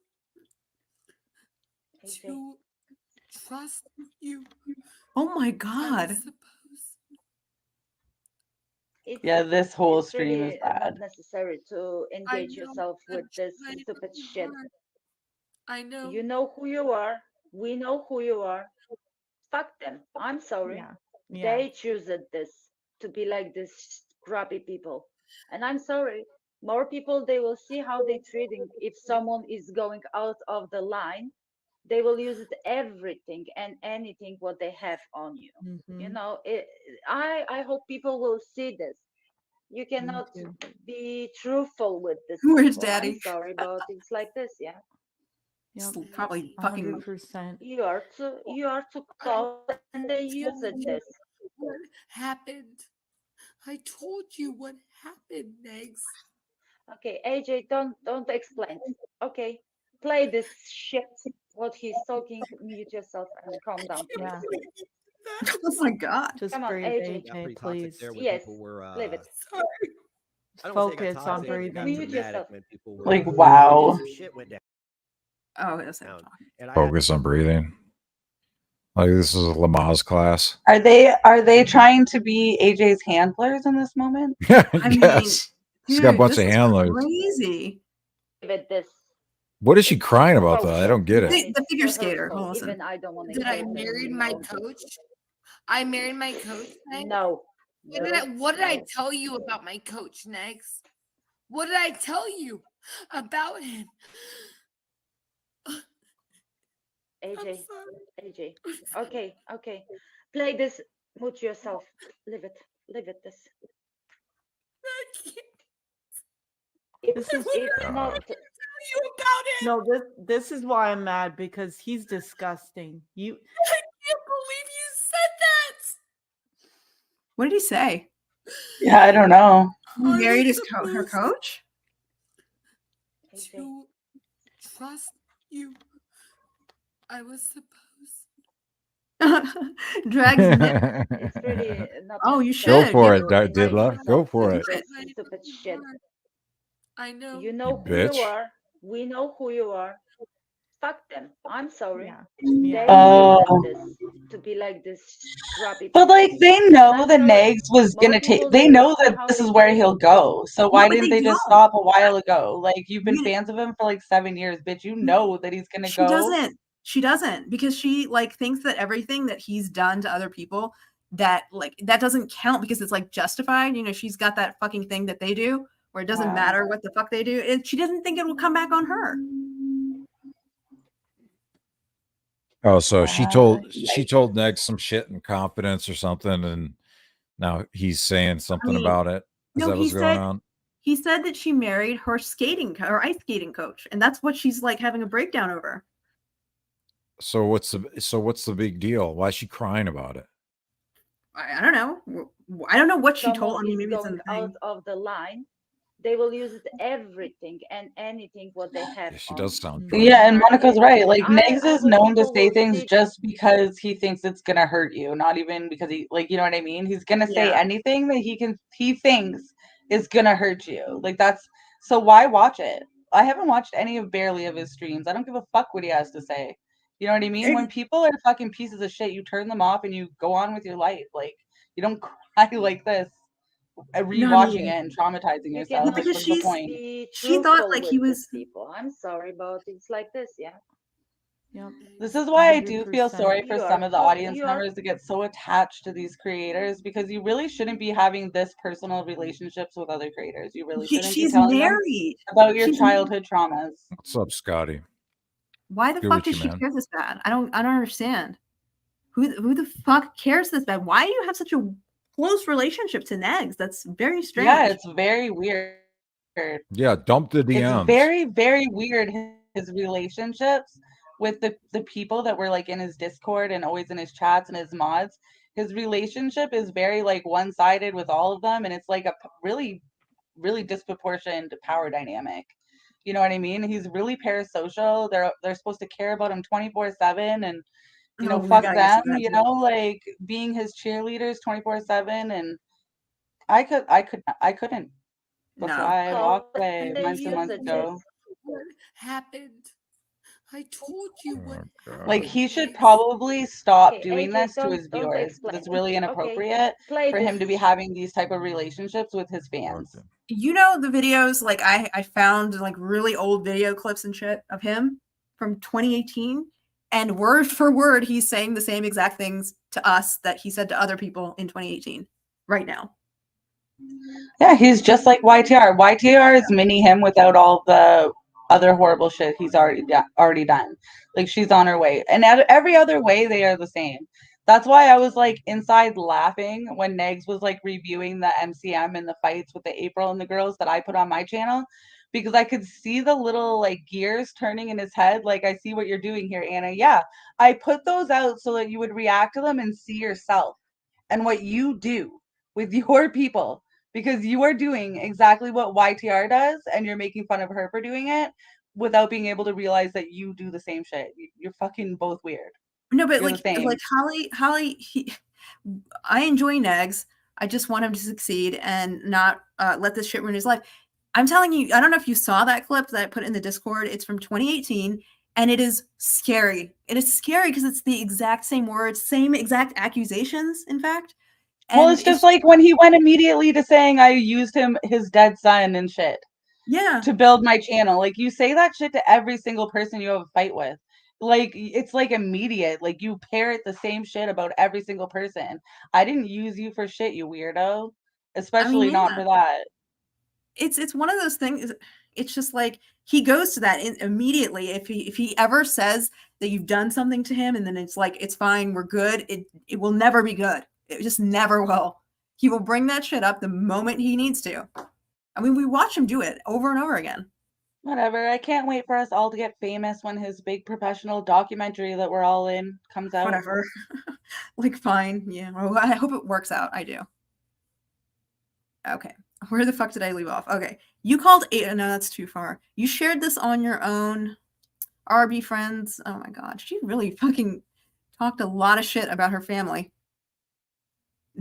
AJ. to trust you. Oh my I God. was supposed. Yeah, this whole It's stream is really bad. not necessary to engage know, yourself with I'm this trying stupid so shit. hard. I know. You know who you are. We know who you are. Fuck them. I'm sorry. Yeah. Yeah. They choose this to be like this crappy people. And I'm sorry. More people, they will see how they treating if someone is going out of the line. they will use it everything and anything what they have on you. You know, I hope people will see this. You cannot be truthful with this. Where's people. I'm Daddy? sorry, but it's like this, yeah. It's probably fucking 100%. You are too close, and they use it this. What happened? I told you what happened, Negs. Okay, AJ, don't explain. Okay, play this shit. What he's talking. Mute yourself and calm down, please. Yeah. oh my god. Just Come on, breathe, AJ. AJ, please. Yes, leave it. Focus on breathing. Mute yourself. Like, wow. Oh, that's not Focus on breathing. Like this is a Lamaze class. Are they trying to be AJ's handlers in this moment? I mean, Yes. She's got a dude, bunch this of is handlers. Crazy. Give it this. What is she crying about though? I don't get it. The figure skater. Hold on, listen. Even I don't want to. That I married my coach. I married my coach. Negs? No. What did I tell you about my coach, Negs? What did I tell you about him? AJ. Okay. Play this. Mute yourself. Leave it. This. This is It's not. You about it? no. This is why I'm mad, because he's disgusting. I can't believe you said that. What did he say? Yeah, I don't know. He married her coach? To trust you. I was supposed. Drags nip. It's really not. Oh, you should. Go for Give it, Didla. Go for it. Stupid shit. I know. You know who bitch. you are. We know who you are. Fuck them. I'm sorry. Yeah. They Oh. want this to be like this crappy. But like they know I'm that sorry. Negs was More gonna take. people They do know it that how this they is where do he'll it. go. So why but didn't they they just don't. stop a while ago? Like you've been fans of him for like 7 years, bitch. You know that he's gonna She go. doesn't. She doesn't, because she like thinks that everything that he's done to other people, that like that doesn't count because it's like justified. You know, she's got that fucking thing that they do where it doesn't Yeah. matter what the fuck they do, and she doesn't think it will come back on her. Oh, so she Yeah. told Neg some shit in confidence or something, and now he's saying something mean, about it. Is no, that what's going on? He said that she married her ice skating coach, and that's what she's like having a breakdown over. So what's the big deal? Why is she crying about it? I don't know. I don't know what she told. I mean, Someone is maybe it's in going the thing. out of the line. They will use it everything and anything what they have. Yeah, she on. does sound drunk. Yeah, and Monica's right. Like Negs is hope known to people say will things see just because he thinks it's gonna hurt you, not even because he like you know what I mean. He's gonna say Yeah. anything that he thinks is gonna hurt you. Like that's so why watch it? I haven't watched any of barely of his streams. I don't give a fuck what he has to say. You know what I mean? When people are fucking pieces of shit, you turn them off and you go on with your life. Like you don't cry like this, rewatching it and traumatizing You yourself. cannot Like, what's the point? be She thought truthful like he with was. these people. I'm sorry, but it's like this, yeah. Yep. This is why I do feel 100%. sorry for You some are of the so- audience you are- members to get so attached to these creators because you really shouldn't be having this personal relationships with other creators. You really shouldn't be She's telling married. them about your She's childhood traumas. What's up, Scotty? Why the Good fuck with does you, she man. care this bad? I don't understand. Who the fuck cares this bad? Why do you have such a close relationship to Negs? That's very strange. Yeah, it's very weird. Yeah, dump the DMs. It's very, very weird his relationships with the people that were like in his Discord and always in his chats and his mods. His relationship is very like one-sided with all of them, and it's like a really, really disproportionate power dynamic. You know what I mean? He's really parasocial. They're supposed to care about him 24/7, and you know, we fuck gotta get some them. of that You too. know, like being his cheerleaders 24/7, and I couldn't. That's No. why I So walked away they months and use months it ago. What happened? I told you what. God. Like he should probably stop Okay, doing AJ, this to his don't viewers. It's explain. really Okay, inappropriate play for him this to be having these type of relationships with his fans. Okay. You know the videos, like I found like really old video clips and shit of him from 2018, and word for word he's saying the same exact things to us that he said to other people in 2018 right now. Yeah, he's just like YTR. YTR is mini him without all the other horrible shit he's already done. Like she's on her way, and every other way they are the same. That's why I was like inside laughing when Negs was like reviewing the MCM and the fights with the April and the girls that I put on my channel, because I could see the little like gears turning in his head. Like, I see what you're doing here, Anna. Yeah, I put those out so that you would react to them and see yourself and what you do with your people, because you are doing exactly what YTR does and you're making fun of her for doing it without being able to realize that you do the same shit. You're fucking both weird. No, but You're like the same. Holly, I enjoy Negs. I just want him to succeed and not let this shit ruin his life. I'm telling you, I don't know if you saw that clip that I put in the Discord. It's from 2018, and it is scary. It is scary because it's the exact same words, same exact accusations, in fact. Well, it's just like when he went immediately to saying I used his dead son and shit. Yeah. To build my channel. Like, you say that shit to every single person you have a fight with. Like, it's like immediate. Like, you parrot the same shit about every single person. I didn't use you for shit, you weirdo. Especially not for that. It's one of those things. It's just like he goes to that immediately. If he ever says that you've done something to him, and then it's like, it's fine, we're good, it will never be good. It just never will. He will bring that shit up the moment he needs to. I mean, we watch him do it over and over again. Whatever. I can't wait for us all to get famous when his big professional documentary that we're all in comes out. Whatever. Like, fine. Yeah. Well, I hope it works out. I do. Okay. Where the fuck did I leave off? Okay. You called eight. No, that's too far. You shared this on your own. RB friends. Oh my God. She really fucking talked a lot of shit about her family.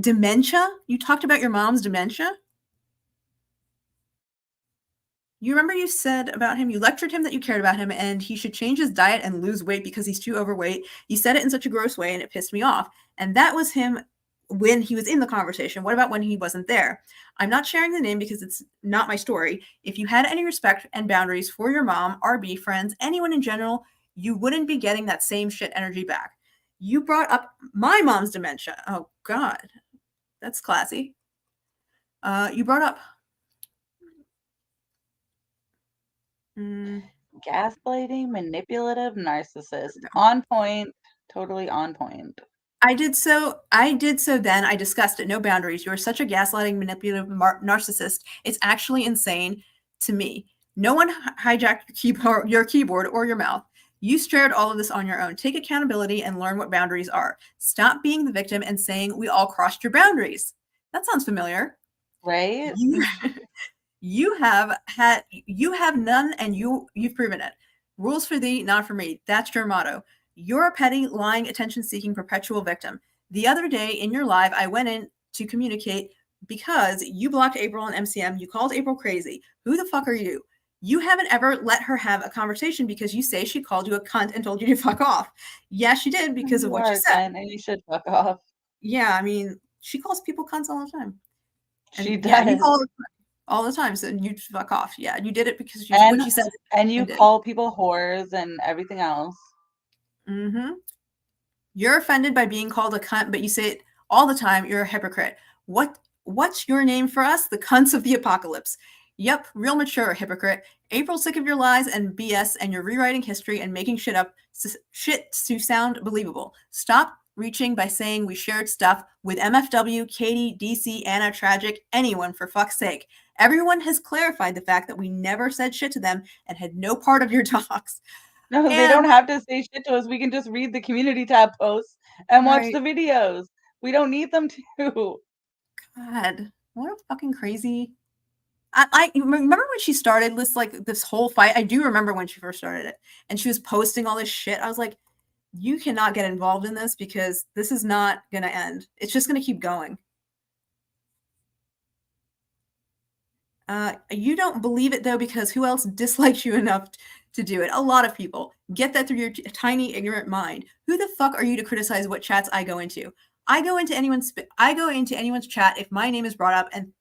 Dementia? You talked about your mom's dementia? You remember you said about him, you lectured him that you cared about him and he should change his diet and lose weight because he's too overweight. You said it in such a gross way and it pissed me off. And that was him when he was in the conversation. What about when he wasn't there? I'm not sharing the name because it's not my story. If you had any respect and boundaries for your mom, RB friends, anyone in general, you wouldn't be getting that same shit energy back. You brought up my mom's dementia. Oh God, that's classy. You brought up gaslighting, manipulative, narcissist. On point. Totally on point. I did so then. I discussed it. No boundaries. You're such a gaslighting, manipulative narcissist. It's actually insane to me. No one hijacked your keyboard or your mouth. You shared all of this on your own. Take accountability and learn what boundaries are. Stop being the victim and saying we all crossed your boundaries. That sounds familiar. Right? You have none and you've proven it. Rules for thee, not for me. That's your motto. You're a petty, lying, attention-seeking, perpetual victim. The other day in your live, I went in to communicate because you blocked April on MCM. You called April crazy. Who the fuck are you? You haven't ever let her have a conversation because you say she called you a cunt and told you to fuck off. Yeah, she did because of what you said. And you should fuck off. Yeah, I mean, she calls people cunts all the time. She does. Yeah, you call her all the time, so you fuck off. Yeah, you did it because what you said. And you call people whores and everything else. Mm-hmm. You're offended by being called a cunt, but you say it all the time. You're a hypocrite. What's your name for us? The cunts of the apocalypse. Yep, real mature hypocrite. April's sick of your lies and BS, and you're rewriting history and making shit to sound believable. Stop reaching by saying we shared stuff with MFW, Katie, DC, Anna, Tragic, anyone, for fuck's sake. Everyone has clarified the fact that we never said shit to them and had no part of your talks. No, they don't have to say shit to us. We can just read the community tab posts and watch the videos. We don't need them to. God, what a fucking crazy. I remember when she started this whole fight. I do remember when she first started it and she was posting all this shit. I was like, you cannot get involved in this because this is not going to end. It's just going to keep going. You don't believe it though, because who else dislikes you enough to do it? A lot of people. Get that through your tiny ignorant mind. Who the fuck are you to criticize what chats I go into? I go into anyone's chat if my name is brought up, and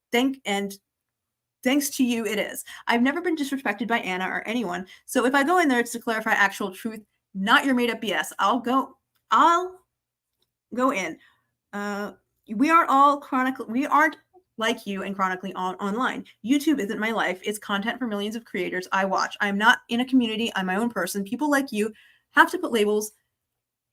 thanks to you it is. I've never been disrespected by Anna or anyone, so if I go in there, it's to clarify actual truth, not your made up BS. I'll go in. We aren't like you and chronically online. YouTube isn't my life. It's content for millions of creators I watch. I'm not in a community. I'm my own person. People like you have to put labels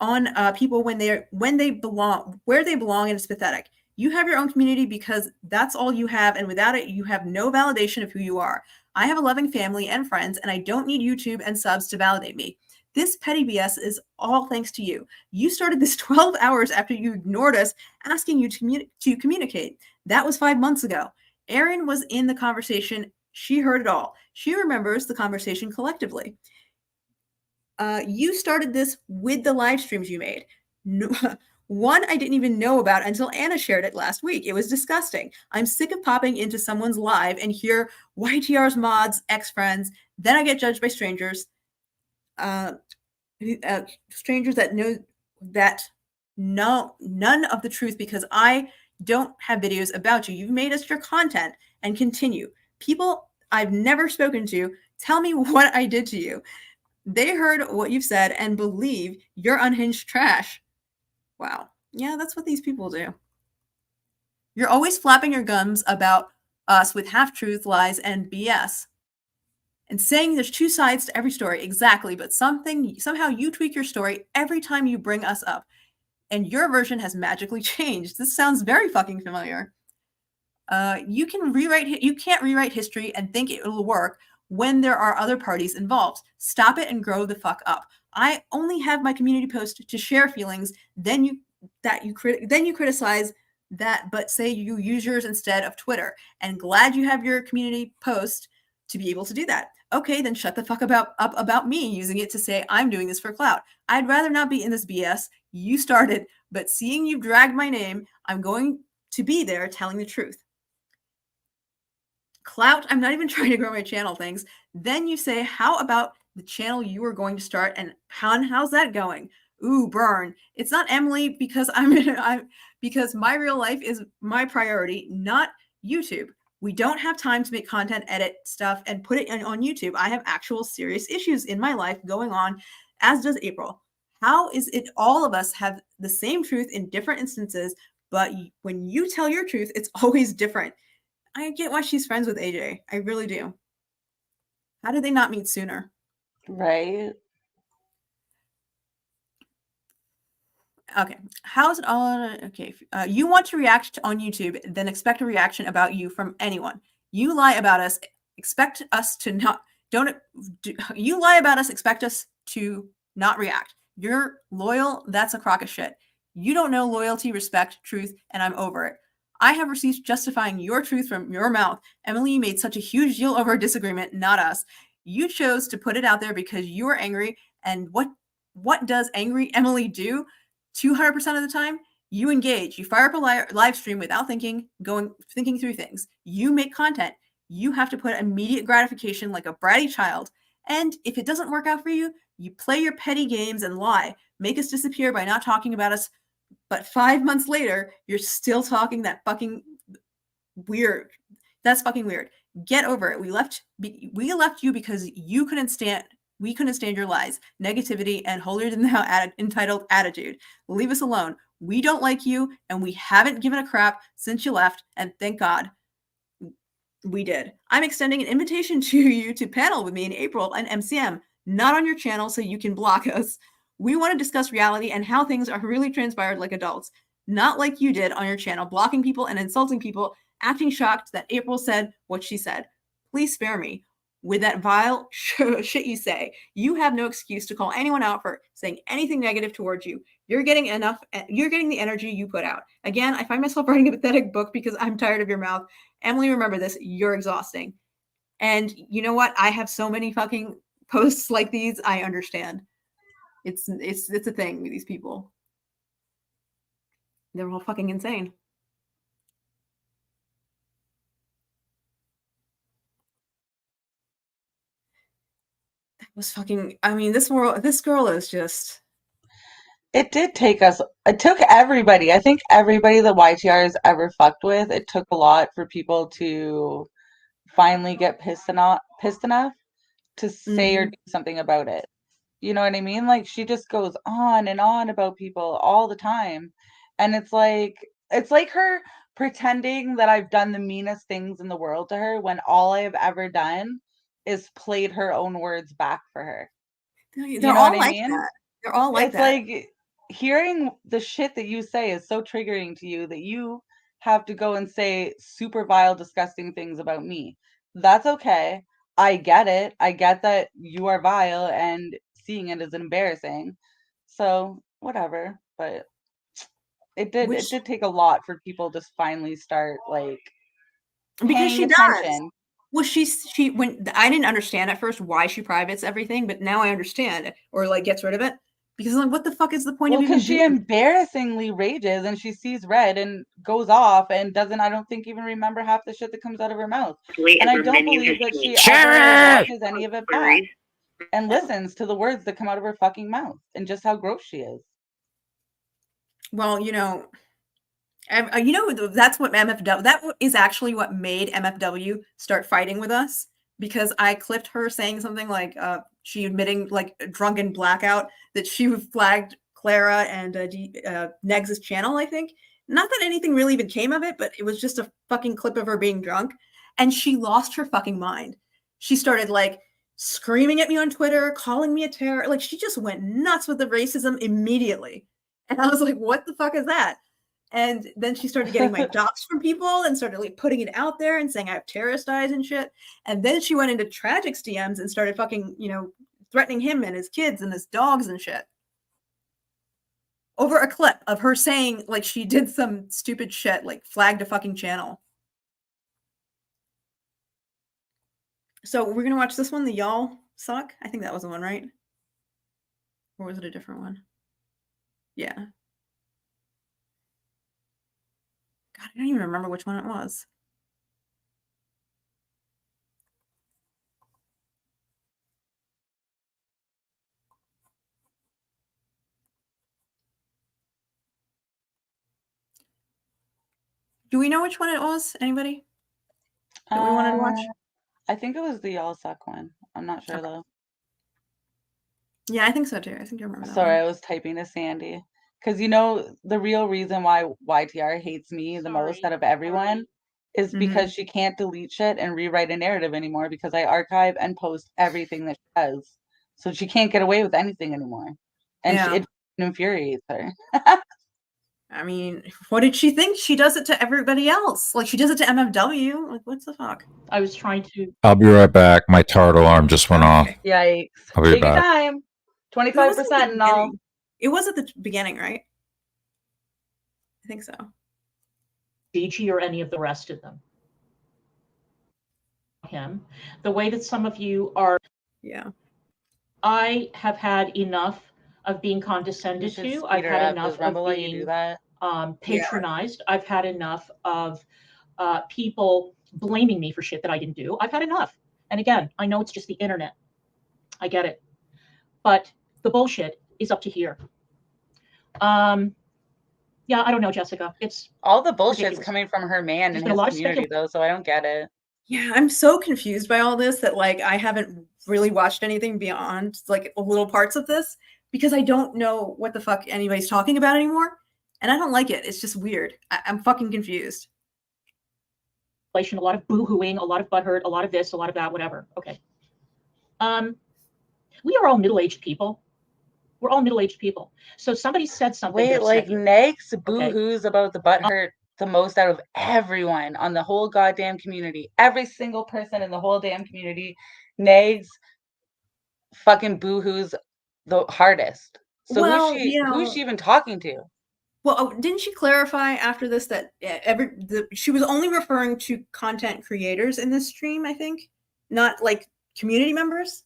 on people when they belong where they belong, and it's pathetic. You have your own community because that's all you have, and without it, you have no validation of who you are. I have a loving family and friends, and I don't need YouTube and subs to validate me. This petty BS is all thanks to you. You started this 12 hours after you ignored us asking you to communicate. That was 5 months ago. Erin was in the conversation. She heard it all. She remembers the conversation collectively. You started this with the live streams you made. No, one I didn't even know about until Anna shared it last week. It was disgusting. I'm sick of popping into someone's live and hear YTR's mods, ex-friends. Then I get judged by strangers. Strangers that know none of the truth because I don't have videos about you. You've made us your content and continue. People I've never spoken to tell me what I did to you. They heard what you've said and believe you're unhinged trash. Wow. Yeah, that's what these people do. You're always flapping your gums about us with half-truth, lies, and BS. And saying there's two sides to every story. Exactly, but somehow you tweak your story every time you bring us up. And your version has magically changed. This sounds very fucking familiar. You can't rewrite history and think it will work when there are other parties involved. Stop it and grow the fuck up. I only have my community post to share feelings. Then you criticize that, but say you use yours instead of Twitter. And glad you have your community post to be able to do that. Okay, then shut the fuck up about me using it to say I'm doing this for clout. I'd rather not be in this BS. You started, but seeing you dragged my name, I'm going to be there telling the truth. Clout, I'm not even trying to grow my channel, things. Then you say, how about the channel you were going to start, and how's that going? Ooh, burn. It's not Emily because because my real life is my priority, not YouTube. We don't have time to make content, edit stuff, and put it on YouTube. I have actual serious issues in my life going on, as does April. How is it all of us have the same truth in different instances, but when you tell your truth, it's always different? I get why she's friends with AJ. I really do. How did they not meet sooner? Right. Okay. How's it all? Okay. You want to react on YouTube, then expect a reaction about you from anyone. You lie about us, expect us to not, you lie about us, expect us to not react. You're loyal. That's a crock of shit. You don't know loyalty, respect, truth, and I'm over it. I have receipts justifying your truth from your mouth. Emily, you made such a huge deal over a disagreement, not us. You chose to put it out there because you were angry. And what does angry Emily do? 200% of the time, you engage. You fire up a live stream without thinking through things. You make content. You have to put immediate gratification like a bratty child. And if it doesn't work out for you, you play your petty games and lie. Make us disappear by not talking about us. But 5 months later, you're still talking that fucking weird. That's fucking weird. Get over it. We left you because we couldn't stand your lies, negativity, and holier than thou entitled attitude. Leave us alone. We don't like you, and we haven't given a crap since you left, and thank God we did. I'm extending an invitation to you to panel with me in April and MCM, not on your channel so you can block us. We want to discuss reality and how things are really transpired like adults, not like you did on your channel, blocking people and insulting people, acting shocked that April said what she said. Please spare me. With that vile shit you say, you have no excuse to call anyone out for saying anything negative towards you. You're getting the energy you put out. Again, I find myself writing a pathetic book because I'm tired of your mouth. Emily, remember this, you're exhausting. And you know what? I have so many fucking posts like these. I understand. It's a thing with these people. They're all fucking insane. That was fucking, I mean, this girl is just. It took everybody. I think everybody that YTR has ever fucked with, it took a lot for people to finally get pissed enough to say or do something about it. You know what I mean? Like, she just goes on and on about people all the time. And it's like her pretending that I've done the meanest things in the world to her when all I have ever done is played her own words back for her. They're You know all what I like mean? that. They're all like It's that. like hearing the shit that you say is so triggering to you that you have to go and say super vile, disgusting things about me. That's okay. I get it. I get that you are vile and seeing it is embarrassing. So whatever. But it Which, did take a lot for people to finally start like because paying she does. attention. Well, she when I didn't understand at first why she privates everything, but now I understand, or like gets rid of it, because I'm like, what the fuck is the point Well, of even because she doing it? embarrassingly rages and she sees red and goes off and doesn't, I don't think, even remember half the shit that comes out of her mouth. And I don't believe that she ever watches any of it back and listens to the words that come out of her fucking mouth and just how gross she is. Well, that's what MFW. That is actually what made MFW start fighting with us, because I clipped her saying something like she admitting like a drunken blackout that she flagged Clara and Negs' channel. I think not that anything really even came of it, but it was just a fucking clip of her being drunk, and she lost her fucking mind. She started like screaming at me on Twitter, calling me a terror. Like she just went nuts with the racism immediately, and I was like, "What the fuck is that?" And then she started getting my docs from people and started like putting it out there and saying I have terrorist eyes and shit. And then she went into Tragic's DMs and started fucking, threatening him and his kids and his dogs and shit. Over a clip of her saying like she did some stupid shit, like flagged a fucking channel. So we're gonna watch this one, the Y'all Suck. I think that was the one, right? Or was it a different one? Yeah. God, I don't even remember which one it was. Do we know which one it was? Anybody? That we wanted to watch? I think it was the Y'all Suck one. I'm not sure though. Yeah, I think so too. I think I remember that. Sorry, I was typing to Sandy. Because the real reason why YTR hates me the most out of everyone is because she can't delete shit and rewrite a narrative anymore because I archive and post everything that she does. So she can't get away with anything anymore. And it infuriates her. I mean, what did she think? She does it to everybody else. Like she does it to MFW. Like what the fuck? I was trying to. I'll be right back. My tart alarm just went off. Yikes. I'll be Take your back. time. 25% and all. It was at the beginning, right? I think so. DG or any of the rest of them. Him. The way that some of you are. Yeah. I have had enough of being condescended to. I've had enough of being patronized. I've had enough of people blaming me for shit that I didn't do. I've had enough. And again, I know it's just the internet. I get it. But the bullshit is up to here. Yeah, I don't know, Jessica. It's all the bullshit's ridiculous. Coming from her man and his community though, so I don't get it. Yeah, I'm so confused by all this that like I haven't really watched anything beyond like little parts of this because I don't know what the fuck anybody's talking about anymore. And I don't like it. It's just weird. I'm fucking confused. A lot of boo-hooing, a lot of butthurt, a lot of this, a lot of that, whatever. Okay. We are all middle-aged people. We're all middle-aged people. So somebody said something. Wait, like Negs boo-hoos about the butthurt the most out of everyone on the whole goddamn community. Every single person in the whole damn community, Negs fucking boo-hoos the hardest. So who's she even talking to? Well, didn't she clarify after this that she was only referring to content creators in this stream, I think, not like community members?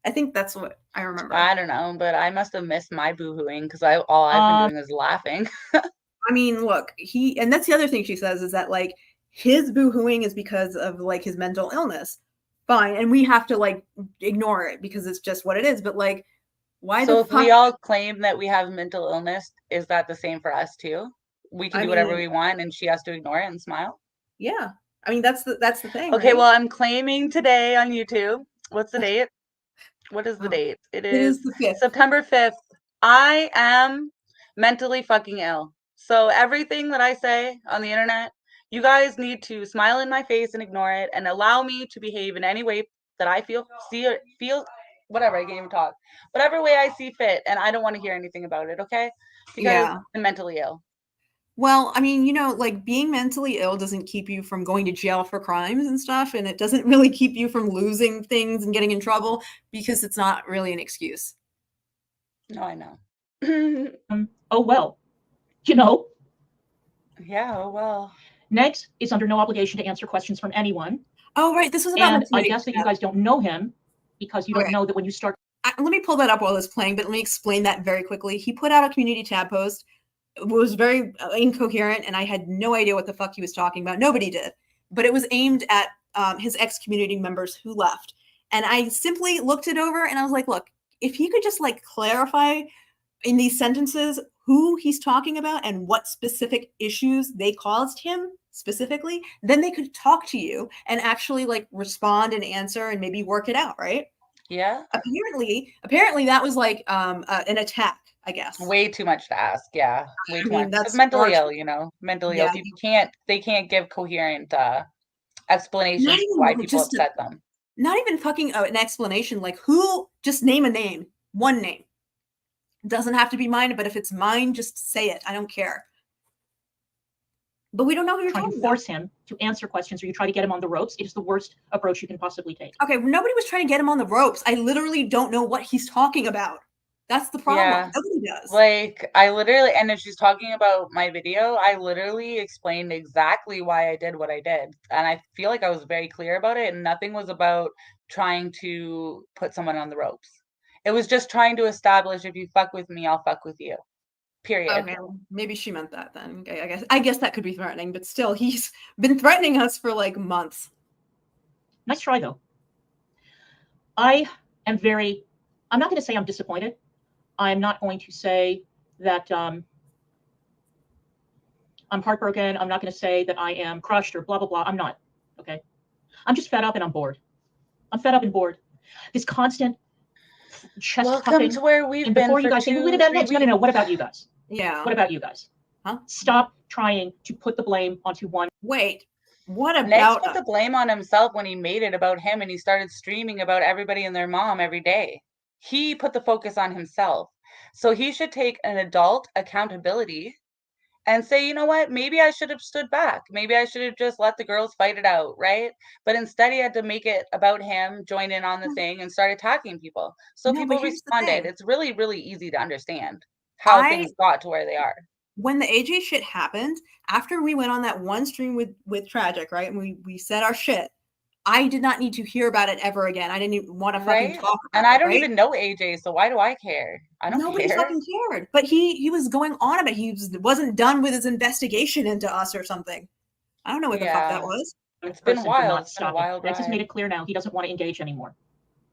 I think that's what I remember. I don't know, but I must have missed my boo-hooing because all I've been doing is laughing. I mean, look, and that's the other thing she says is that like his boo-hooing is because of like his mental illness. Fine, and we have to like ignore it because it's just what it is. But like, why? So if we all claim that we have mental illness, is that the same for us too? We can do whatever we want, and she has to ignore it and smile. Yeah, I mean that's the thing. Okay, right? well, I'm claiming today on YouTube. What's the date? What is the date? It is the 5th. September 5th. I am mentally fucking ill. So everything that I say on the internet You guys need to smile in my face and ignore it and allow me to behave in any way that I feel, whatever, I can't even talk. Whatever way I see fit, and I don't want to hear anything about it, okay? Because I'm mentally ill. Well, I mean, like being mentally ill doesn't keep you from going to jail for crimes and stuff, and it doesn't really keep you from losing things and getting in trouble because it's not really an excuse. No, I know. Oh, well, Yeah, oh, well. Next is under no obligation to answer questions from anyone. Oh, right. This was about and I guess that you guys don't know him because you don't know that when you start. Let me pull that up while it's playing, but let me explain that very quickly. He put out a community tab post. It was very incoherent, and I had no idea what the fuck he was talking about. Nobody did. But it was aimed at his ex-community members who left. And I simply looked it over, and I was like, look, if he could just like clarify in these sentences who he's talking about and what specific issues they caused him specifically, then they could talk to you and actually like respond and answer and maybe work it out, right? Yeah. Apparently that was like an attack, I guess. Way too much to ask. Yeah. Way too much. That's mentally ill, mentally ill. People they can't give coherent explanations why people upset them. Not even fucking an explanation. Like who, just name a name, one name. It doesn't have to be mine, but if it's mine, just say it. I don't care. But we don't know who you're talking about. Force him to answer questions, or you try to get him on the ropes. It is the worst approach you can possibly take. Okay, nobody was trying to get him on the ropes. I literally don't know what he's talking about. That's the problem. Yeah. Nobody does. Like, I literally, and if she's talking about my video, I literally explained exactly why I did what I did. And I feel like I was very clear about it, and nothing was about trying to put someone on the ropes. It was just trying to establish, if you fuck with me, I'll fuck with you. Period. Okay, maybe she meant that then. Okay, I guess that could be threatening, but still, he's been threatening us for like months. Nice try, though. I'm not going to say I'm disappointed. I'm not going to say that I'm heartbroken. I'm not going to say that I am crushed or blah, blah, blah. I'm not. Okay. I'm just fed up and I'm bored. I'm fed up and bored. This constant chest puffing. To where we've been before you for guys say, no, what about you guys? Yeah. What about you guys? Huh? Stop trying to put the blame onto one. Wait, what about Next put the blame on himself when he made it about him and he started streaming about everybody and their mom every day. He put the focus on himself. So he should take an adult accountability and say, you know what, maybe I should have stood back. Maybe I should have just let the girls fight it out, right? But instead he had to make it about him, join in on the thing, and start attacking people. So people responded. It's really, really easy to understand how things got to where they are. When the AJ shit happened, after we went on that one stream with Tragic, right, and we said our shit, I did not need to hear about it ever again. I didn't even want to fucking talk about it. And I don't even know AJ, so why do I care? I don't care. Nobody fucking cared. But he was going on about it. He wasn't done with his investigation into us or something. I don't know what the fuck that was. It's been wild. It's been a wild ride. Just made it clear now he doesn't want to engage anymore.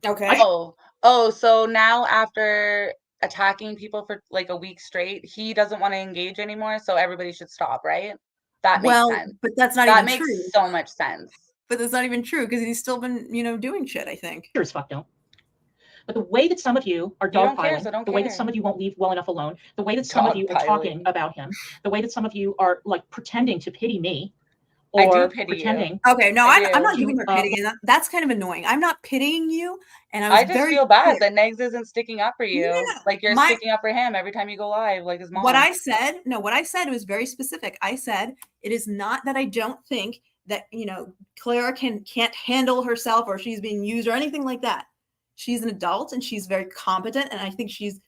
Okay. So now after attacking people for like a week straight, he doesn't want to engage anymore, so everybody should stop, right? That makes sense. But that's not even true. That makes so much sense. But that's not even true because he's still been, doing shit, I think. Sure as fuck don't. But the way that some of you are dogpiling, the way that some of you won't leave well enough alone, the way that some of you are talking about him, the way that some of you are like pretending to pity me, or I do pity pretending. You. Okay, no, I'm not giving her pitying. That's kind of annoying. I'm not pitying you, and I just feel bad that Negs isn't sticking up for you. No. Like you're sticking up for him every time you go live, like his mom. What I said was very specific. I said it is not that I don't think that Clara can't handle herself or she's being used or anything like that. She's an adult and she's very competent, and I think she's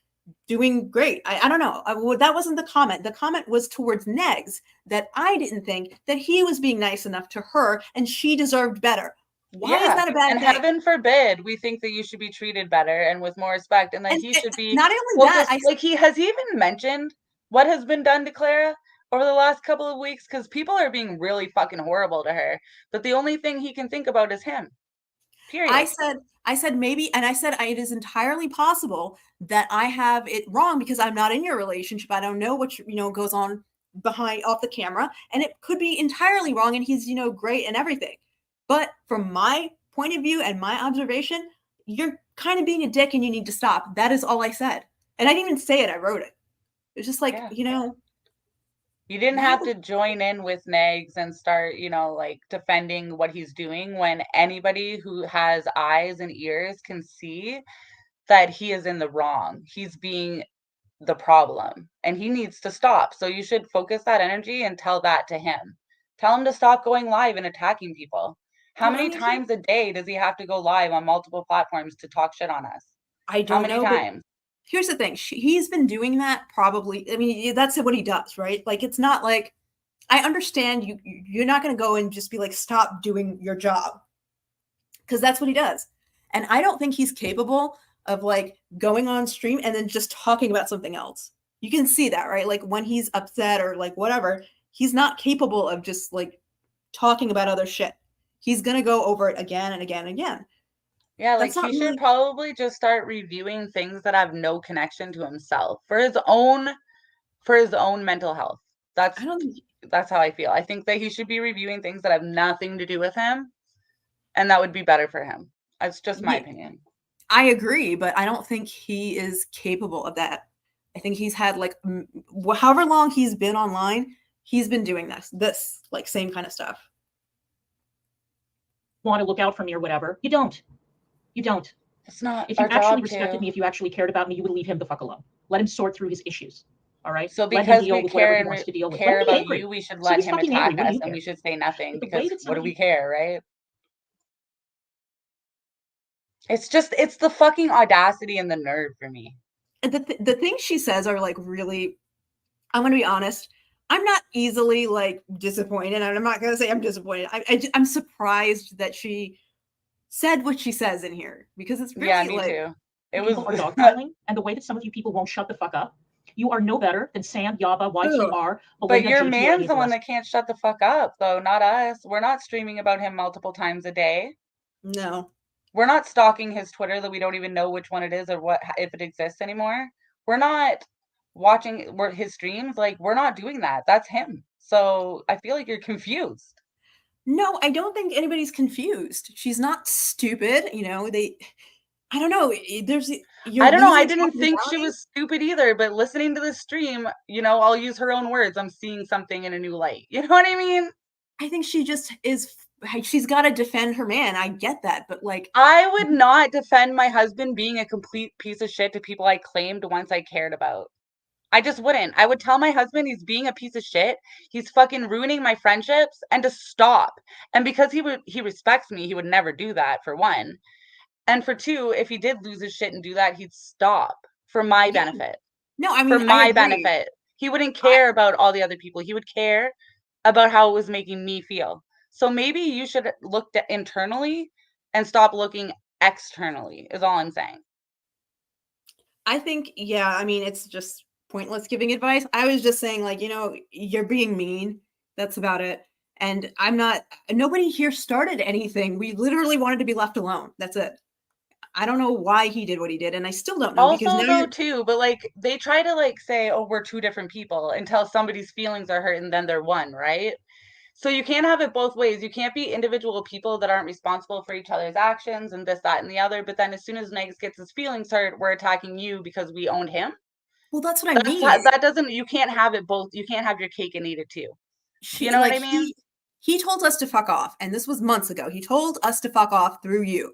doing great. I don't know. That wasn't the comment. The comment was towards Negs, that I didn't think that he was being nice enough to her and she deserved better. Why is that a bad thing? And heaven forbid we think that you should be treated better and with more respect, and that he should be not only that. Has he even mentioned what has been done to Clara over the last couple of weeks? Because people are being really fucking horrible to her, but the only thing he can think about is him. Period. I said maybe, and I said it is entirely possible that I have it wrong because I'm not in your relationship. I don't know what goes on off the camera, and it could be entirely wrong. And he's great and everything, but from my point of view and my observation, you're kind of being a dick, and you need to stop. That is all I said, and I didn't even say it. I wrote it. It's just like You didn't have to join in with Nags and start, like defending what he's doing when anybody who has eyes and ears can see that he is in the wrong. He's being the problem and he needs to stop. So you should focus that energy and tell that to him. Tell him to stop going live and attacking people. How many times a day does he have to go live on multiple platforms to talk shit on us? I don't know. How many times? Here's the thing. He's been doing that probably. I mean, that's what he does, right? Like, it's not like, I understand you're not going to go and just be like, stop doing your job. Because that's what he does. And I don't think he's capable of like going on stream and then just talking about something else. You can see that, right? Like when he's upset or like whatever, he's not capable of just like talking about other shit. He's going to go over it again and again and again. Yeah, like he should probably just start reviewing things that have no connection to himself for his own mental health. That's how I feel. I think that he should be reviewing things that have nothing to do with him, and that would be better for him. That's just my opinion. I agree, but I don't think he is capable of that. I think he's had like however long he's been online, he's been doing this like same kind of stuff. Want to look out for me or whatever. You don't. It's not. If you actually respected me, if you actually cared about me, you would leave him the fuck alone. Let him sort through his issues. All right. So because we care about you, we should let him attack us, and we should say nothing because what do we care, right? It's the fucking audacity and the nerve for me. And the things she says are like really. I'm gonna be honest. I'm not easily like disappointed, and I'm not gonna say I'm disappointed. I'm surprised that she said what she says in here because it's really me too. It was dogpiling, and the way that some of you people won't shut the fuck up. You are no better than Sam, Yaba, YQR. But your man's the one that can't shut the fuck up, though, not us. We're not streaming about him multiple times a day. No. We're not stalking his Twitter that we don't even know which one it is or what if it exists anymore. We're not watching his streams. Like, we're not doing that. That's him. So I feel like you're confused. No, I don't think anybody's confused. She's not stupid. I don't know. I don't know. I didn't think she was stupid either, but listening to this stream, I'll use her own words. I'm seeing something in a new light. You know what I mean? I think she just is. She's got to defend her man. I get that. But like, I would not defend my husband being a complete piece of shit to people I claimed once I cared about. I just wouldn't. I would tell my husband he's being a piece of shit. He's fucking ruining my friendships and to stop. And because he respects me, he would never do that, for one. And for two, if he did lose his shit and do that, he'd stop for my benefit. No, I mean, for my benefit. He wouldn't care about all the other people. He would care about how it was making me feel. So maybe you should look internally and stop looking externally, is all I'm saying. I think, I mean, it's just pointless giving advice. I was just saying, like, you're being mean. That's about it. And nobody here started anything. We literally wanted to be left alone. That's it. I don't know why he did what he did, and I still don't know. Also, though, too, but like they try to like say, "Oh, we're two different people," until somebody's feelings are hurt, and then they're one, right? So you can't have it both ways. You can't be individual people that aren't responsible for each other's actions and this, that, and the other. But then as soon as Negs gets his feelings hurt, we're attacking you because we owned him. Well, that's what I mean. That doesn't. You can't have it both. You can't have your cake and eat it too. You know what I mean? He told us to fuck off, and this was months ago. He told us to fuck off through you.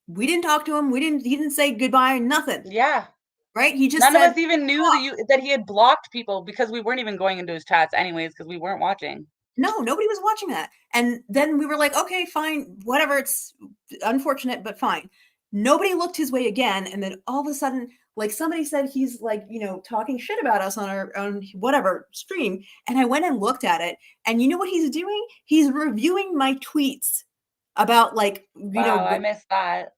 We didn't talk to him. He didn't say goodbye or nothing. Yeah. Right? He just None of us even knew that he had blocked people because we weren't even going into his chats anyways because we weren't watching. No, nobody was watching that. And then we were like, okay, fine, whatever. It's unfortunate, but fine. Nobody looked his way again. And then all of a sudden, like somebody said he's like, talking shit about us on our own whatever stream. And I went and looked at it. And you know what he's doing? He's reviewing my tweets about like, I missed that.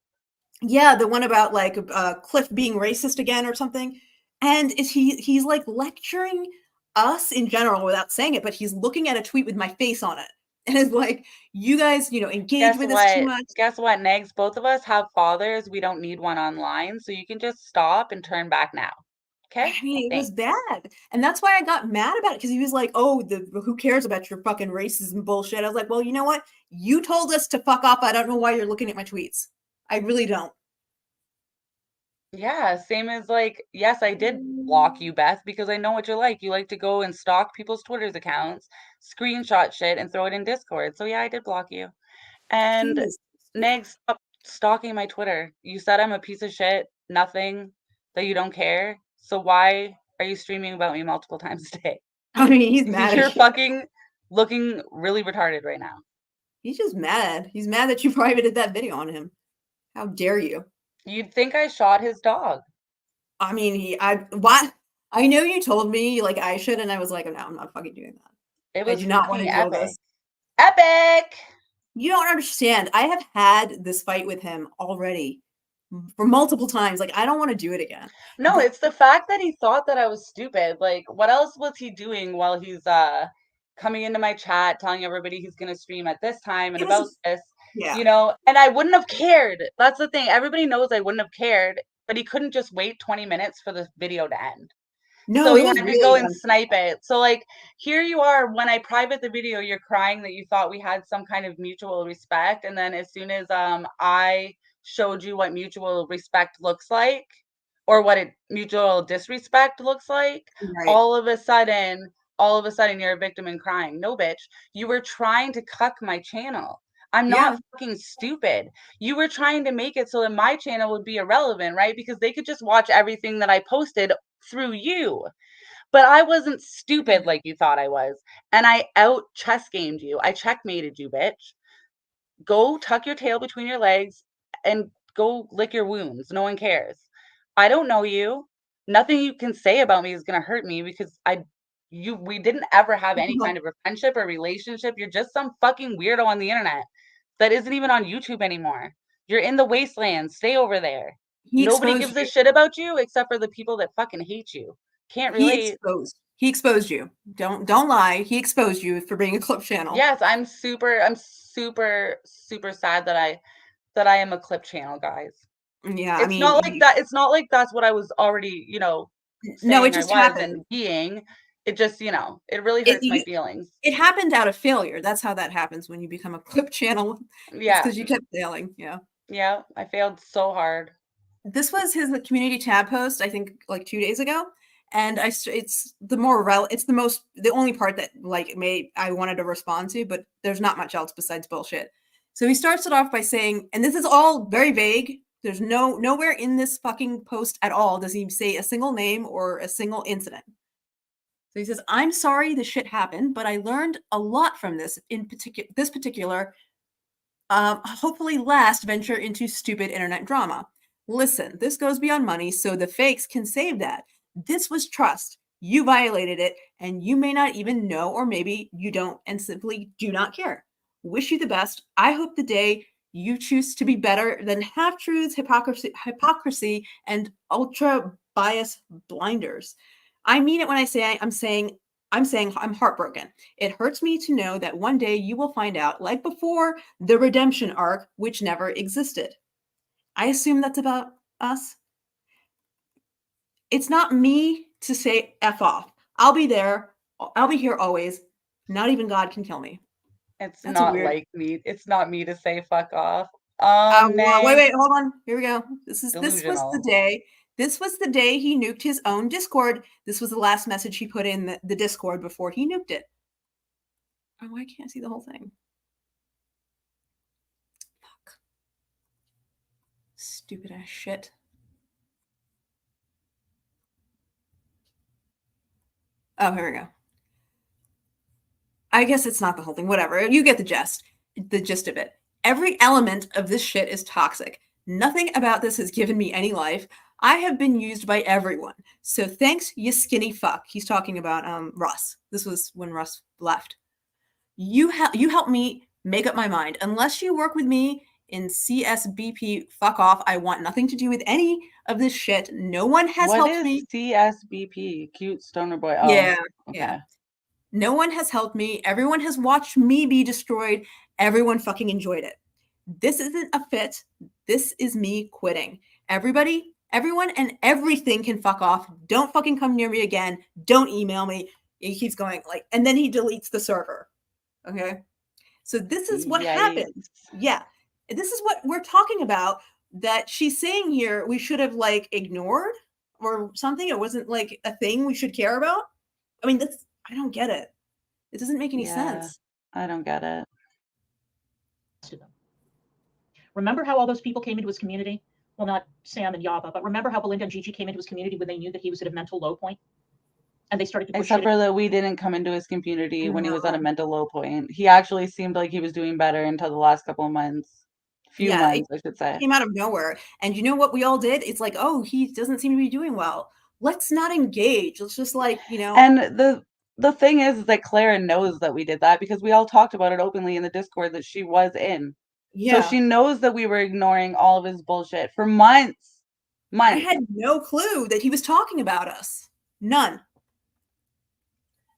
Yeah, the one about like Cliff being racist again or something. And he's like lecturing us in general without saying it, but he's looking at a tweet with my face on it. And it's like, you guys, engage with us too much. Guess what, Negs? Both of us have fathers. We don't need one online. So you can just stop and turn back now. Okay? I mean, it was bad. And that's why I got mad about it. Because he was like, oh, who cares about your fucking racism bullshit? I was like, well, you know what? You told us to fuck off. I don't know why you're looking at my tweets. I really don't. Yeah, same as like, yes, I did block you, Beth, because I know what you're like. You like to go and stalk people's Twitter's accounts, screenshot shit, and throw it in Discord. So yeah, I did block you. And Jesus. Neg, stop stalking my Twitter. You said I'm a piece of shit, nothing, that you don't care. So why are you streaming about me multiple times a day? I mean, he's mad You're at you. fucking looking really retarded right now. He's just mad. He's mad that you privated that video on him. How dare you? You'd think I shot his dog. I mean, what? I know you told me like I should, and I was like, oh, no, I'm not fucking doing that. It was I do not want to fucking deal epic. this. Epic! You don't understand. I have had this fight with him already for multiple times. Like, I don't want to do it again. No, it's the fact that he thought that I was stupid. Like, what else was he doing while he's coming into my chat, telling everybody he's gonna stream at this time and about this? Yeah. You know, and I wouldn't have cared. That's the thing. Everybody knows I wouldn't have cared, but he couldn't just wait 20 minutes for the video to end. No, so it he was had to really go and snipe it. So like, here you are, when I private the video, you're crying that you thought we had some kind of mutual respect, and then as soon as I showed you what mutual respect looks like, or what mutual disrespect looks like, Right. all of a sudden you're a victim and crying. No, bitch, you were trying to cuck my channel. I'm not fucking stupid. You were trying to make it so that my channel would be irrelevant, right? Because they could just watch everything that I posted through you. But I wasn't stupid like you thought I was. And I out chess gamed you. I checkmated you, bitch. Go tuck your tail between your legs and go lick your wounds. No one cares. I don't know you. Nothing you can say about me is going to hurt me because we didn't ever have any kind of a friendship or relationship. You're just some fucking weirdo on the internet that isn't even on YouTube anymore. You're in the wasteland. Stay over there. Nobody gives a shit about you except for the people that fucking hate you. Can't relate. He exposed you. Don't lie. He exposed you for being a clip channel. Yes, I'm super sad that I am a clip channel, guys. Yeah, it's I mean, not like that. It's not like that's what I was already, no, it just happened. And being. It just, it really hurts my feelings. It happened out of failure. That's how that happens when you become a clip channel. Yeah, because you kept failing. Yeah. Yeah, I failed so hard. This was his community tab post, I think, like 2 days ago, and it's the only part that I wanted to respond to, but there's not much else besides bullshit. So he starts it off by saying, and this is all very vague. There's nowhere in this fucking post at all does he say a single name or a single incident. So he says, "I'm sorry this shit happened, but I learned a lot from this particular, hopefully last venture into stupid internet drama. Listen, this goes beyond money, so the fakes can save that. This was trust. You violated it, and you may not even know, or maybe you don't and simply do not care. Wish you the best. I hope the day you choose to be better than half-truths, hypocrisy, and ultra-bias blinders. I mean it when I say I'm saying I'm heartbroken. It hurts me to know that one day you will find out, like before, the redemption arc, which never existed. I assume that's about us. It's not me to say F off. I'll be there. I'll be here always. Not even God can kill me." That's not like me. It's not me to say fuck off. Wait, hold on. Here we go. This was the day. This was the day he nuked his own Discord. This was the last message he put in the Discord before he nuked it. Oh, I can't see the whole thing. Fuck. Stupid ass shit. Oh, here we go. I guess it's not the whole thing. Whatever. You get the gist of it. Every element of this shit is toxic. Nothing about this has given me any life. I have been used by everyone. So thanks, you skinny fuck. He's talking about Russ. This was when Russ left. You helped me make up my mind. Unless you work with me in CSBP, fuck off. I want nothing to do with any of this shit. No one has helped me. What is CSBP? Cute stoner boy. Oh, yeah. Okay. Yeah. No one has helped me. Everyone has watched me be destroyed. Everyone fucking enjoyed it. This isn't a fit. This is me quitting. Everyone and everything can fuck off. Don't fucking come near me again. Don't email me. He keeps going and then he deletes the server. Okay. So this is what happens. Yeah. This is what we're talking about that she's saying here. We should have ignored. or something? It wasn't like a thing we should care about? I mean, I don't get it. It doesn't make any sense. I don't get it. Remember how all those people came into his community? Well, not Sam and Yaba, but remember how Belinda and Gigi came into his community when they knew that he was at a mental low point? And they started to push Except for that we didn't come into his community when he was at a mental low point. He actually seemed like he was doing better until the last couple of months. Few months, I should say. Came out of nowhere. And you know what we all did? It's like, oh, he doesn't seem to be doing well. Let's not engage. Let's just like, you know. And the thing is that Clara knows that we did that because we all talked about it openly in the Discord that she was in. Yeah. So she knows that we were ignoring all of his bullshit for months. I had no clue that he was talking about us. None.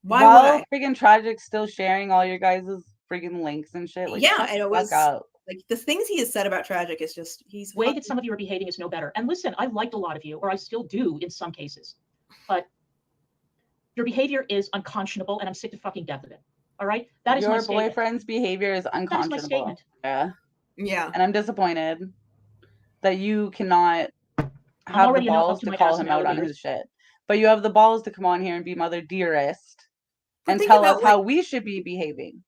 Why While would I? freaking Tragic's still sharing all your guys' freaking links and shit. Like, Yeah, and it was out. like the things he has said about Tragic is just the way that some of you are behaving is no better. And listen, I liked a lot of you, or I still do in some cases, but your behavior is unconscionable, and I'm sick to fucking death of it. All right, that is your my statement. boyfriend's behavior is unconscionable. That is my statement. Yeah, and I'm disappointed that you cannot have the balls to call him out on his shit, but you have the balls to come on here and be Mother Dearest and tell us how we should be behaving.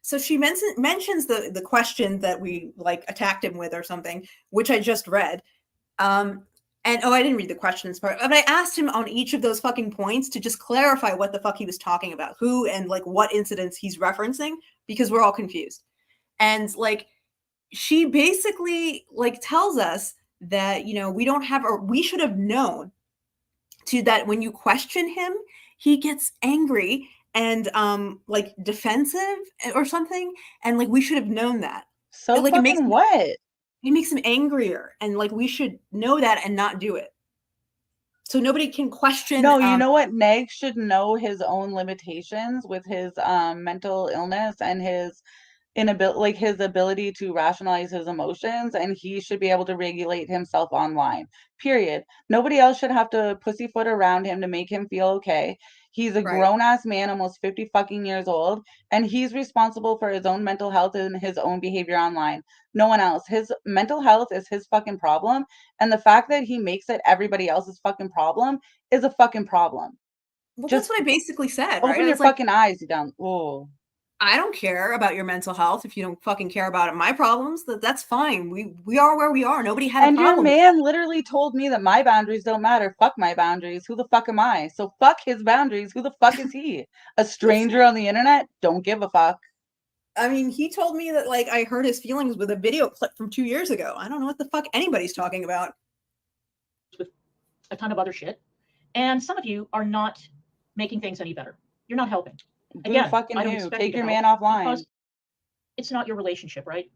So she mentions the question that we like attacked him with or something, which I just read. And I didn't read the questions part, but I asked him on each of those fucking points to just clarify what the fuck he was talking about, who and like what incidents he's referencing, because we're all confused. And like, she basically like tells us that, you know, we should have known that when you question him, he gets angry and like defensive or something, and like we should have known that. So like, it makes him angrier, and like we should know that and not do it. So nobody can question. No, you know what? Neg should know his own limitations with his mental illness and his his ability to rationalize his emotions, and he should be able to regulate himself online. Period. Nobody else should have to pussyfoot around him to make him feel okay. He's a grown-ass man, almost 50 fucking years old, and he's responsible for his own mental health and his own behavior online. No one else. His mental health is his fucking problem, and the fact that he makes it everybody else's fucking problem is a fucking problem. Well, that's what I basically said. Open your fucking eyes, you dumb. Whoa. I don't care about your mental health if you don't fucking care about my problems. That's fine. We are where we are. Nobody had a problem. And your man literally told me that my boundaries don't matter. Fuck my boundaries. Who the fuck am I? So fuck his boundaries. Who the fuck is he? A stranger on the internet? Don't give a fuck. I mean, he told me that like I hurt his feelings with a video clip from 2 years ago. I don't know what the fuck anybody's talking about. With a ton of other shit. And some of you are not making things any better. You're not helping. Again, fucking I don't you. expect Take you to your help man offline. It's not your relationship, right?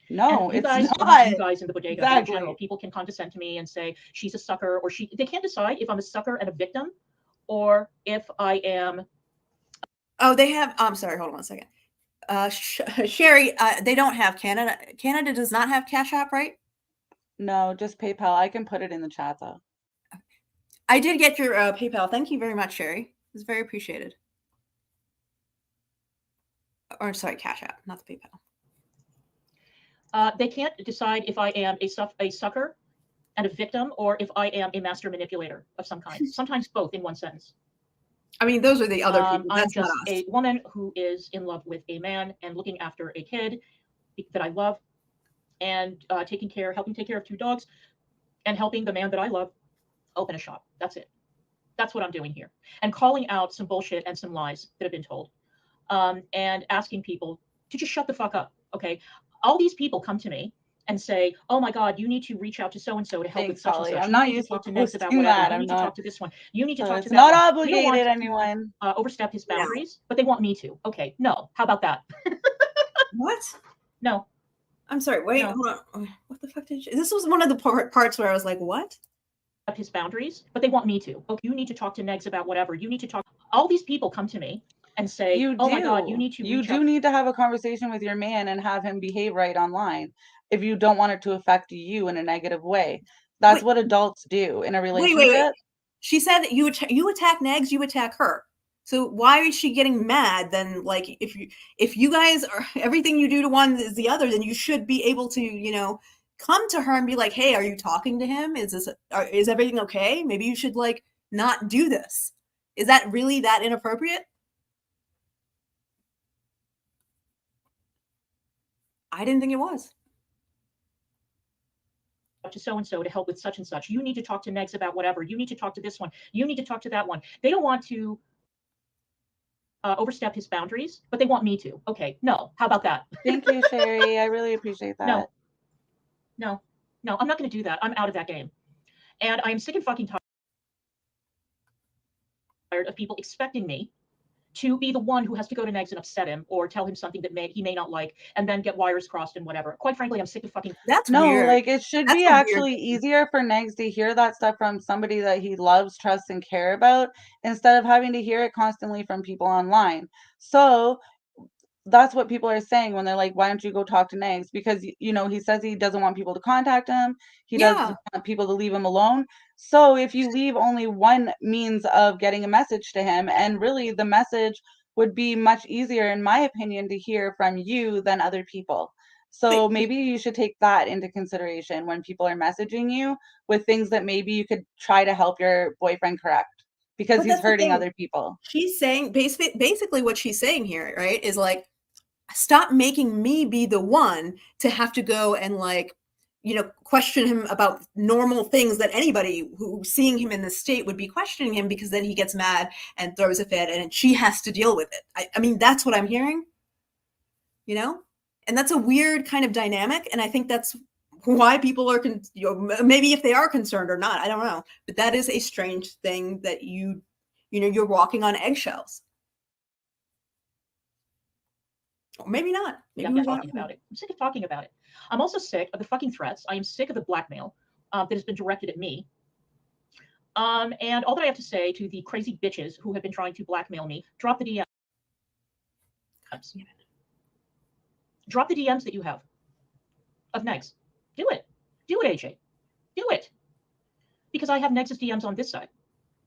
No, it's not. You guys in the bodega in general, people can condescend to me and say she's a sucker, or they can't decide if I'm a sucker and a victim, or if I am. Oh, they have. I'm sorry. Hold on a second. Sherry, they don't have Canada. Canada does not have Cash App, right? No, just PayPal. I can put it in the chat though. I did get your PayPal. Thank you very much, Sherry. It's very appreciated. Or sorry, Cash App, not the PayPal. They can't decide if I am a sucker and a victim, or if I am a master manipulator of some kind. Sometimes both in one sentence. I mean, those are the other people. I'm just a woman who is in love with a man and looking after a kid that I love, and helping take care of 2 dogs, and helping the man that I love open a shop. That's it. That's what I'm doing here. And calling out some bullshit and some lies that have been told. And asking people to just shut the fuck up. Okay. All these people come to me and say, oh my God, you need to reach out to so-and-so to help with such and such. I'm not used to talk to Nick about whatever. You need to talk to this one. You need to talk to that one. It's not They obligated, anyone. Overstep his boundaries, but they want me to. Okay. No. How about that? What? No. I'm sorry. Wait, hold on. What the fuck did you? This was one of the parts where I was like, what? Up his boundaries, but they want me to. Okay. You need to talk to Negs about whatever. You need to talk. All these people come to me and say, oh my God, you need to need to have a conversation with your man and have him behave right online if you don't want it to affect you in a negative way. That's what adults do in a relationship. Wait. She said that you attack Negs, you attack her. So why is she getting mad then? Like if you guys are, everything you do to one is the other, then you should be able to, you know, come to her and be like, hey, are you talking to him? Is everything okay? Maybe you should like not do this. Is that really that inappropriate? I didn't think it was. To so-and-so to help with such and such. You need to talk to Negs about whatever. You need to talk to this one. You need to talk to that one. They don't want to overstep his boundaries, but they want me to. Okay, no. How about that? Thank you, Sherry. I really appreciate that. No, I'm not going to do that. I'm out of that game. And I'm sick and fucking tired of people expecting me to be the one who has to go to Negs and upset him or tell him something that he may not like and then get wires crossed and whatever. Quite frankly, I'm sick of fucking. That's no, weird. Like it should be actually easier for Negs to hear that stuff from somebody that he loves, trusts, and care about instead of having to hear it constantly from people online. So that's what people are saying when they're like, why don't you go talk to Negs? Because, you know, he says he doesn't want people to contact him. He doesn't want people to leave him alone. So if you leave only one means of getting a message to him, and really the message would be much easier, in my opinion, to hear from you than other people. So maybe you should take that into consideration when people are messaging you with things that maybe you could try to help your boyfriend correct, because he's hurting other people. She's saying basically what she's saying here, right, is like, stop making me be the one to have to go and like, you know, question him about normal things that anybody who seeing him in this state would be questioning him, because then he gets mad and throws a fit and she has to deal with it. I mean, that's what I'm hearing, you know, and that's a weird kind of dynamic. And I think that's why people are, maybe if they are concerned or not, I don't know, but that is a strange thing that you know, you're walking on eggshells. Or maybe not. Maybe I'm talking about it. I'm sick of talking about it. I'm also sick of the fucking threats. I am sick of the blackmail that has been directed at me. And all that I have to say to the crazy bitches who have been trying to blackmail me, drop the DMs. Drop the DMs that you have of Negs. Do it. Do it, AJ. Do it. Because I have Negs' DMs on this side,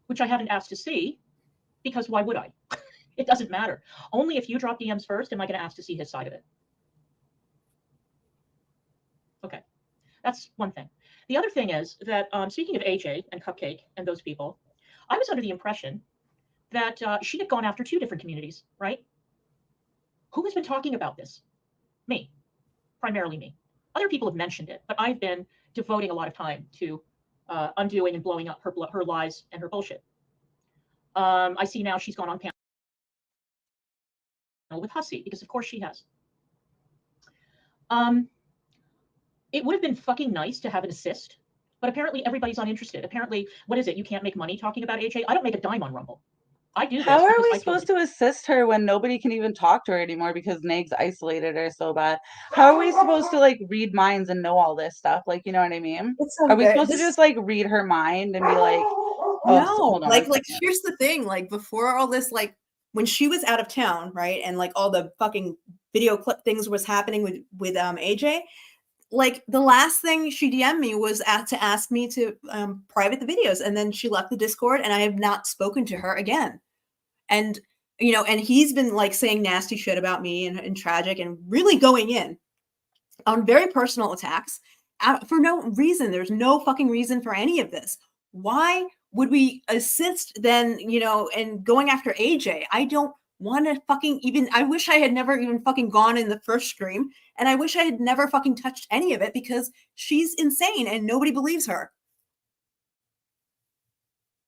which I haven't asked to see, because why would I? It doesn't matter. Only if you drop DMs first am I going to ask to see his side of it. Okay, that's one thing. The other thing is that, speaking of AJ and Cupcake and those people, I was under the impression that she had gone after 2 different communities, right? Who has been talking about this? Me, primarily me. Other people have mentioned it, but I've been devoting a lot of time to undoing and blowing up her lies and her bullshit. I see now she's gone on panel with Hussey, because of course she has. It would have been fucking nice to have an assist, but apparently everybody's uninterested. Apparently, what is it? You can't make money talking about AJ? I don't make a dime on Rumble. I do this. How are we supposed to assist her when nobody can even talk to her anymore because Negs isolated her so bad? How are we supposed to like read minds and know all this stuff? Like, you know what I mean? Are we supposed to just like read her mind and be like, oh, no, like here's the thing, like before all this, like when she was out of town, right, and like all the fucking video clip things was happening with AJ, like the last thing she DM'd me was to ask me to private the videos, and then she left the Discord, and I have not spoken to her again. And you know, and he's been like saying nasty shit about me and tragic, and really going in on very personal attacks for no reason. There's no fucking reason for any of this. Why would we assist then, you know, and going after AJ? I don't want to fucking even, I wish I had never even fucking gone in the first stream, and I wish I had never fucking touched any of it, because she's insane and nobody believes her.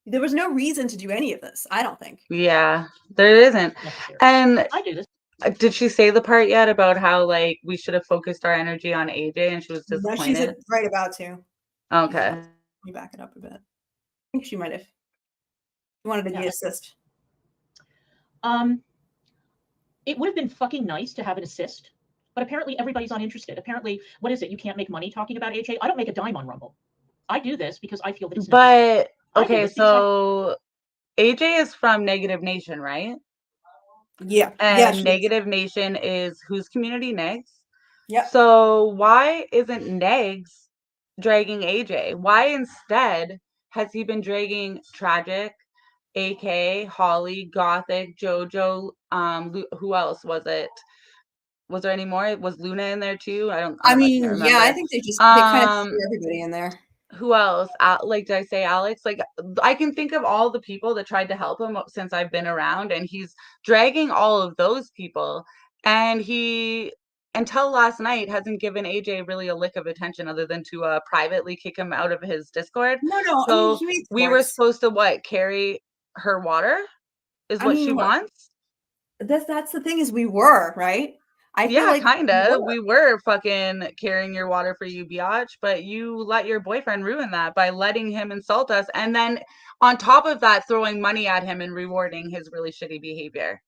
There was no reason to do any of this, I don't think. Yeah, there isn't. And I do this. Did she say the part yet about how like we should have focused our energy on AJ and she was disappointed? No, she's right about to. Okay. Let me back it up a bit. I think she might have. She wanted to assist. It would have been fucking nice to have an assist, but apparently everybody's uninterested. Apparently, what is it? You can't make money talking about AJ? I don't make a dime on Rumble. I do this because I feel that it's necessary. But okay, so AJ is from Negative Nation, right? Yeah. And Negative Nation is whose community? Negs? Yeah. So why isn't Negs dragging AJ? Why instead has he been dragging Tragic, AK, Holly, Gothic, JoJo, who else was it? Was there any more? Was Luna in there too? I I can't mean, remember. yeah, I think they kind of threw everybody in there. Who else? Like, did I say Alex? Like, I can think of all the people that tried to help him since I've been around, and he's dragging all of those people. And he, until last night, hasn't given AJ really a lick of attention other than to privately kick him out of his Discord. No, So I mean, he made we were threats. supposed to carry her water? Is what she wants? That's the thing, is we were, right? I feel Yeah, like kinda. We were fucking carrying your water for you, biatch, but you let your boyfriend ruin that by letting him insult us, and then on top of that, throwing money at him and rewarding his really shitty behavior.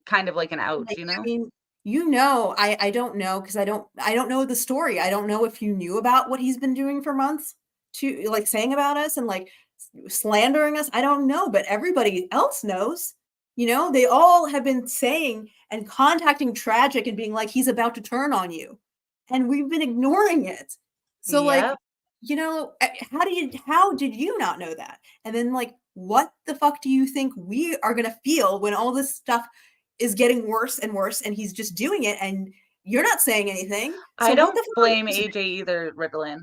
Kind of like an ouch, like, you know? I mean, I don't know, because I don't know the story. I don't know if you knew about what he's been doing for months, to like saying about us and like slandering us. I don't know, but everybody else knows. You know, they all have been saying and contacting Tragic and being like, he's about to turn on you. And we've been ignoring it. So like, Yep. you know, how did you not know that? And then like, what the fuck do you think we are going to feel when all this stuff is getting worse and worse and he's just doing it and you're not saying anything? So I what don't the fuck blame is- AJ either, Ritalin.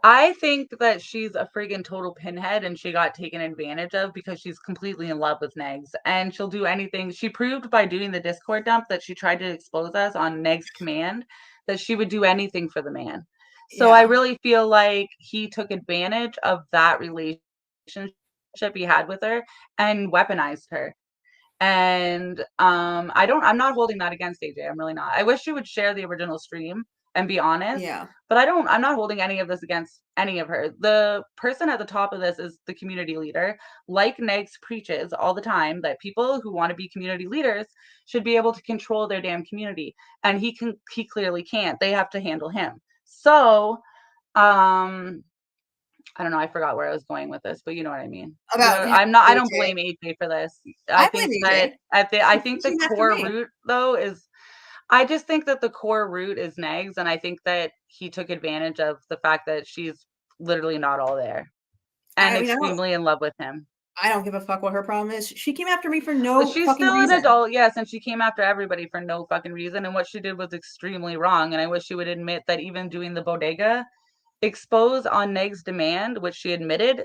I think that she's a friggin' total pinhead and she got taken advantage of because she's completely in love with Negs and she'll do anything. She proved by doing the Discord dump that she tried to expose us on Negs' command that she would do anything for the man. So I really feel like he took advantage of that relationship he had with her and weaponized her. And I'm not holding that against AJ. I'm really not. I wish she would share the original stream and be honest. Yeah. But I'm not holding any of this against any of her. The person at the top of this is the community leader. Like Negs preaches all the time that people who want to be community leaders should be able to control their damn community. And he clearly can't. They have to handle him. So I don't know. I forgot where I was going with this, but you know what I mean. I don't blame AJ for this. I think that I think the core root though is, I just think that the core root is Negs, and I think that he took advantage of the fact that she's literally not all there and extremely in love with him. I don't give a fuck what her problem is. She came after me for no But she's fucking still reason. an adult, yes, and she came after everybody for no fucking reason. And what she did was extremely wrong. And I wish she would admit that even doing the bodega expose on Neg's demand, which she admitted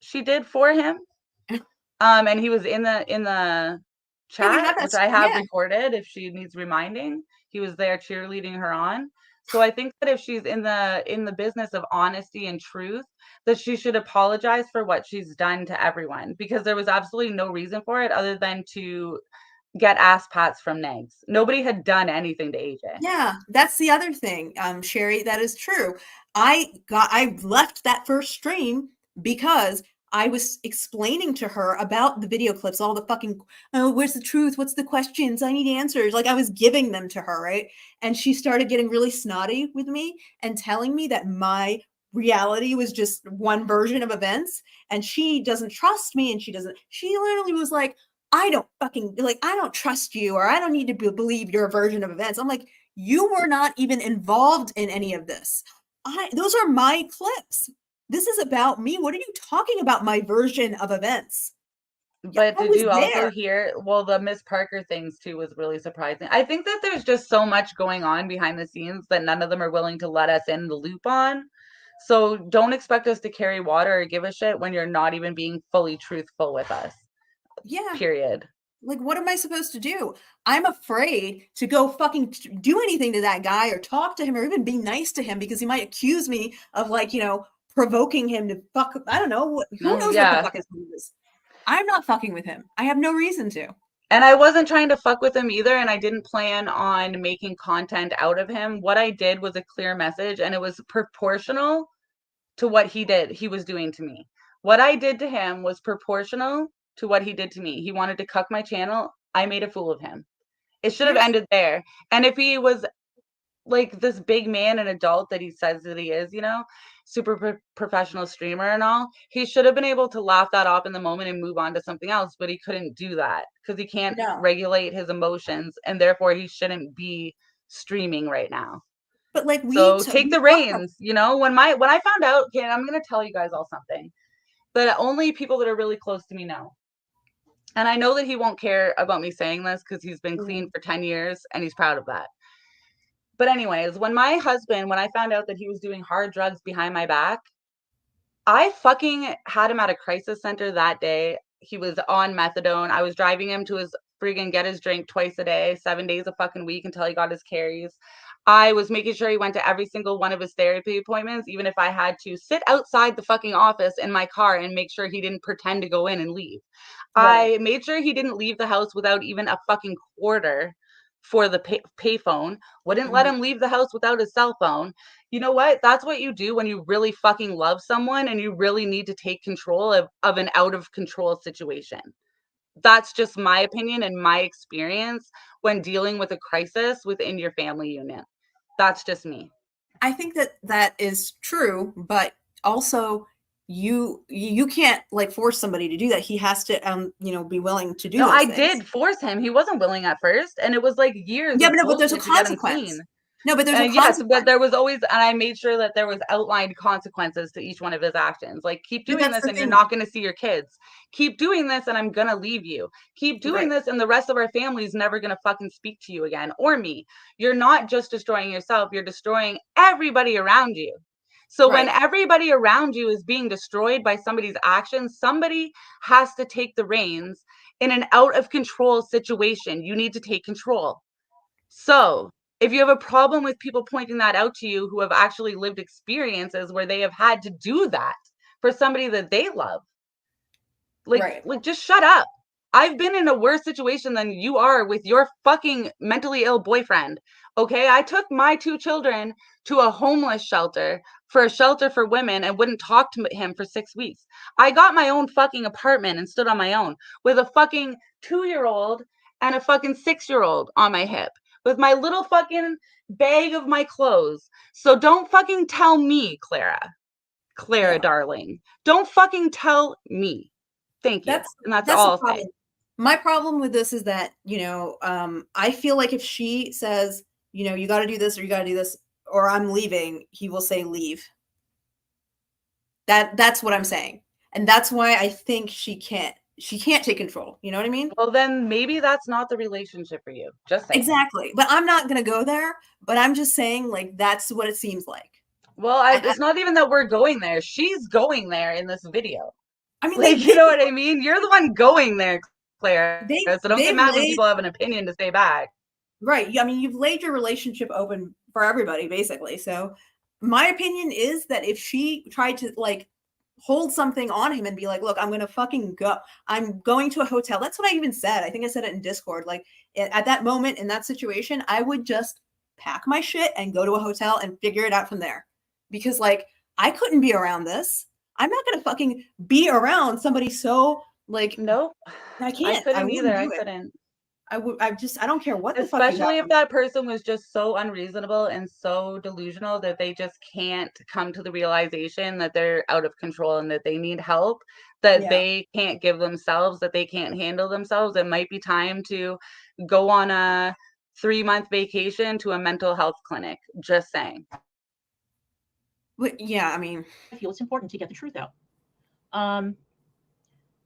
she did for him. And he was in the chat, which I have recorded if she needs reminding. He was there cheerleading her on. So I think that if she's in the business of honesty and truth, that she should apologize for what she's done to everyone, because there was absolutely no reason for it other than to get ass pats from Negs. Nobody had done anything to AJ. Yeah, that's the other thing, Sherry. That is true. I left that first stream because I was explaining to her about the video clips, all the fucking, oh, where's the truth? What's the questions? I need answers. Like I was giving them to her, right? And she started getting really snotty with me and telling me that my reality was just one version of events and she doesn't trust me and she literally was like, I don't trust you, or I don't need to believe your version of events. I'm like, you were not even involved in any of this. Those are my clips. This is about me. What are you talking about? My version of events. But did you also hear, well, the Miss Parker things too was really surprising. I think that there's just so much going on behind the scenes that none of them are willing to let us in the loop on. So don't expect us to carry water or give a shit when you're not even being fully truthful with us. Yeah. Period. Like, what am I supposed to do? I'm afraid to go fucking do anything to that guy or talk to him or even be nice to him because he might accuse me of, like, you know, provoking him to fuck. I don't know. Who knows what the fuck his move is? I'm not fucking with him. I have no reason to. And I wasn't trying to fuck with him either, and I didn't plan on making content out of him. What I did was a clear message, and it was proportional to what he was doing to me. What I did to him was proportional to what he did to me. He wanted to cuck my channel. I made a fool of him. It should have ended there. And if he was like this big man and adult that he says that he is, you know, super professional streamer and all, he should have been able to laugh that off in the moment and move on to something else, but he couldn't do that because he can't regulate his emotions, and therefore he shouldn't be streaming right now. But like, take the reins, you know. When I found out, okay, I'm gonna tell you guys all something that only people that are really close to me know. And I know that he won't care about me saying this because he's been Mm-hmm. clean for 10 years and he's proud of that. But anyways, when I found out that he was doing hard drugs behind my back, I fucking had him at a crisis center that day. He was on methadone. I was driving him to his friggin' get his drink twice a day, 7 days a fucking week until he got his carries. I was making sure he went to every single one of his therapy appointments, even if I had to sit outside the fucking office in my car and make sure he didn't pretend to go in and leave. Right. I made sure he didn't leave the house without even a fucking quarter for the payphone. Wouldn't let him leave the house without his cell phone. You know what? That's what you do when you really fucking love someone and you really need to take control of an out of control situation. That's just my opinion and my experience when dealing with a crisis within your family unit. That's just me. I think that is true, but also you can't like force somebody to do that. He has to be willing to do No, those I things. did force him. He wasn't willing at first, and it was like years. Yeah, of but there's a bullshit to get him consequence. clean. No, but there's a Yes, consequence. but there was always, and I made sure that there was outlined consequences to each one of his actions. Like, keep But doing that's this the and you're thing. not going to see your kids. Keep doing this and I'm going to leave you. Keep doing Right. this and the rest of our family is never going to fucking speak to you again or me. You're not just destroying yourself, you're destroying everybody around you. So when Right. everybody around you is being destroyed by somebody's actions, somebody has to take the reins in an out of control situation. You need to take control. So if you have a problem with people pointing that out to you who have actually lived experiences where they have had to do that for somebody that they love, like just shut up. I've been in a worse situation than you are with your fucking mentally ill boyfriend. Okay, I took my 2 children to a homeless shelter for a shelter for women and wouldn't talk to him for 6 weeks. I got my own fucking apartment and stood on my own with a fucking 2-year-old and a fucking 6-year-old on my hip with my little fucking bag of my clothes. So don't fucking tell me, Clara, darling. Don't fucking tell me. Thank you. And that's all the I'll problem. say. My problem with this is that, I feel like if she says, you got to do this or you got to do this or I'm leaving, he will say leave. That's what I'm saying. And that's why I think she can't take control. You know what I mean? Well, then maybe that's not the relationship for you. Just saying. Exactly. But I'm not going to go there. But I'm just saying, like, that's what it seems like. Well, it's not even that we're going there. She's going there in this video. I mean, like, you know what I mean? You're the one going there, Claire. So don't get mad when people have an opinion to stay back. Right. I mean, you've laid your relationship open for everybody, basically. So my opinion is that if she tried to, like, hold something on him and be like, look, I'm going to fucking go. I'm going to a hotel. That's what I even said. I think I said it in Discord. Like, at that moment, in that situation, I would just pack my shit and go to a hotel and figure it out from there. Because, like, I couldn't be around this. I'm not going to fucking be around somebody so, like, nope. I can't. I couldn't either. I do it. couldn't. I don't care what the Especially fuck if that person was just so unreasonable and so delusional that they just can't come to the realization that they're out of control and that they need help, that they can't give themselves, that they can't handle themselves. It might be time to go on a 3-month vacation to a mental health clinic. Just saying. But yeah, I mean, I feel it's important to get the truth out.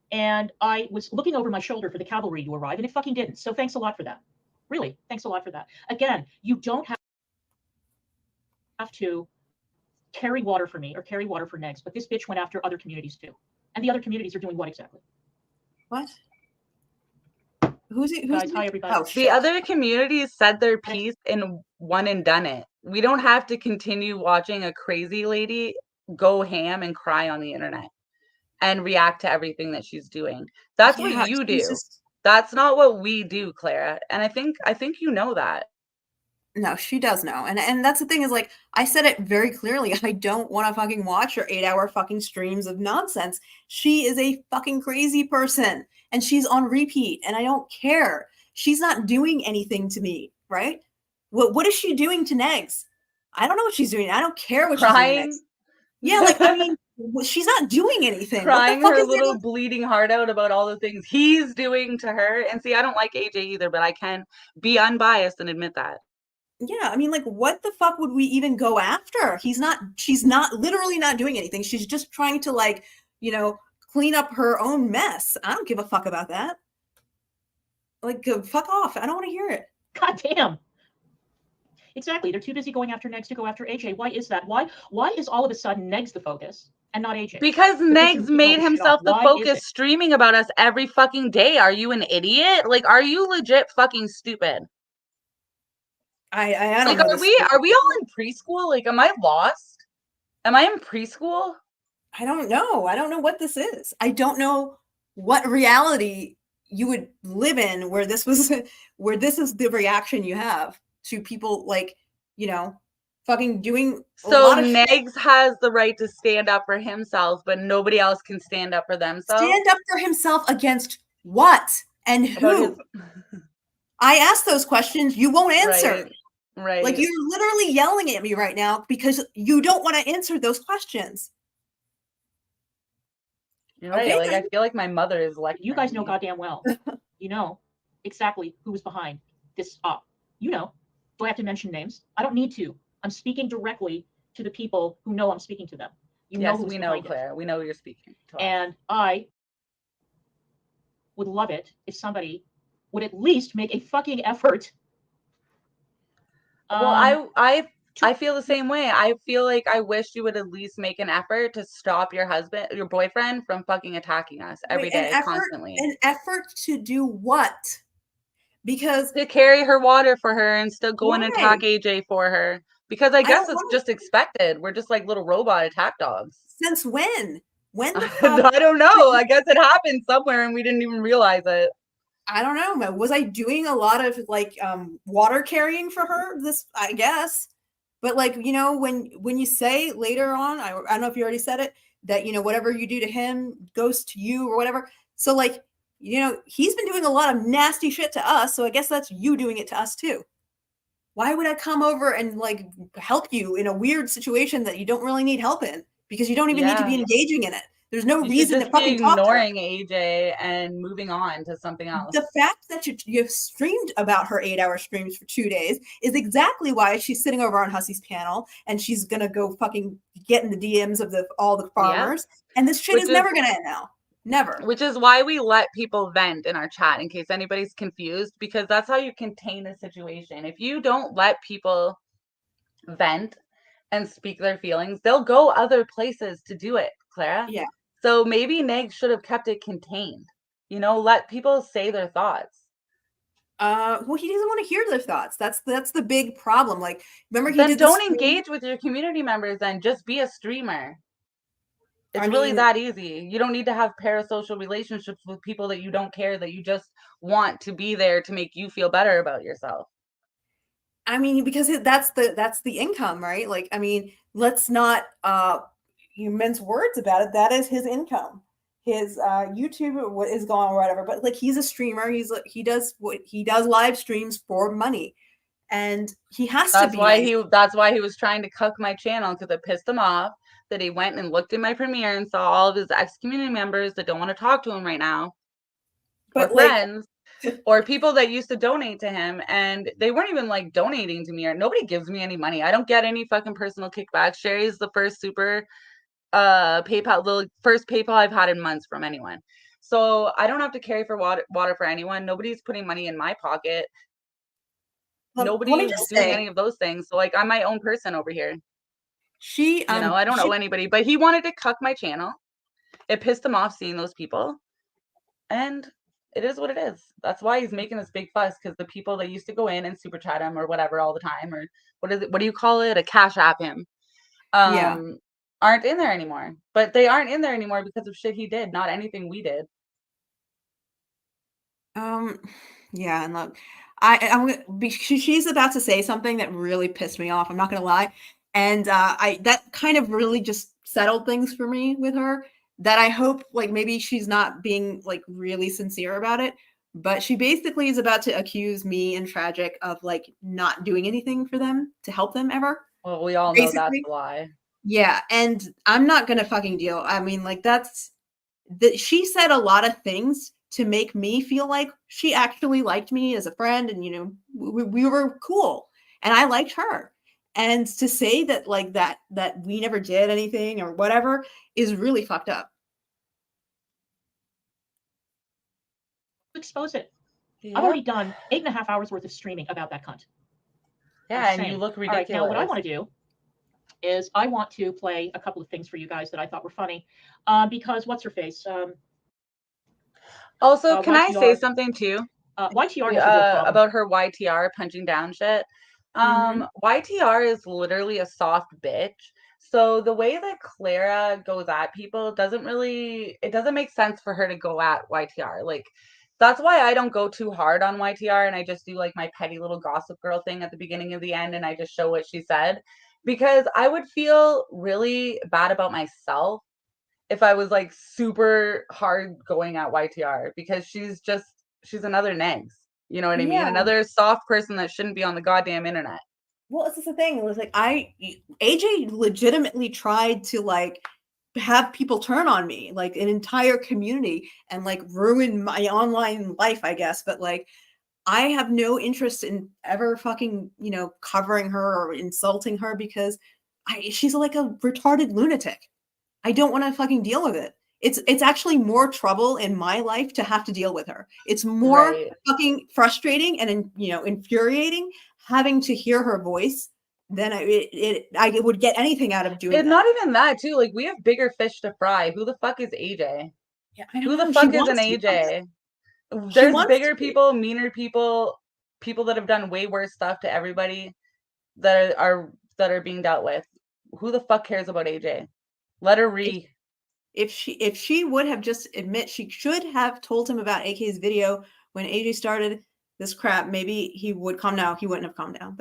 And I was looking over my shoulder for the cavalry to arrive, and it fucking didn't. So thanks a lot for that. Really, thanks a lot for that. Again, you don't have to carry water for me or carry water for Negs, but this bitch went after other communities too. And the other communities are doing what exactly? What? Who's Guys, hi everybody. Oh, the other communities said their piece and won and done it. We don't have to continue watching a crazy lady go ham and cry on the internet and react to everything that she's doing. That's what you do. That's not what we do, Clara. And I think you know that. No, she does know. And that's the thing is, like, I said it very clearly. I don't want to fucking watch her 8-hour fucking streams of nonsense. She is a fucking crazy person and she's on repeat and I don't care. She's not doing anything to me, right? What is she doing to Negs? I don't know what she's doing. I don't care what she's doing to Negs. Yeah, like, I mean, she's not doing anything. Crying her little bleeding heart out about all the things he's doing to her. And see, I don't like AJ either, but I can be unbiased and admit that. Yeah, I mean, like, what the fuck would we even go after? She's not literally not doing anything. She's just trying to, like, clean up her own mess. I don't give a fuck about that. Like, fuck off. I don't want to hear it. God damn. Exactly. They're too busy going after Negs to go after AJ. Why is that? Why is all of a sudden Negs the focus and not AJ? Because Negs made himself the focus streaming about us every fucking day. Are you an idiot? Like, are you legit fucking stupid? I don't like, know. Are we all in preschool? Like, am I lost? Am I in preschool? I don't know. I don't know what this is. I don't know what reality you would live in where this is the reaction you have to people, like, you know, fucking doing a lot of Negs has the right to stand up for himself, but nobody else can stand up for themselves. Stand up for himself against what and who? I asked those questions. You won't answer. Right. Like, you're literally yelling at me right now because you don't want to answer those questions. You're right. Okay, like, I feel like my mother is like, you guys know goddamn well. You know exactly who was behind this up. You know. Do I have to mention names? I don't need to. I'm speaking directly to the people who know I'm speaking to them. You know who's behind it. Claire. We know you're speaking to us. And I would love it if somebody would at least make a fucking effort. Well, I feel the same way. I feel like I wish you would at least make an effort to stop your boyfriend from fucking attacking us every day, constantly. An effort to do what? Because to carry her water for her and still go and attack AJ for her. Because I guess it's just expected. We're just like little robot attack dogs. Since when? When the fuck? I don't know. I guess it happened somewhere and we didn't even realize it. I don't know. Was I doing a lot of like water carrying for her? I guess. But like, you know, when you say later on, I don't know if you already said it, that, you know, whatever you do to him goes to you or whatever. So like, you know, he's been doing a lot of nasty shit to us. So I guess that's you doing it to us too. Why would I come over and like help you in a weird situation that you don't really need help in? Because you don't even need to be engaging in it. There's no reason to fucking talk to her. Ignoring AJ and moving on to something else. The fact that you've streamed about her 8-hour streams for 2 days is exactly why she's sitting over on Hussey's panel and she's gonna go fucking get in the DMs of all the farmers. Yeah. And this shit is never gonna end now. Never. Which is why we let people vent in our chat in case anybody's confused, because that's how you contain a situation. If you don't let people vent and speak their feelings, they'll go other places to do it, Clara. Yeah. So maybe Neg should have kept it contained. You know, let people say their thoughts. Well, he doesn't want to hear their thoughts. That's the big problem. Like, remember he did don't engage with your community members then. Just be a streamer. It's really that easy. You don't need to have parasocial relationships with people that you don't care, that you just want to be there to make you feel better about yourself. I mean, because that's the income, right? Like, I mean, let's not you mince words about it. That is his income. His YouTube is gone or whatever. But like, he's a streamer. He does live streams for money, and he has to be. That's why he was trying to cuck my channel, because it pissed him off that he went and looked in my premiere and saw all of his ex-community members that don't want to talk to him right now, but or friends, or people that used to donate to him, and they weren't even like donating to me, or nobody gives me any money. I don't get any fucking personal kickbacks. Sherry's the first super PayPal, the first PayPal I've had in months from anyone. So I don't have to carry for water for anyone. Nobody's putting money in my pocket. Nobody's doing any of those things. So like, I'm my own person over here. You know, I don't know anybody, but he wanted to cuck my channel. It pissed him off seeing those people, and it is what it is. That's why he's making this big fuss, because the people that used to go in and super chat him or whatever all the time, or what do you call it? A cash app him. Aren't in there anymore. But they aren't in there anymore because of shit he did, not anything we did. Yeah, and look, she's about to say something that really pissed me off. I'm not gonna lie. And that kind of really just settled things for me with her, that I hope like maybe she's not being like really sincere about it, but she basically is about to accuse me and Tragic of like not doing anything for them to help them ever. Well, we all know that's a lie. Yeah, and I'm not gonna fucking deal. I mean, like she said a lot of things to make me feel like she actually liked me as a friend, and you know, we were cool, and I liked her. And to say that like that we never did anything or whatever is really fucked up. Expose it. I've already done 8.5 hours worth of streaming about that cunt. Yeah, and Insane. you look All ridiculous. right, now what I want to do is I want to play a couple of things for you guys that I thought were funny, because what's her face? Also, can I say YTR something too? YTR has a real problem. About her YTR punching down shit. YTR is literally a soft bitch. So the way that Clara goes at people doesn't make sense for her to go at YTR. Like, that's why I don't go too hard on YTR and I just do like my petty little gossip girl thing at the beginning of the end and I just show what she said. Because I would feel really bad about myself if I was like super hard going at YTR because she's another Negs. You know what I mean? Yeah. Another soft person that shouldn't be on the goddamn internet. Well, this is the thing. It was like AJ legitimately tried to like have people turn on me, like an entire community, and like ruin my online life, I guess. But like, I have no interest in ever fucking, covering her or insulting her because she's like a retarded lunatic. I don't want to fucking deal with it. It's actually more trouble in my life to have to deal with her. It's more fucking frustrating and infuriating having to hear her voice than I would get anything out of doing it. Not even that too. Like we have bigger fish to fry. Who the fuck is AJ? Yeah, I don't Who know. the fuck is an AJ? There's bigger people, meaner people, people that have done way worse stuff to everybody that are being dealt with. Who the fuck cares about AJ? Let her re. If she would have just she should have told him about AK's video when AJ started this crap, maybe he would calm down. He wouldn't have calmed down.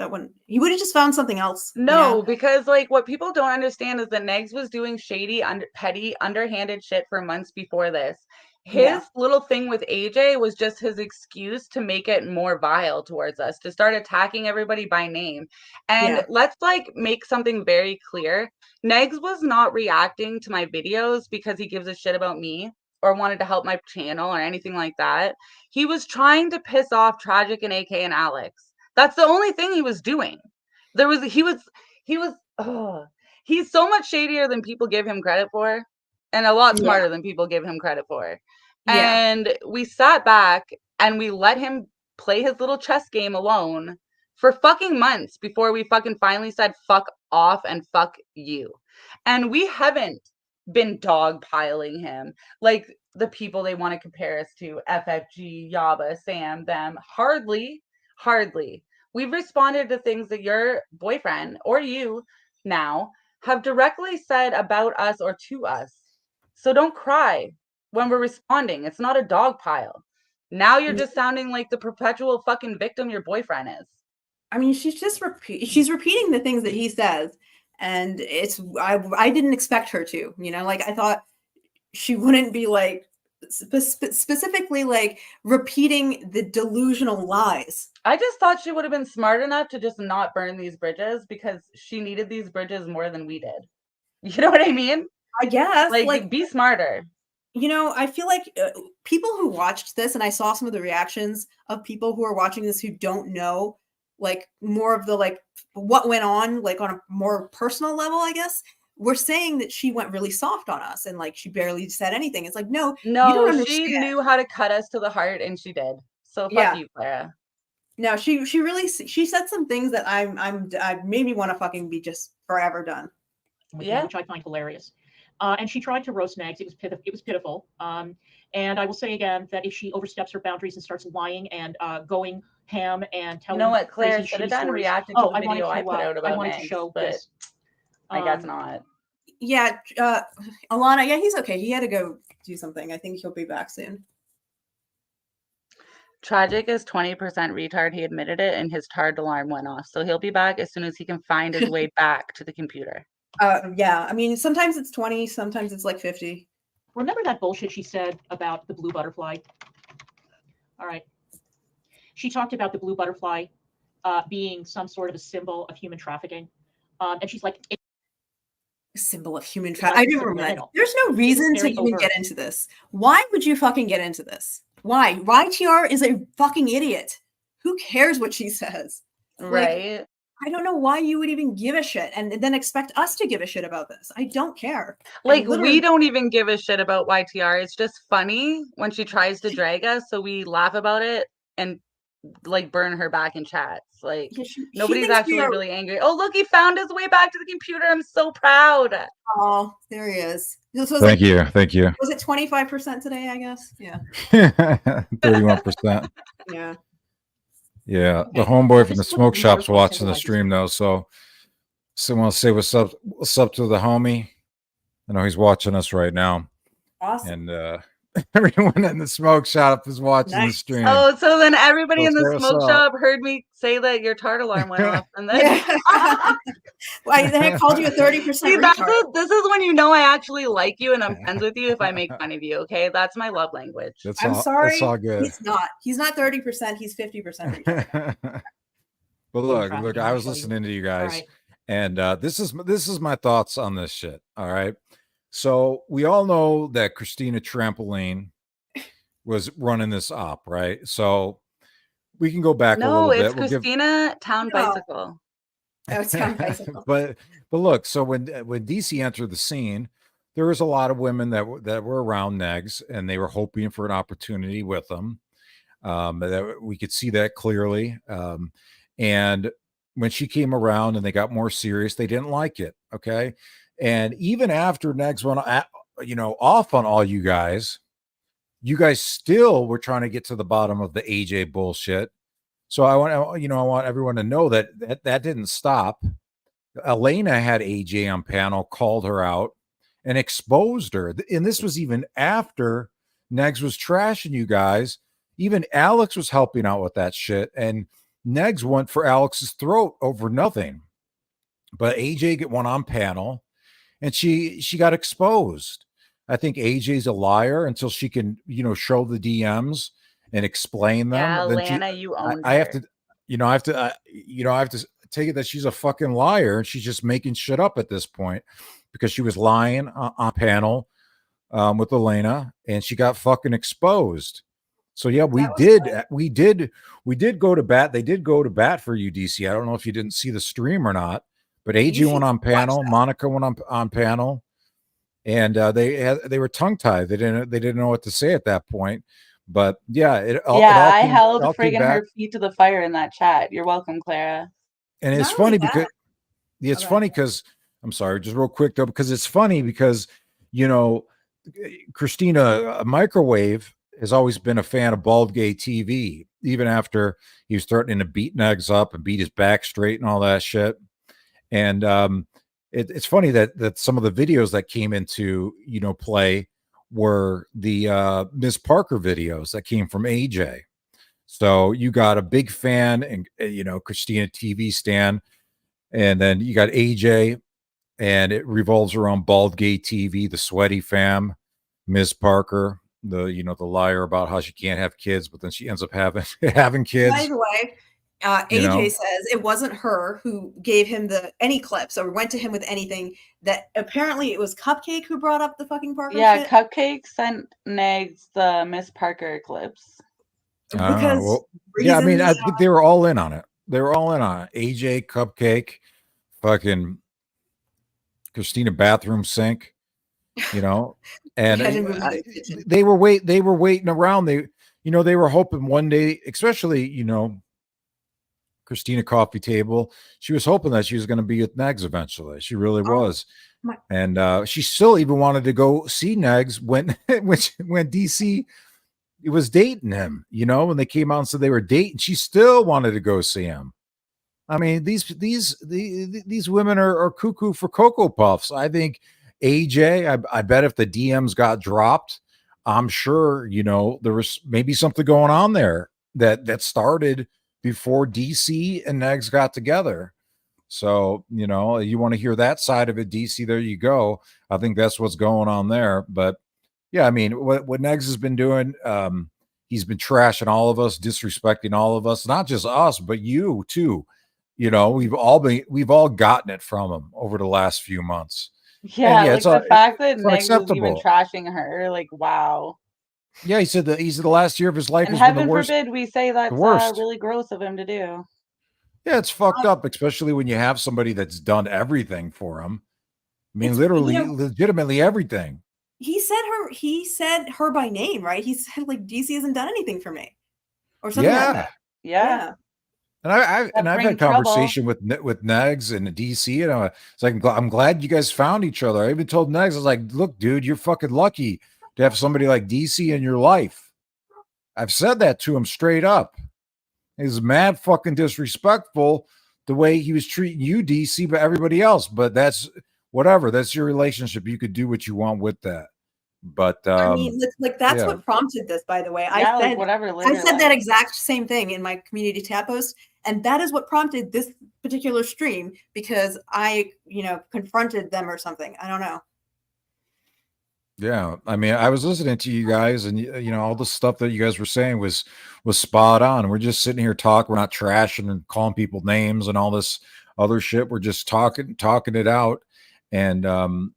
He would have just found something else. No, because like what people don't understand is that Negs was doing shady, petty, underhanded shit for months before this. His little thing with AJ was just his excuse to make it more vile towards us, to start attacking everybody by name. And let's like make something very clear. Negs was not reacting to my videos because he gives a shit about me or wanted to help my channel or anything like that. He was trying to piss off Tragic and AK and Alex. That's the only thing he was doing. He's so much shadier than people give him credit for and a lot smarter than people give him credit for. And we sat back and we let him play his little chess game alone for fucking months before we fucking finally said fuck off and fuck you. And we haven't been dogpiling him like the people they want to compare us to, FFG, Yaba, Sam, them. Hardly. We've responded to things that your boyfriend or you now have directly said about us or to us. So don't cry when we're responding. It's not a dog pile. Now you're just sounding like the perpetual fucking victim your boyfriend is. I mean, she's just she's repeating the things that he says, and I didn't expect her to. Like I thought she wouldn't be like specifically like repeating the delusional lies. I just thought she would have been smart enough to just not burn these bridges because she needed these bridges more than we did. You know what I mean? I guess. Like be smarter. I feel like people who watched this, and I saw some of the reactions of people who are watching this who don't know, like more of the like what went on, like on a more personal level, I guess. We're saying that she went really soft on us and like she barely said anything. It's like, no, you don't understand. She knew how to cut us to the heart and she did. So fuck you, Clara. No, she said some things that I made me want to fucking be just forever done. Which I find hilarious. And she tried to roast Negs. It was pitiful. And I will say again that if she oversteps her boundaries and starts lying and going ham and telling, what Claire should have done, reacted to the video I put out about I wanted Negs, to show but this. I guess not. Yeah, Alana. Yeah, he's okay. He had to go do something. I think he'll be back soon. Tragic is 20% retard. He admitted it, and his tard alarm went off. So he'll be back as soon as he can find his way back to the computer. Yeah, I mean, sometimes it's 20, sometimes it's like 50. Remember that bullshit she said about the blue butterfly? All right. She talked about the blue butterfly being some sort of a symbol of human trafficking. And she's like, a symbol of human trafficking. I didn't remember that. There's no reason to even get into this. Why would you fucking get into this? Why? YTR is a fucking idiot. Who cares what she says? Right. Like, I don't know why you would even give a shit and then expect us to give a shit about this. I don't care. Like, we don't even give a shit about YTR. It's just funny when she tries to drag us, so we laugh about it and like burn her back in chats. Like Yeah, she nobody's thinks we actually are. really angry. Oh, look, he found his way back to the computer. I'm so proud. Oh, there he is. This was Thank you. Thank you. Was it 25% today? I guess. Yeah. 31%. Yeah. Yeah. The Okay. homeboy This from the is what smoke the shop's wonderful watching thing the about stream though. So someone say what's up to the homie. I know he's watching us right now. Awesome. And everyone in the smoke shop is watching the Nice. stream. Oh, so then everybody in the say what's smoke up. shop heard me say that your tart alarm went off, and then Yeah. Why then I called you a 30% see, retard. this is when you know I actually like you and I'm friends with you if I make fun of you. Okay, that's my love language. I'm sorry. That's all good. He's not 30%. He's 50% retard. But look, I was I'll show you. listening to you All guys, right. and this is my thoughts on this shit. All right, so we all know that Christina Trampoline was running this op, right? So we can go back a No, little it's bit. We'll give Christina Town Bicycle. Oh, it's Town Bicycle. but look, so when DC entered the scene, there was a lot of women that were around Negs, and they were hoping for an opportunity with them. That we could see that clearly. And when she came around and they got more serious, they didn't like it. Okay, and even after Negs went, off on all you guys still were trying to get to the bottom of the AJ bullshit. So I want everyone to know that didn't stop. Elena had AJ on panel, called her out, and exposed her. And this was even after Negs was trashing you guys. Even Alex was helping out with that shit. And Negs went for Alex's throat over nothing. But AJ went on panel, and she got exposed. I think AJ's a liar until she can, show the DMs and explain them. Yeah, Then Lana, you owned I have her. to, I have to take it that she's a fucking liar and she's just making shit up at this point because she was lying on panel with Elena and she got fucking exposed. So yeah, we did go to bat. They did go to bat for you, DC. I don't know if you didn't see the stream or not, but AJ went on panel, Monica went on panel, and they were tongue tied. They didn't know what to say at that point. But yeah, I held friggin' her feet to the fire in that chat. You're welcome, Clara. And it's funny because I'm sorry, just real quick though, because it's funny because Christina Microwave has always been a fan of Bald Gay TV, even after he was threatening to beat Negs up and beat his back straight and all that shit. And it's funny that some of the videos that came into play were the Miss Parker videos that came from AJ. So you got a big fan and Christina TV stan, and then you got AJ, and it revolves around Bald Gay TV, the sweaty fam, Miss Parker, the liar about how she can't have kids, but then she ends up having kids. By the way, AJ says it wasn't her who gave him any clips or went to him with anything. That apparently it was Cupcake who brought up the fucking Parker shit. Cupcake sent Negs the Miss Parker clips. Because I mean, I think they were all in on it. They were all in on it. AJ, Cupcake, fucking Christina bathroom sink, and they were waiting around. They were hoping one day, especially, Christina coffee table. She was hoping that she was going to be with Negs eventually. She really was. And she still even wanted to go see Negs when DC was dating him, when they came out and said they were dating, she still wanted to go see him. I mean, these women are cuckoo for Cocoa Puffs. I think AJ, I bet if the DMs got dropped, I'm sure, there was maybe something going on there that started before DC and Negs got together. So, you want to hear that side of it, DC, there you go. I think that's what's going on there. But yeah, I mean, what Negs has been doing, he's been trashing all of us, disrespecting all of us, not just us, but you too. We've all gotten it from him over the last few months. Yeah, like the fact that Negs was even trashing her, like, wow. Yeah, he said that he's the last year of his life. And has been the heaven worst, forbid we say that's really gross of him to do. Yeah, it's fucked up, especially when you have somebody that's done everything for him. I mean, literally, legitimately everything. He said her by name, right? He said, like, DC hasn't done anything for me. or something like Yeah. that. Yeah. And I've bring had trouble. conversation with Negs and DC, and it's like, I'm glad you guys found each other. I even told Negs, I was like, look, dude, you're fucking lucky to have somebody like DC in your life. I've said that to him straight up. He's mad fucking disrespectful the way he was treating you, DC, but everybody else. But that's whatever. That's your relationship. You could do what you want with that. But I mean, like that's yeah. what prompted this, by the way. Yeah, I said like whatever. I said that literally. exact same thing in my community tab post, and that is what prompted this particular stream because I, confronted them or something. I don't know. Yeah, I mean, I was listening to you guys, and all the stuff that you guys were saying was spot on. We're just sitting here talking. We're not trashing and calling people names and all this other shit. We're just talking it out, and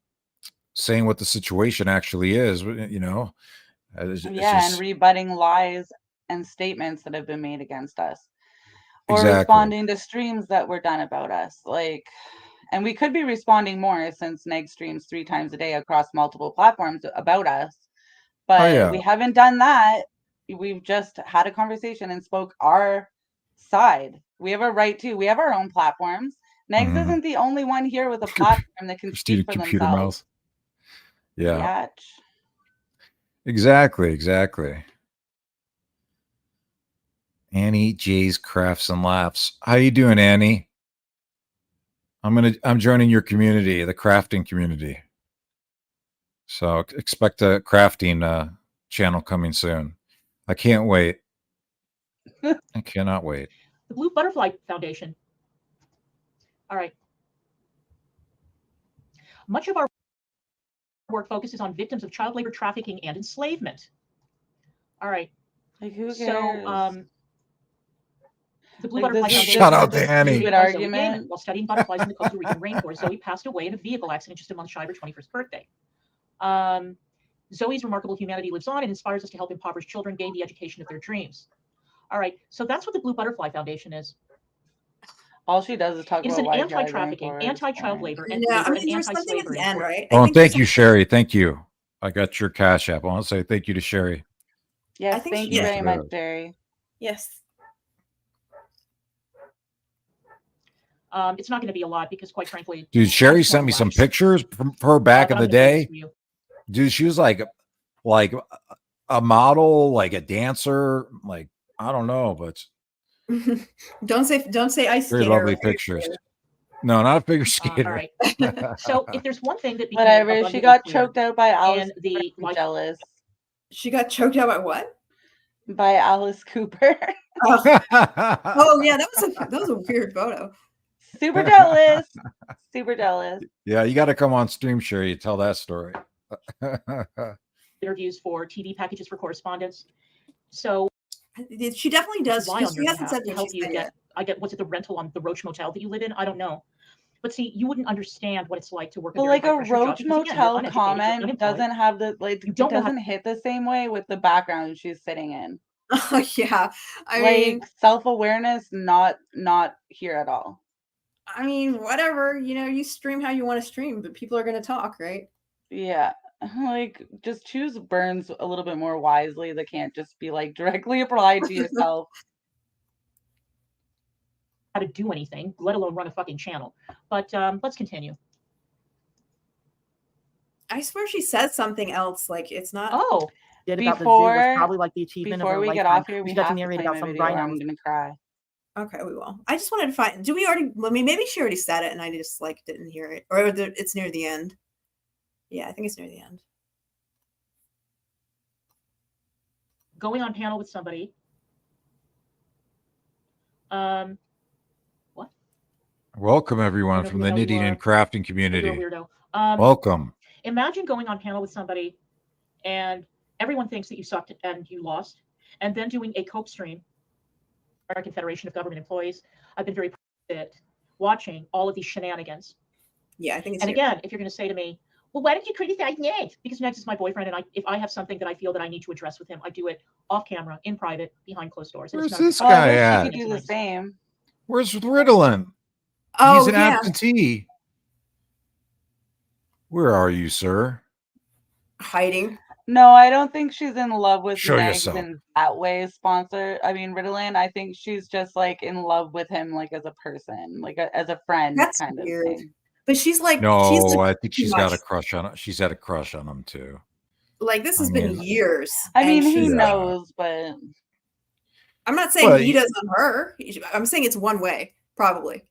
saying what the situation actually is. It's Yeah, just, and rebutting lies and statements that have been made against us, or Exactly. responding to streams that were done about us. And we could be responding more since Neg streams 3 times a day across multiple platforms about us, but yeah. we haven't done that. We've just had a conversation and spoke our side. We have a right to. We have our own platforms. Negs Mhm. isn't the only one here with a platform that can Christina speak for computer themselves. mouse. Yeah. Yatch. Exactly. Annie J's Crafts and Laughs. How you doing, Annie? I'm joining your community, the crafting community. So expect a crafting channel coming soon. I can't wait. I cannot wait. The Blue Butterfly Foundation. All right. Much of our work focuses on victims of child labor, trafficking, and enslavement. All right. Like, who cares? So, the Blue Like, Butterfly this is Foundation. Shout out just to a Annie. stupid Zoe argument. Gaiman. While studying butterflies in the Costa Rican rainforest, Zoe passed away in a vehicle accident just a month shy of her 21st birthday. Zoe's remarkable humanity lives on and inspires us to help impoverished children gain the education of their dreams. All right, so that's what the Blue Butterfly Foundation is. All she does is talk It is about an white anti-trafficking, anti-child labor, and Yeah, labor I mean, and there's something at anti-slavery. the end, right? Oh, and thank you, Sherry. Thank you. I got your Cash App. I want to say thank you to Sherry. Yes, think thank she you did. very much, Jerry. Yes. It's not going to be a lot because, quite frankly, Dude, Sherry sent me some pictures from her back in the day. Dude, she was like a model, like a dancer, like I don't know, but Don't say ice very skater. lovely or figure pictures. skater. No, not a figure skater. All right. So, if there's one thing that became Whatever. She abundantly got clear choked out by Alice. in the I'm life jealous. She got choked out by what? By Alice Cooper. Oh yeah, that was a weird photo. Super jealous. Super jealous. Yeah, you got to come on stream, Sherry, to tell that story. interviews for TV packages for correspondence. So she definitely does. Lie on She your hasn't behalf said to what help she you said get. yet. I get what's it the rental on the Roach Motel that you live in? I don't know. But see, you wouldn't understand what it's like to work. But like a Roach Motel comment doesn't have the it doesn't hit the same way with the background she's sitting in. Oh yeah, I like mean, self-awareness, not here at all. I mean, whatever, you stream how you want to stream, but people are going to talk, right? Yeah, like just choose burns a little bit more wisely. That can't just be like directly applied to yourself. How to do anything, let alone run a fucking channel. But let's continue. I swear she said something else. Like it's not. Oh, did about the zoo was probably like the achievement of before her we lifetime. get off here, we She got to have to narrate play about my some video. Or I'm rhinos. gonna cry. Okay, we will. I just wanted to find. Do we already? I mean, maybe she already said it, and I just like didn't hear it, or it's near the end. Yeah, I think it's near the end. Going on panel with somebody. What? Welcome everyone from the knitting and crafting community. You're a weirdo. Welcome. Imagine going on panel with somebody, and everyone thinks that you sucked and you lost, and then doing a cope stream. American Federation of Government Employees. I've been very proud of it, watching all of these shenanigans. Yeah, I think it's. And again, if you're going to say to me, well, why don't you criticize Ned? Because Ned is my boyfriend, and if I have something that I feel that I need to address with him, I do it off camera, in private, behind closed doors. Where's this guy at? You could do the same. Where's Ritalin? Oh, he's an yeah. absentee. Where are you, sir? Hiding. No, I don't think she's in love with Show Negs yourself. in that way. Ritalin. I think she's just like in love with him, like as a person, like as a friend, That's kind weird. of thing. But she's like, No, I think too she's much. got a crush on. She's had a crush on him too. Like this has been years. I mean, he she's like- knows, but I'm not saying he does on her. I'm saying it's one way, probably.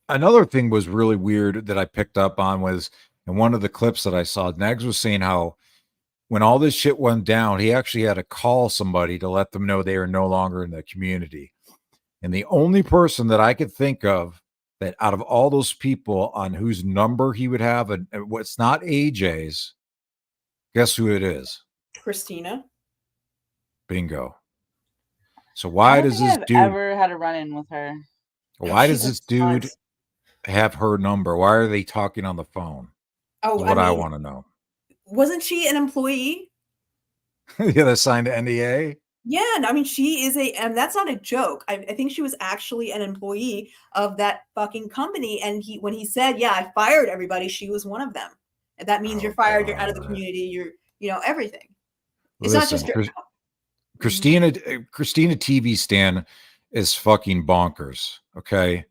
Another thing was really weird that I picked up on was in one of the clips that I saw, Negs was saying how when all this shit went down, he actually had to call somebody to let them know they are no longer in the community. And the only person that I could think of that out of all those people on whose number he would have, and what's not AJ's, guess who it is? Christina. Bingo. So why does this dude ever had a run-in with her? Why does this dude have her number? Why are they talking on the phone? Oh, what I want to know. Wasn't she an employee? Yeah, they signed the NDA. Yeah, I mean, she is and that's not a joke. I think she was actually an employee of that fucking company. And when he said, "Yeah, I fired everybody," she was one of them. And that means you're fired. You're out of the community. You're, everything. It's not just your. Christina TV stan is fucking bonkers. Okay,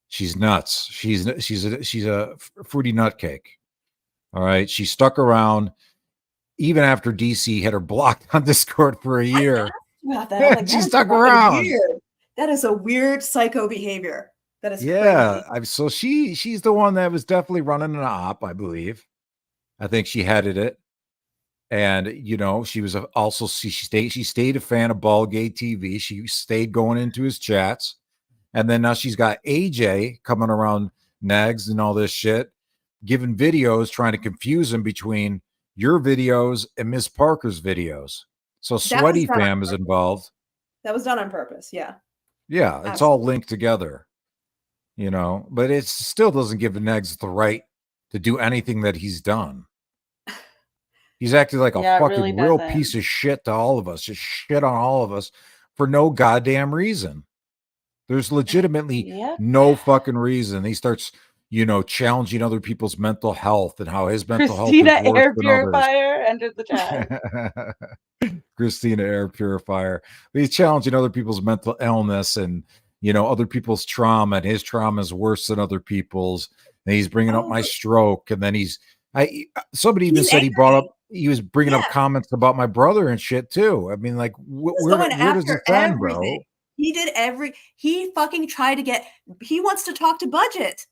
she's nuts. She's a fruity nutcake. All right, she stuck around even after DC had her blocked on Discord for a year. About that. Like, she stuck around. Weird. That is a weird psycho behavior. That is crazy. So she's the one that was definitely running an op, I believe. I think she headed it. And she was also she stayed a fan of Ballgate TV. She stayed going into his chats, and then now she's got AJ coming around Negs and all this shit, giving videos trying to confuse him between your videos and Miss Parker's videos. So Sweaty Fam is involved. That was done on purpose. Yeah. Yeah, it's all linked together. But it still doesn't give Negs the right to do anything that he's done. He's acted like a fucking real piece of shit to all of us, just shit on all of us for no goddamn reason. There's legitimately no fucking reason. He starts, challenging other people's mental health and how his mental health is worse Air than Purifier entered the chat. Christina Air Purifier. He's challenging other people's mental illness and, other people's trauma, and his trauma is worse than other people's. And he's bringing up my stroke, and then somebody even said he was bringing up comments about my brother and shit too. I mean, like, where does it end, bro? He fucking tried to he wants to talk to Budget.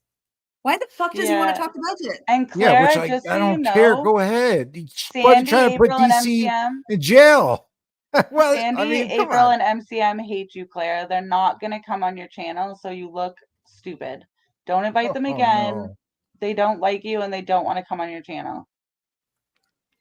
Why the fuck does he want to talk to Budget? And Claire, which I don't care. Go ahead. Budget trying to put DC in jail. Well, Sandy, April, and MCM hate you, Claire. They're not going to come on your channel, so you look stupid. Don't invite them again. No. They don't like you, and they don't want to come on your channel.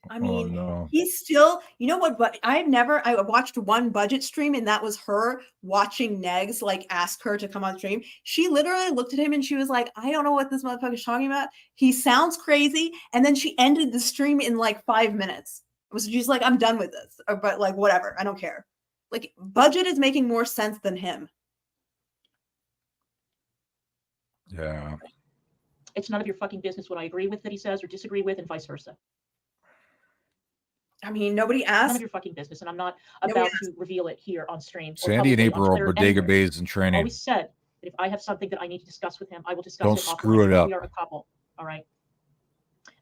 I mean, he's still, but I watched one Budget stream, and that was her watching Negs, like, ask her to come on stream. She literally looked at him and she was like, I don't know what this motherfucker's talking about. He sounds crazy. And then she ended the stream in like 5 minutes. She's like, I'm done with this. But like, whatever. I don't care. Like, Budget is making more sense than him. Yeah. It's none of your fucking business what I agree with that he says or disagree with, and vice versa. I mean, nobody asked. None of your fucking business, and I'm not about to reveal it here on stream. Sandy and April are bodega bays in training. I always said that if I have something that I need to discuss with him, I will discuss Don't it. Don't screw it up. We are a couple, all right?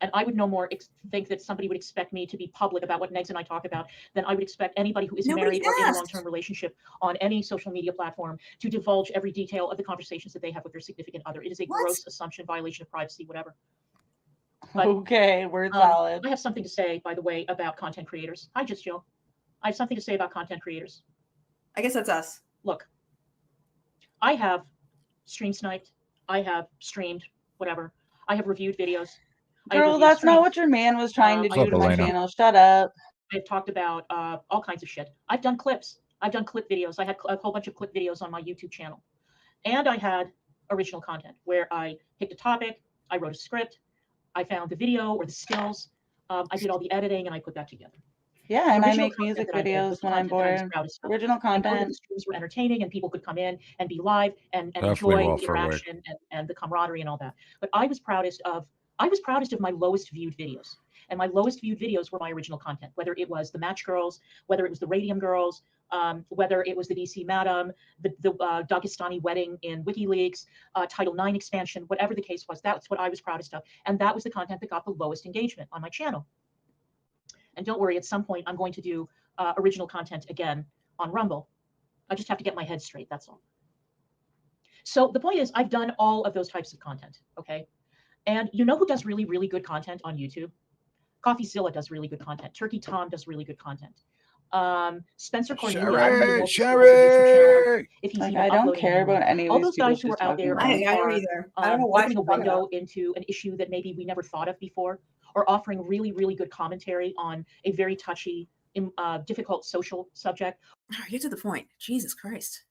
And I would no more think that somebody would expect me to be public about what Negs and I talk about than I would expect anybody who is married or in a long-term relationship on any social media platform to divulge every detail of the conversations that they have with their significant other. It is a gross assumption, violation of privacy, whatever. But, okay, we're valid. I have something to say, by the way, about content creators. Hi, Just Jill. I have something to say about content creators. I guess that's us. Look, I have stream sniped. I have streamed, whatever. I have reviewed videos. Girl, that's not what your man was trying to do to my channel. Shut up. I've talked about all kinds of shit. I've done clips. I've done clip videos. I had a whole bunch of clip videos on my YouTube channel. And I had original content where I picked a topic, I wrote a script, I found the video or the stills, I did all the editing, and I put that together. Yeah, and I make music videos when I'm bored. Original content. The streams were entertaining, and people could come in and be live and enjoy the interaction and the camaraderie and all that. But I was proudest of I was proudest of my lowest viewed videos. And my lowest viewed videos were my original content, whether it was the Match Girls, whether it was the Radium Girls, whether it was the DC Madam, the Dagestani wedding in WikiLeaks, Title IX expansion, whatever the case was, that's what I was proudest of. And that was the content that got the lowest engagement on my channel. And don't worry, at some point I'm going to do original content again on Rumble. I just have to get my head straight, that's all. So the point is, I've done all of those types of content, okay? And you know who does really, really good content on YouTube? CoffeeZilla does really good content. Turkey Tom does really good content. Spencer Cornelia, Sherry. if he's like, even I don't uploading care anymore. about any of All these those guys people who are out there I don't are either. I don't know why opening a she's talking window about. into an issue that maybe we never thought of before, or offering really, really good commentary on a very touchy, difficult social subject. Get to the point. Jesus Christ.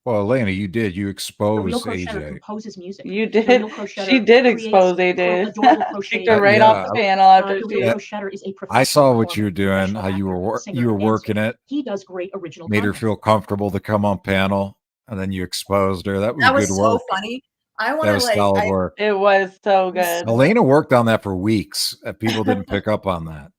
Well, Elena, you did. You The exposed real crocheter AJ. composes music. You The did. real crocheter She did creates expose AJ. adorable Kicked crochet. her right off the panel after The she. real crocheter is a I professional saw what you were performer, doing, professional how you actor, were singer, you were and dancer. working it. He does great original Made her content. feel comfortable to come on panel, and then you exposed her. That was That was good so work. funny. I want That to was solid work. It was so good. Elena worked on that for weeks. People didn't pick up on that,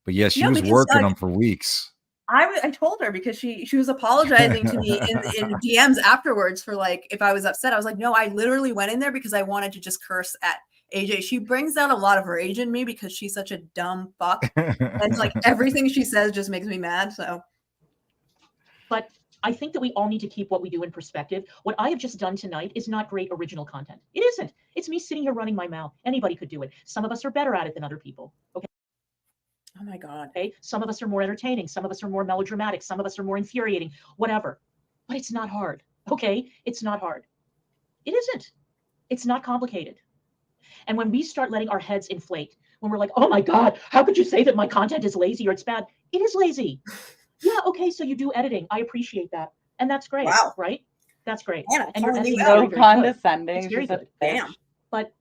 but yeah, she No, was because, working them for weeks. I told her because she was apologizing to me in DMs afterwards for like if I was upset. I was like, no, I literally went in there because I wanted to just curse at AJ. She brings out a lot of rage in me because she's such a dumb fuck, and like everything she says just makes me mad. So, but I think that we all need to keep what we do in perspective. What I have just done tonight is not great original content. It isn't. It's me sitting here running my mouth. Anybody could do it. Some of us are better at it than other people. Okay. oh my God. Okay. Some of us are more entertaining. Some of us are more melodramatic. Some of us are more infuriating, whatever. But it's not hard. Okay. It's not hard. It isn't. It's not complicated. And when we start letting our heads inflate, when we're like, oh my God, how could you say that my content is lazy or it's bad? It is lazy. Yeah. Okay. So you do editing. I appreciate that. And that's great. Wow. Right? That's great. Man, And your editing is So very, very condescending. good. It's very good. Damn. But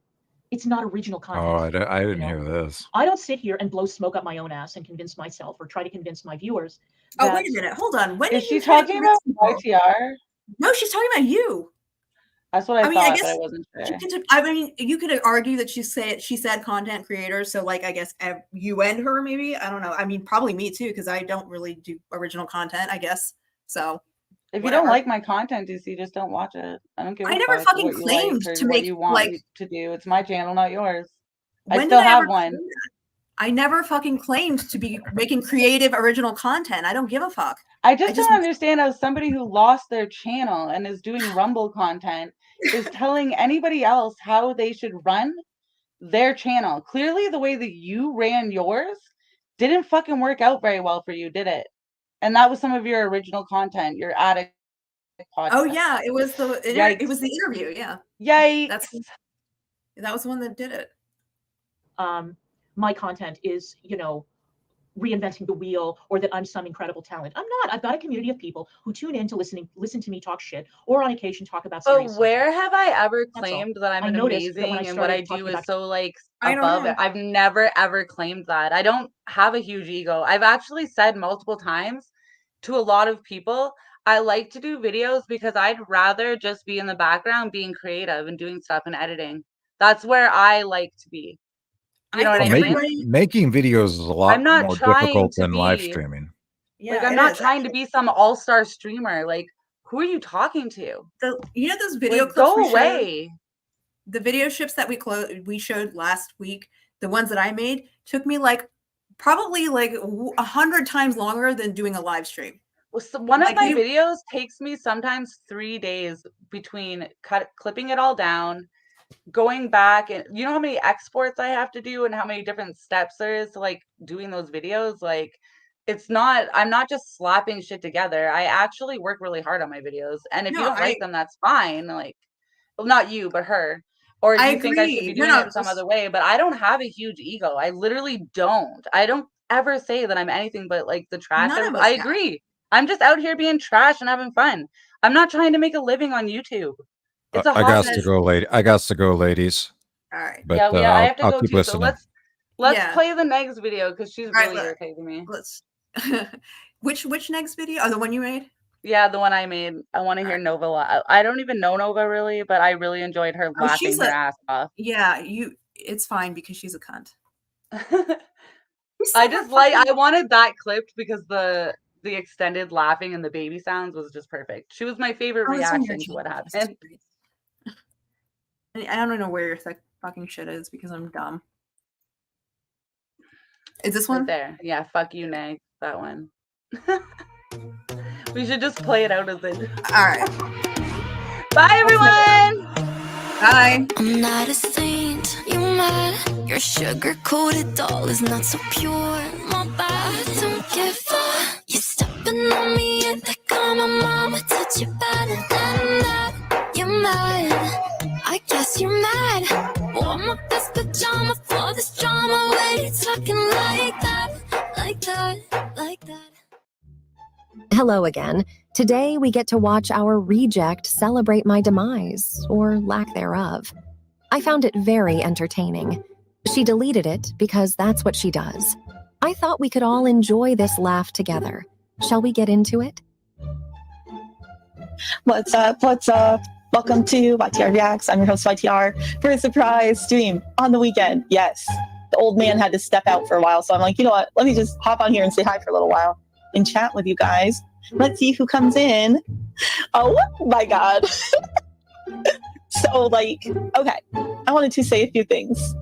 it's not original content. Oh, I didn't you know? hear this. I don't sit here and blow smoke up my own ass and convince myself or try to convince my viewers. Oh, wait a minute. Hold on. When Is did she you try to talking convince about people? YTR? No, she's talking about you. That's what I mean, thought, I guess but I wasn't sure. I mean, you could argue that she said content creator. So, like, I guess you and her, maybe. I don't know. I mean, probably me too, because I don't really do original content, I guess. So, If you whatever. don't like my content, DC, just don't watch it. I don't give a I never fuck fucking what you claimed like or to what make, you want like- me to do. It's my channel, not yours. When I did still I have ever one. claim that? I never fucking claimed to be making creative original content. I don't give a fuck. I just don't understand how somebody who lost their channel and is doing Rumble content is telling anybody else how they should run their channel. Clearly, the way that you ran yours didn't fucking work out very well for you, did it? And that was some of your original content, your addict podcast. Oh yeah, it was the interview. Yeah. Yikes. That was the one that did it. My content is, reinventing the wheel, or that I'm some incredible talent. I'm not. I've got a community of people who tune in to listen to me talk shit, or on occasion talk about serious But where have I ever That's all. claimed that I'm I an noticed that when amazing I and what I started do talking is about- so like I don't above know. it? I've never ever claimed that. I don't have a huge ego. I've actually said multiple times to a lot of people, I like to do videos because I'd rather just be in the background being creative and doing stuff and editing. That's where I like to be. You know what I mean? Making videos is a lot I'm not more trying difficult to than live be- streaming. Yeah, like I'm it not is, trying to be some all-star streamer. Like, who are you talking to? You know those video Like, clips go we showed? away. The video ships that we showed last week, the ones that I made, took me like probably like 100 times longer than doing a live stream. Well, so one of Like, my videos takes me sometimes 3 days between clipping it all down, going back, and you know how many exports I have to do and how many different steps there is to like doing those videos. Like, I'm not just slapping shit together. I actually work really hard on my videos, and if you No, don't like them, that's fine. Like, well, not you, but her. Or if I you think I should agree. be No, doing no, it some just- other way, but I don't have a huge ego. I literally don't. I don't ever say that I'm anything but like the trash. None of us I have. agree. I'm just out here being trash and having fun. I'm not trying to make a living on YouTube. It's a I got hobby. to go, ladies. All right. But yeah, I have to I'll go keep too. listening. So let's Yeah. play the next video because she's All right, really irritating me. Let's. Which next video? Oh, the one you made? Yeah, the one I made. I want to hear Nova. I don't even know Nova really, but I really enjoyed her laughing she's her ass off. Yeah, it's fine because she's a cunt. I wanted that clipped because the extended laughing and the baby sounds was just perfect. She was my favorite reaction to what happened. I don't know where your fucking shit is because I'm dumb. Is this one? Right there. Yeah, fuck you, Nay. That one. We should just play it out as it. Alright. Bye, everyone! Bye. I'm not a saint, you mad? Your sugar-coated doll is not so pure. My bad, don't give up. You're stepping on me and like I'm a mama. Touch you better than that. You're mad. I guess you're mad. Wore my best pajama for this drama. Why you talking like that? Like that, like that. Hello again. Today we get to watch our reject celebrate my demise, or lack thereof. I found it very entertaining. She deleted it because that's what she does. I thought we could all enjoy this laugh together. Shall we get into it? What's up? What's up? Welcome to YTR Reacts. I'm your host YTR for a surprise stream on the weekend. Yes, the old man had to step out for a while, so I'm like, you know what? Let me just hop on here and say hi for a little while and chat with you guys. Let's see who comes in. Oh my God. So like, okay, I wanted to say a few things.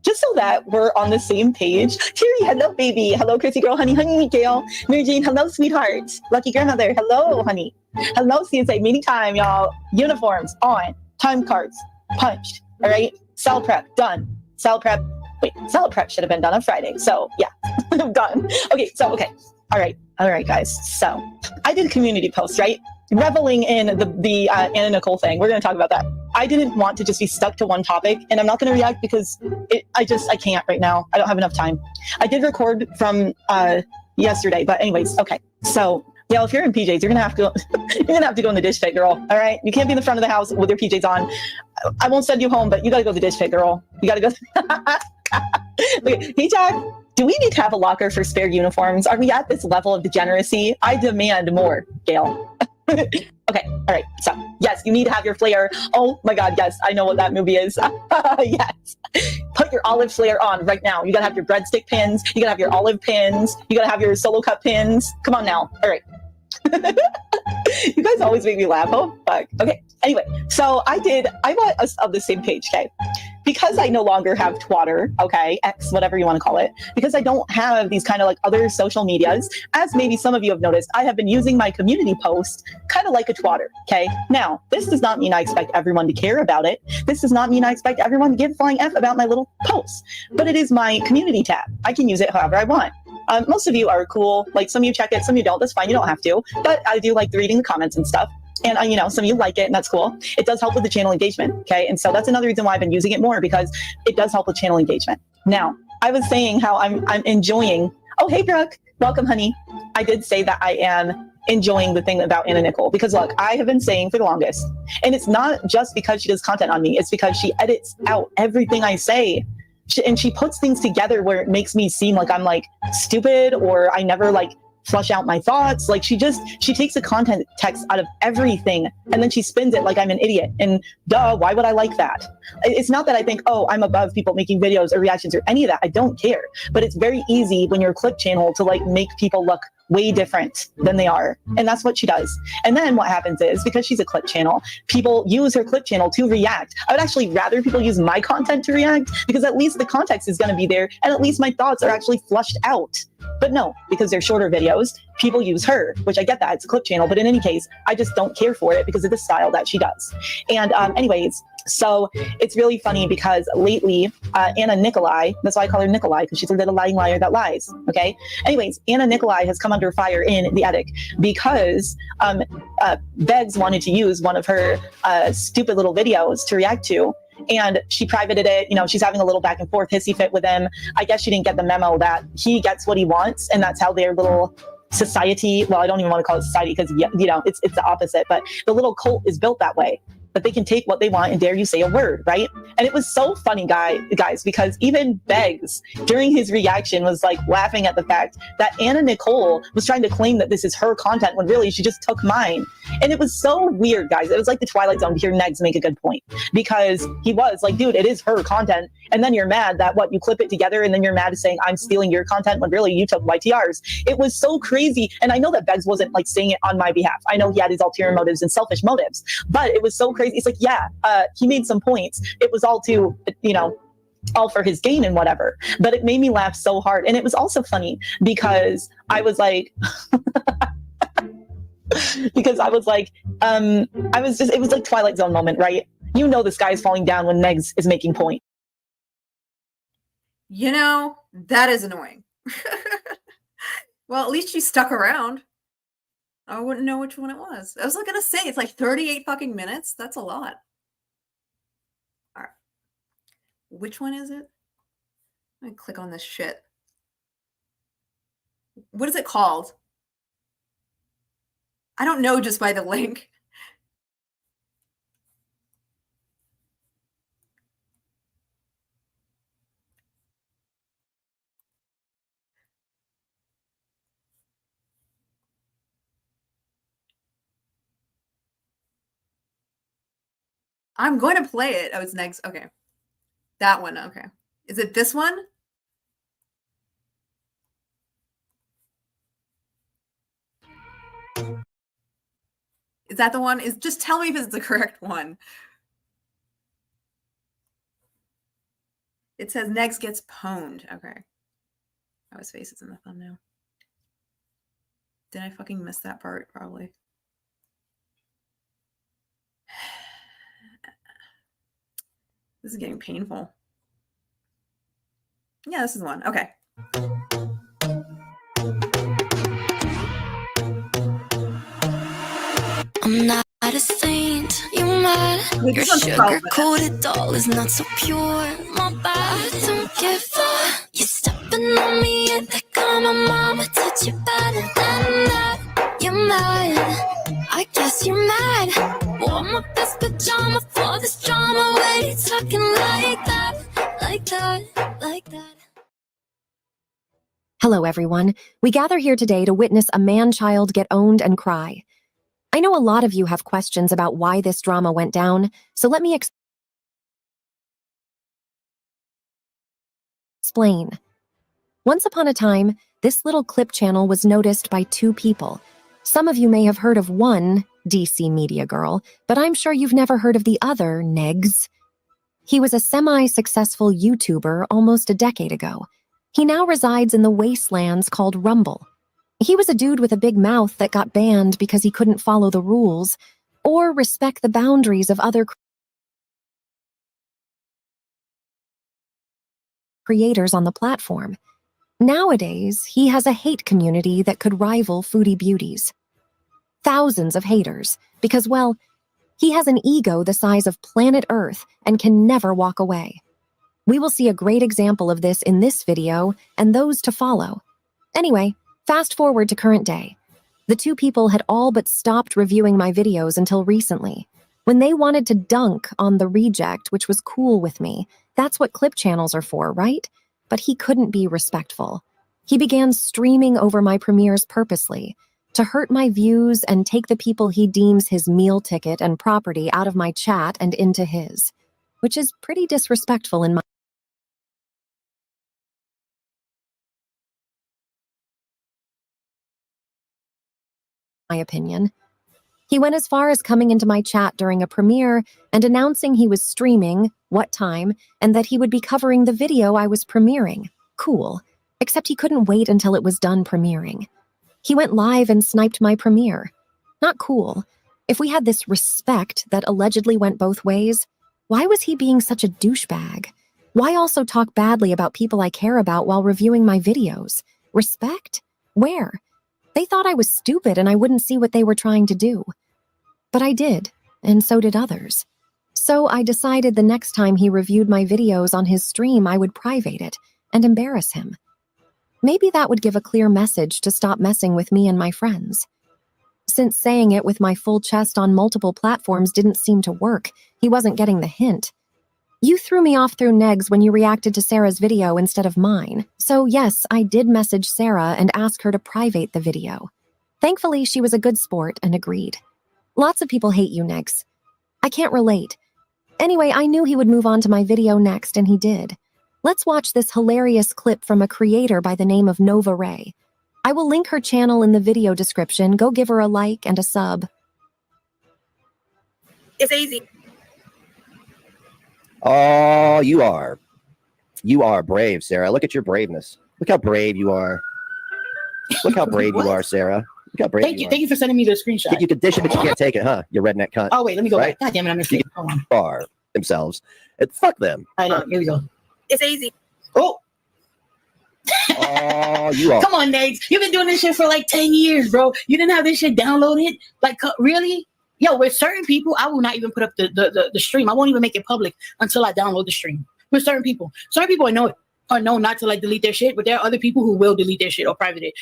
Just so that we're on the same page. Terry, hello, baby. Hello, Chrissy girl, honey, Gail. Mary Jane, hello, sweetheart. Lucky grandmother, hello, honey. Hello, CSA, meeting time, y'all. Uniforms on. Time cards punched. All right. Cell prep done. Cell prep. Wait, cell prep should have been done on Friday. So yeah, done. Okay. So okay. All right, guys. So I did a community post, right? Reveling in the Anna Nikol thing. We're going to talk about that. I didn't want to just be stuck to one topic, and I'm not going to react because I can't right now. I don't have enough time. I did record from yesterday, but anyways, okay. So yeah, if you're in PJs, you're gonna have to go in the dish pit, girl. All right, you can't be in the front of the house with your PJs on. I won't send you home, but you got to go to the dish pit, girl. You got to go. Okay. Hey, Jack. Do we need to have a locker for spare uniforms? Are we at this level of degeneracy? I demand more, Gail. Okay, all right. So, yes, you need to have your flare. Oh my God, yes, I know what that movie is. Yes. Put your olive flare on right now. You gotta have your breadstick pins. You gotta have your olive pins. You gotta have your solo cup pins. Come on now. All right. You guys always make me laugh. Oh, fuck. Okay. Anyway, so I bought us of the same page, okay? Because I no longer have Twitter, okay, X, whatever you want to call it, because I don't have these kind of like other social medias, as maybe some of you have noticed, I have been using my community post kind of like a Twitter, okay? Now, this does not mean I expect everyone to care about it. This does not mean I expect everyone to give a flying F about my little posts, but it is my community tab. I can use it however I want. Most of you are cool. Like some of you check it, some of you don't. That's fine. You don't have to. But I do like reading the comments and stuff. And, some of you like it, and that's cool. It does help with the channel engagement, okay? And so that's another reason why I've been using it more, because it does help with channel engagement. Now, I was saying how I'm enjoying... Oh, hey, Brooke. Welcome, honey. I did say that I am enjoying the thing about Anna Nikol, because, look, I have been saying for the longest, and it's not just because she does content on me. It's because she edits out everything I say. And she puts things together where it makes me seem like I'm, like, stupid, or I never, like, flush out my thoughts. Like she takes the content text out of everything and then she spins it like I'm an idiot. And duh, why would I like that? It's not that I think, oh, I'm above people making videos or reactions or any of that. I don't care. But it's very easy when you're a clip channel to like make people look way different than they are. And that's what she does. And then what happens is, because she's a clip channel, people use her clip channel to react. I would actually rather people use my content to react, because at least the context is going to be there and at least my thoughts are actually flushed out. But no, because they're shorter videos, people use her, which I get that, it's a clip channel, but in any case, I just don't care for it because of the style that she does. And anyways, so it's really funny because lately, Anna Nikolai, that's why I call her Nikolai, because she's a little lying liar that lies, okay? Anyways, Anna Nikolai has come under fire in the attic because Beggs wanted to use one of her stupid little videos to react to. And she privated it. She's having a little back and forth hissy fit with him. I guess she didn't get the memo that he gets what he wants, and that's how their little society, well, I don't even want to call it society because, it's the opposite, but the little cult is built that way. that they can take what they want and dare you say a word, right? And it was so funny, guys, because even Beggs, during his reaction, was like laughing at the fact that Anna Nicole was trying to claim that this is her content when really she just took mine. And it was so weird, guys. It was like the Twilight Zone to hear Negs make a good point, because he was like, dude, it is her content. And then you're mad that you clip it together, and then you're mad saying I'm stealing your content when really you took YTR's. It was so crazy. And I know that Beggs wasn't like saying it on my behalf. I know he had his ulterior motives and selfish motives, but it was so crazy. It's like, yeah, he made some points. It was all to, all for his gain and whatever. But it made me laugh so hard. And it was also funny because I was like, it was like Twilight Zone moment, right? You know this guy is falling down when Negs is making point. That is annoying. Well, at least you stuck around. I wouldn't know which one it was. I was going to say, it's like 38 fucking minutes. That's a lot. All right. Which one is it? I'm going to click on this shit. What is it called? I don't know just by the link. I'm going to play it. Oh, it's next. Okay. That one. Okay. Is it this one? Is that the one? Just tell me if it's the correct one. It says Negs gets pwned. Okay. Oh, his face is in the thumbnail. Did I fucking miss that part? Probably. This is getting painful. Yeah, this is the one. Okay. I'm not a saint, you mad? Your sugar-coated doll is not so pure. My bad, don't give up. You're stepping on me and they call my mama touch you better than that. You're mad, I guess you're mad. Wore my best pajama for this drama. Why you talking like that, like that, like that? Hello, everyone. We gather here today to witness a man-child get owned and cry. I know a lot of you have questions about why this drama went down, so let me explain. Once upon a time, this little clip channel was noticed by 2 people. Some of you may have heard of one, DC Media Girl, but I'm sure you've never heard of the other, Negs. He was a semi-successful YouTuber almost a decade ago. He now resides in the wastelands called Rumble. He was a dude with a big mouth that got banned because he couldn't follow the rules or respect the boundaries of other creators on the platform. Nowadays, he has a hate community that could rival Foodie Beauties. Thousands of haters, because, well, he has an ego the size of planet Earth and can never walk away. We will see a great example of this in this video and those to follow. Anyway, fast forward to current day. The 2 people had all but stopped reviewing my videos until recently, when they wanted to dunk on the reject, which was cool with me. That's what clip channels are for, right? But he couldn't be respectful. He began streaming over my premieres purposely, to hurt my views and take the people he deems his meal ticket and property out of my chat and into his, which is pretty disrespectful in my opinion. He went as far as coming into my chat during a premiere and announcing he was streaming, what time, and that he would be covering the video I was premiering. Cool. Except he couldn't wait until it was done premiering. He went live and sniped my premiere. Not cool. If we had this respect that allegedly went both ways, why was he being such a douchebag? Why also talk badly about people I care about while reviewing my videos? Respect? Where? They thought I was stupid and I wouldn't see what they were trying to do. But I did, and so did others. So I decided the next time he reviewed my videos on his stream, I would private it and embarrass him. Maybe that would give a clear message to stop messing with me and my friends. since saying it with my full chest on multiple platforms didn't seem to work. He wasn't getting the hint. You threw me off through Negs when you reacted to Sarah's video instead of mine. So yes, I did message Sarah and ask her to private the video. Thankfully, she was a good sport and agreed. Lots of people hate you, Negs. I can't relate. Anyway, I knew he would move on to my video next, and he did. Let's watch this hilarious clip from a creator by the name of Nova Ray. I will link her channel in the video description. Go give her a like and a sub. It's easy. Oh, you are. You are brave, Sarah. Look at your braveness. Look how brave you are. Look how brave you are, Sarah. Look how brave you are. Thank you for sending me the screenshot. You can dish it, but you can't take it, huh? You redneck cunt. Oh, wait, let me go right? back. God damn it, I missed it. Hold on. Are themselves. And fuck them. I know. Here we go. It's easy. Oh, you are. Come on, Nates. You've been doing this shit for like 10 years, bro. You didn't have this shit downloaded? Like, really? Yo, with certain people, I will not even put up the stream. I won't even make it public until I download the stream. With certain people I know are known not to like delete their shit, but there are other people who will delete their shit or private it.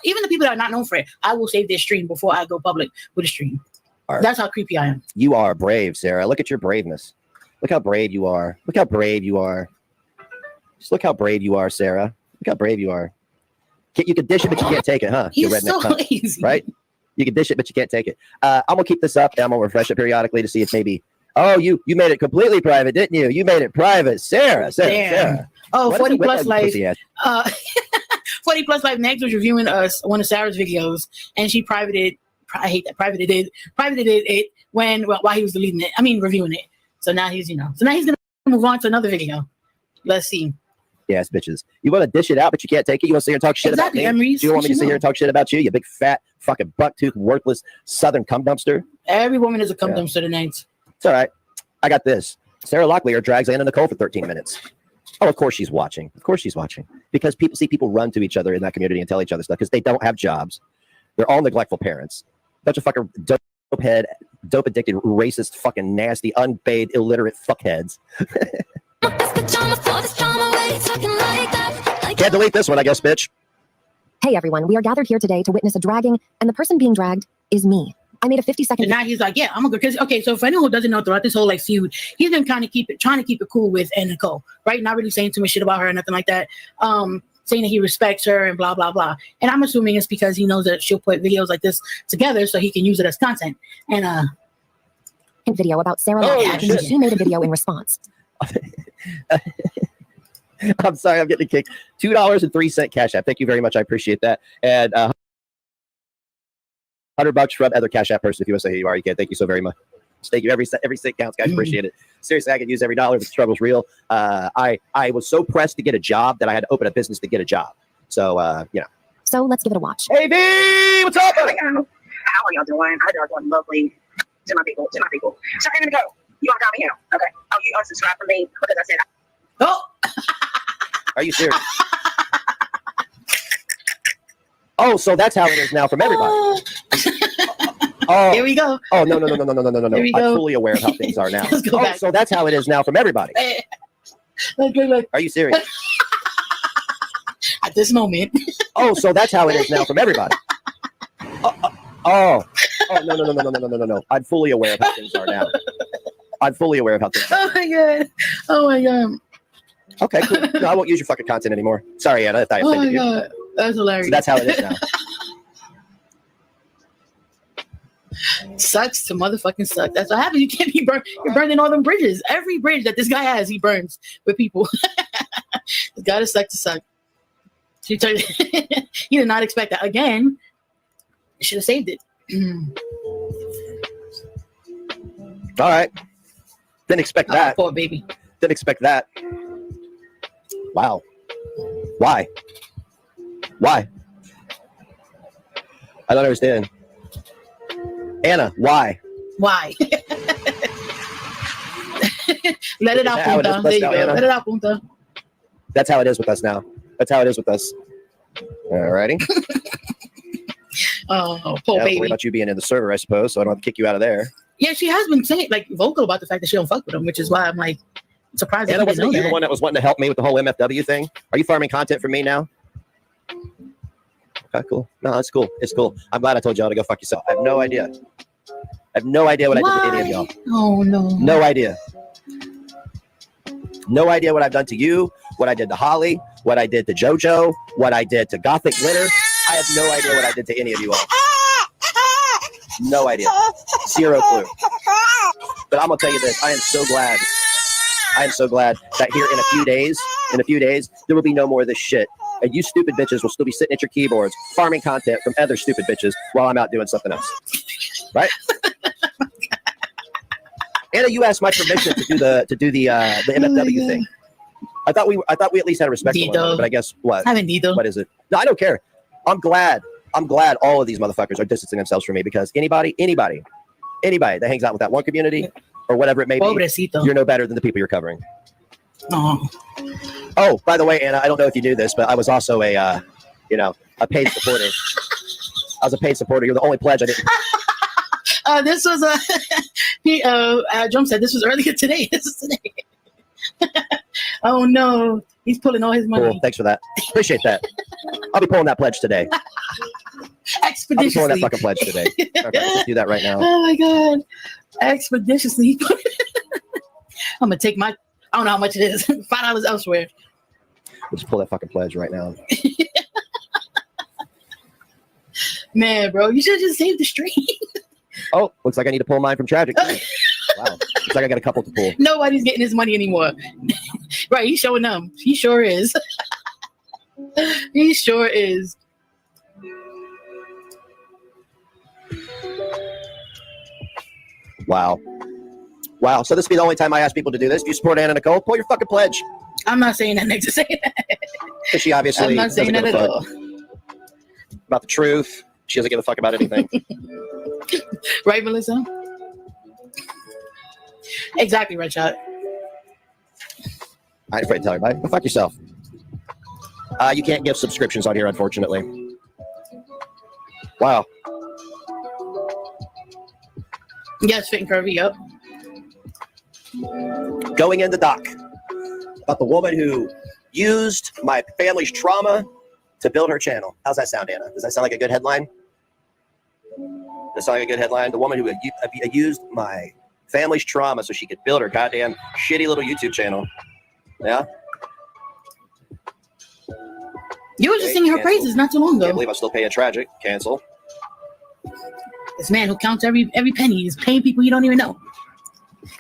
Even the people that are not known for it, I will save their stream before I go public with a stream. That's how creepy I am. You are brave, Sarah. Look at your braveness. Look how brave you are. Look how brave you are. Just look how brave you are, Sarah. Look how brave you are. You can dish it, but you can't take it, huh? He's so lazy. Right? You can dish it, but you can't take it. I'm going to keep this up, and I'm going to refresh it periodically to see if maybe... Oh, you made it completely private, didn't you? You made it private. Sarah. Oh, 40 Plus Life. 40 Plus Life Next was reviewing one of Sarah's videos, and she privated... I hate that. Privated it while he was deleting it. I mean, reviewing it. So now he's, So now he's going to move on to another video. Let's see. Yes, bitches. You want to dish it out, but you can't take it? You want to sit here and talk shit about me? Do you want me to sit here and talk shit about you, you big, fat, fucking buck-tooth, worthless southern cum dumpster? Every woman is a cum dumpster tonight. It's all right. I got this. Sarah Locklear drags Anna Nicole for 13 minutes. Oh, of course she's watching. Of course she's watching. Because people run to each other in that community and tell each other stuff because they don't have jobs. They're all neglectful parents. Bunch of fucking dope-head, dope-addicted, racist, fucking nasty, unpaid, illiterate fuckheads. Can't delete this one, I guess, bitch. Hey, everyone. We are gathered here today to witness a dragging, and the person being dragged is me. I made a 50-second... And now he's like, yeah, I'm going to go. Because, okay, so for anyone who doesn't know, throughout this whole, like, feud, he's been trying to keep it cool with Anna Nicole, right? Not really saying too much shit about her or nothing like that. Saying that he respects her and blah, blah, blah. And I'm assuming it's because he knows that she'll put videos like this together so he can use it as content. And, video about Sarah Locklear, and she made a video in response. I'm sorry, I'm getting a kick. $2.03 Cash App. Thank you very much. I appreciate that. And $100 from other Cash App person. If you want to say who you are, you can. Thank you so very much. Thank you. Every cent counts, guys. Appreciate it. Seriously, I could use every dollar. The struggle's real. I was so pressed to get a job that I had to open a business to get a job. So, So let's give it a watch. Hey, B! What's up? How are y'all doing? I y'all doing lovely. To my people. So I'm gonna go. You want to call me here? Okay. Oh, you unsubscribe from me because I said. Oh. Are you serious? Oh, so that's how it is now from everybody. Oh, here we go. Oh, no. I'm fully aware of how things are now. So that's how it is now from everybody. Are you serious? At this moment. Oh, so that's how it is now from everybody. Oh, no. I'm fully aware of how things are now. I'm fully aware of how things are. Oh my god. Okay, cool. No, I won't use your fucking content anymore. Sorry, Anna, if I offended you. God. That's hilarious. So that's how it is now. Sucks to motherfucking suck. That's what happens. You can't be burned. You're burning all them bridges. Every bridge that this guy has, he burns with people. It's gotta suck to suck. He did not expect that. Again, you should have saved it. All right. Didn't expect that. Poor baby. Didn't expect that. Wow. Why? I don't understand. Anna, why? Let it out, Punta. There you go. Let it out, Punta. That's how it is with us now. That's how it is with us. All righty. Oh, poor baby. Worry about you being in the server, I suppose, so I don't have to kick you out of there. Yeah, she has been saying, like, vocal about the fact that she don't fuck with him, which is why I'm like surprised. Anna, wasn't you the one that was wanting to help me with the whole MFW thing? Are you farming content for me now? Okay, cool. No, that's cool. It's cool. I'm glad I told y'all to go fuck yourself. I have no idea. I have no idea what I did to any of y'all. Oh no. No idea. No idea what I've done to you, what I did to Holly, what I did to JoJo, what I did to Gothic Glitter. I have no idea what I did to any of you all. No idea. Zero clue. But I'm gonna tell you this. I am so glad that here in a few days, there will be no more of this shit. And you stupid bitches will still be sitting at your keyboards farming content from other stupid bitches while I'm out doing something else. Right? Anna, you asked my permission to do the MFW thing. I thought we at least had a respect for one another, but I guess what? What is it? No, I don't care. I'm glad all of these motherfuckers are distancing themselves from me, because anybody that hangs out with that one community or whatever it may be, you're no better than the people you're covering. Oh, by the way, Anna, I don't know if you knew this, but I was also a paid supporter. I was a paid supporter. You're the only pledge I didn't. This was Drum said this was earlier today. This is today. Oh no, he's pulling all his money. Cool. Thanks for that. Appreciate that. I'll be pulling that pledge today. Expeditiously. I'll be pulling that fucking pledge today. Okay, let's do that right now. Oh my god, expeditiously. I'm gonna take my. I don't know how much it is. $5 elsewhere. Let's pull that fucking pledge right now. Man, bro, you should have just saved the stream. Oh, looks like I need to pull mine from Tragic. Wow. Looks like I got a couple to pull. Nobody's getting his money anymore. Right, he's showing them. He sure is. He sure is. Wow. Wow. So this will be the only time I ask people to do this. If you support Anna Nikol, pull your fucking pledge. I'm not saying that next to say that. Because she obviously I'm not saying that at all. About the truth. She doesn't give a fuck about anything. Right, Melissa? Exactly, Red Shot. I ain't afraid to tell everybody. Go fuck yourself. You can't give subscriptions on here, unfortunately. Wow. Yes, Fit and Curvy, yep. Going in the doc about the woman who used my family's trauma to build her channel. How's that sound, Anna? Does that sound like a good headline? Does that sound like a good headline? The woman who used my family's trauma so she could build her goddamn shitty little YouTube channel. Yeah? You were just singing her praises not too long ago. Can't believe I'm still paying Tragic. Cancel. This man who counts every penny is paying people you don't even know.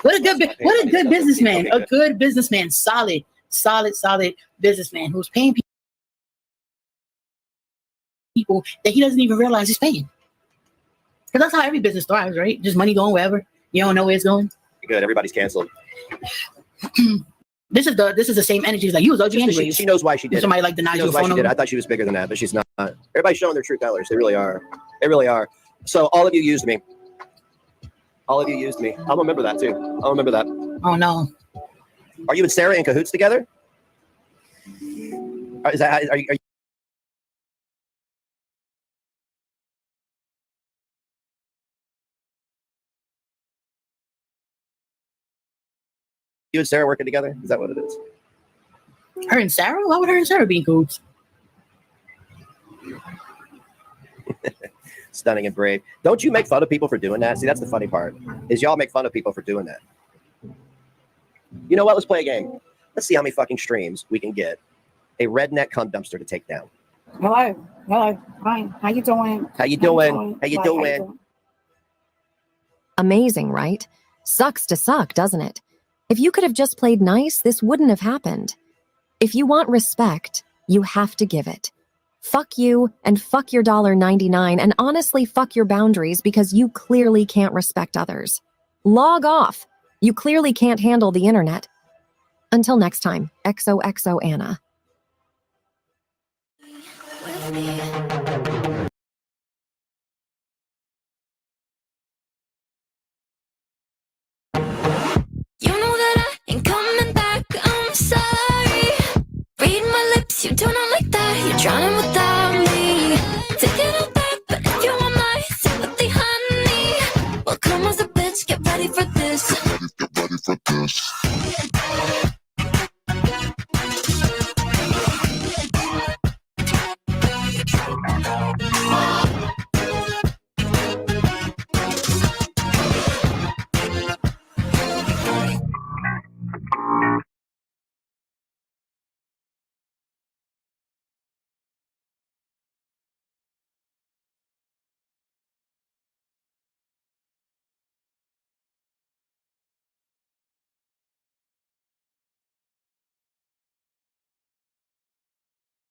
What a good businessman. A good businessman. Solid businessman who's paying people that he doesn't even realize he's paying. Because that's how every business thrives, right? Just money going wherever. You don't know where it's going. Good. Everybody's canceled. This is the same energy as like you was OG anyways. She knows why she did it. Somebody like denies she knows your why phone she did it. number. I thought she was bigger than that, but she's not. Everybody's showing their true colors. They really are. They really are. So all of you used me. All of you used me. I'll remember that too. I'll remember that. Oh no. Are you and Sarah in cahoots together? Is that are you and Sarah working together? Is that what it is? Her and Sarah? Why would her and Sarah be in cahoots? Stunning and brave. Don't you make fun of people for doing that? See, that's the funny part, is y'all make fun of people for doing that. You know what? Let's play a game. Let's see how many fucking streams we can get a redneck cum dumpster to take down. Hello. Hi. How you doing? How you doing? Amazing, right? Sucks to suck, doesn't it? If you could have just played nice, this wouldn't have happened. If you want respect, you have to give it. Fuck you and fuck your $1.99 and honestly fuck your boundaries because you clearly can't respect others. Log off. You clearly can't handle the internet. Until next time, XOXO Anna. With me.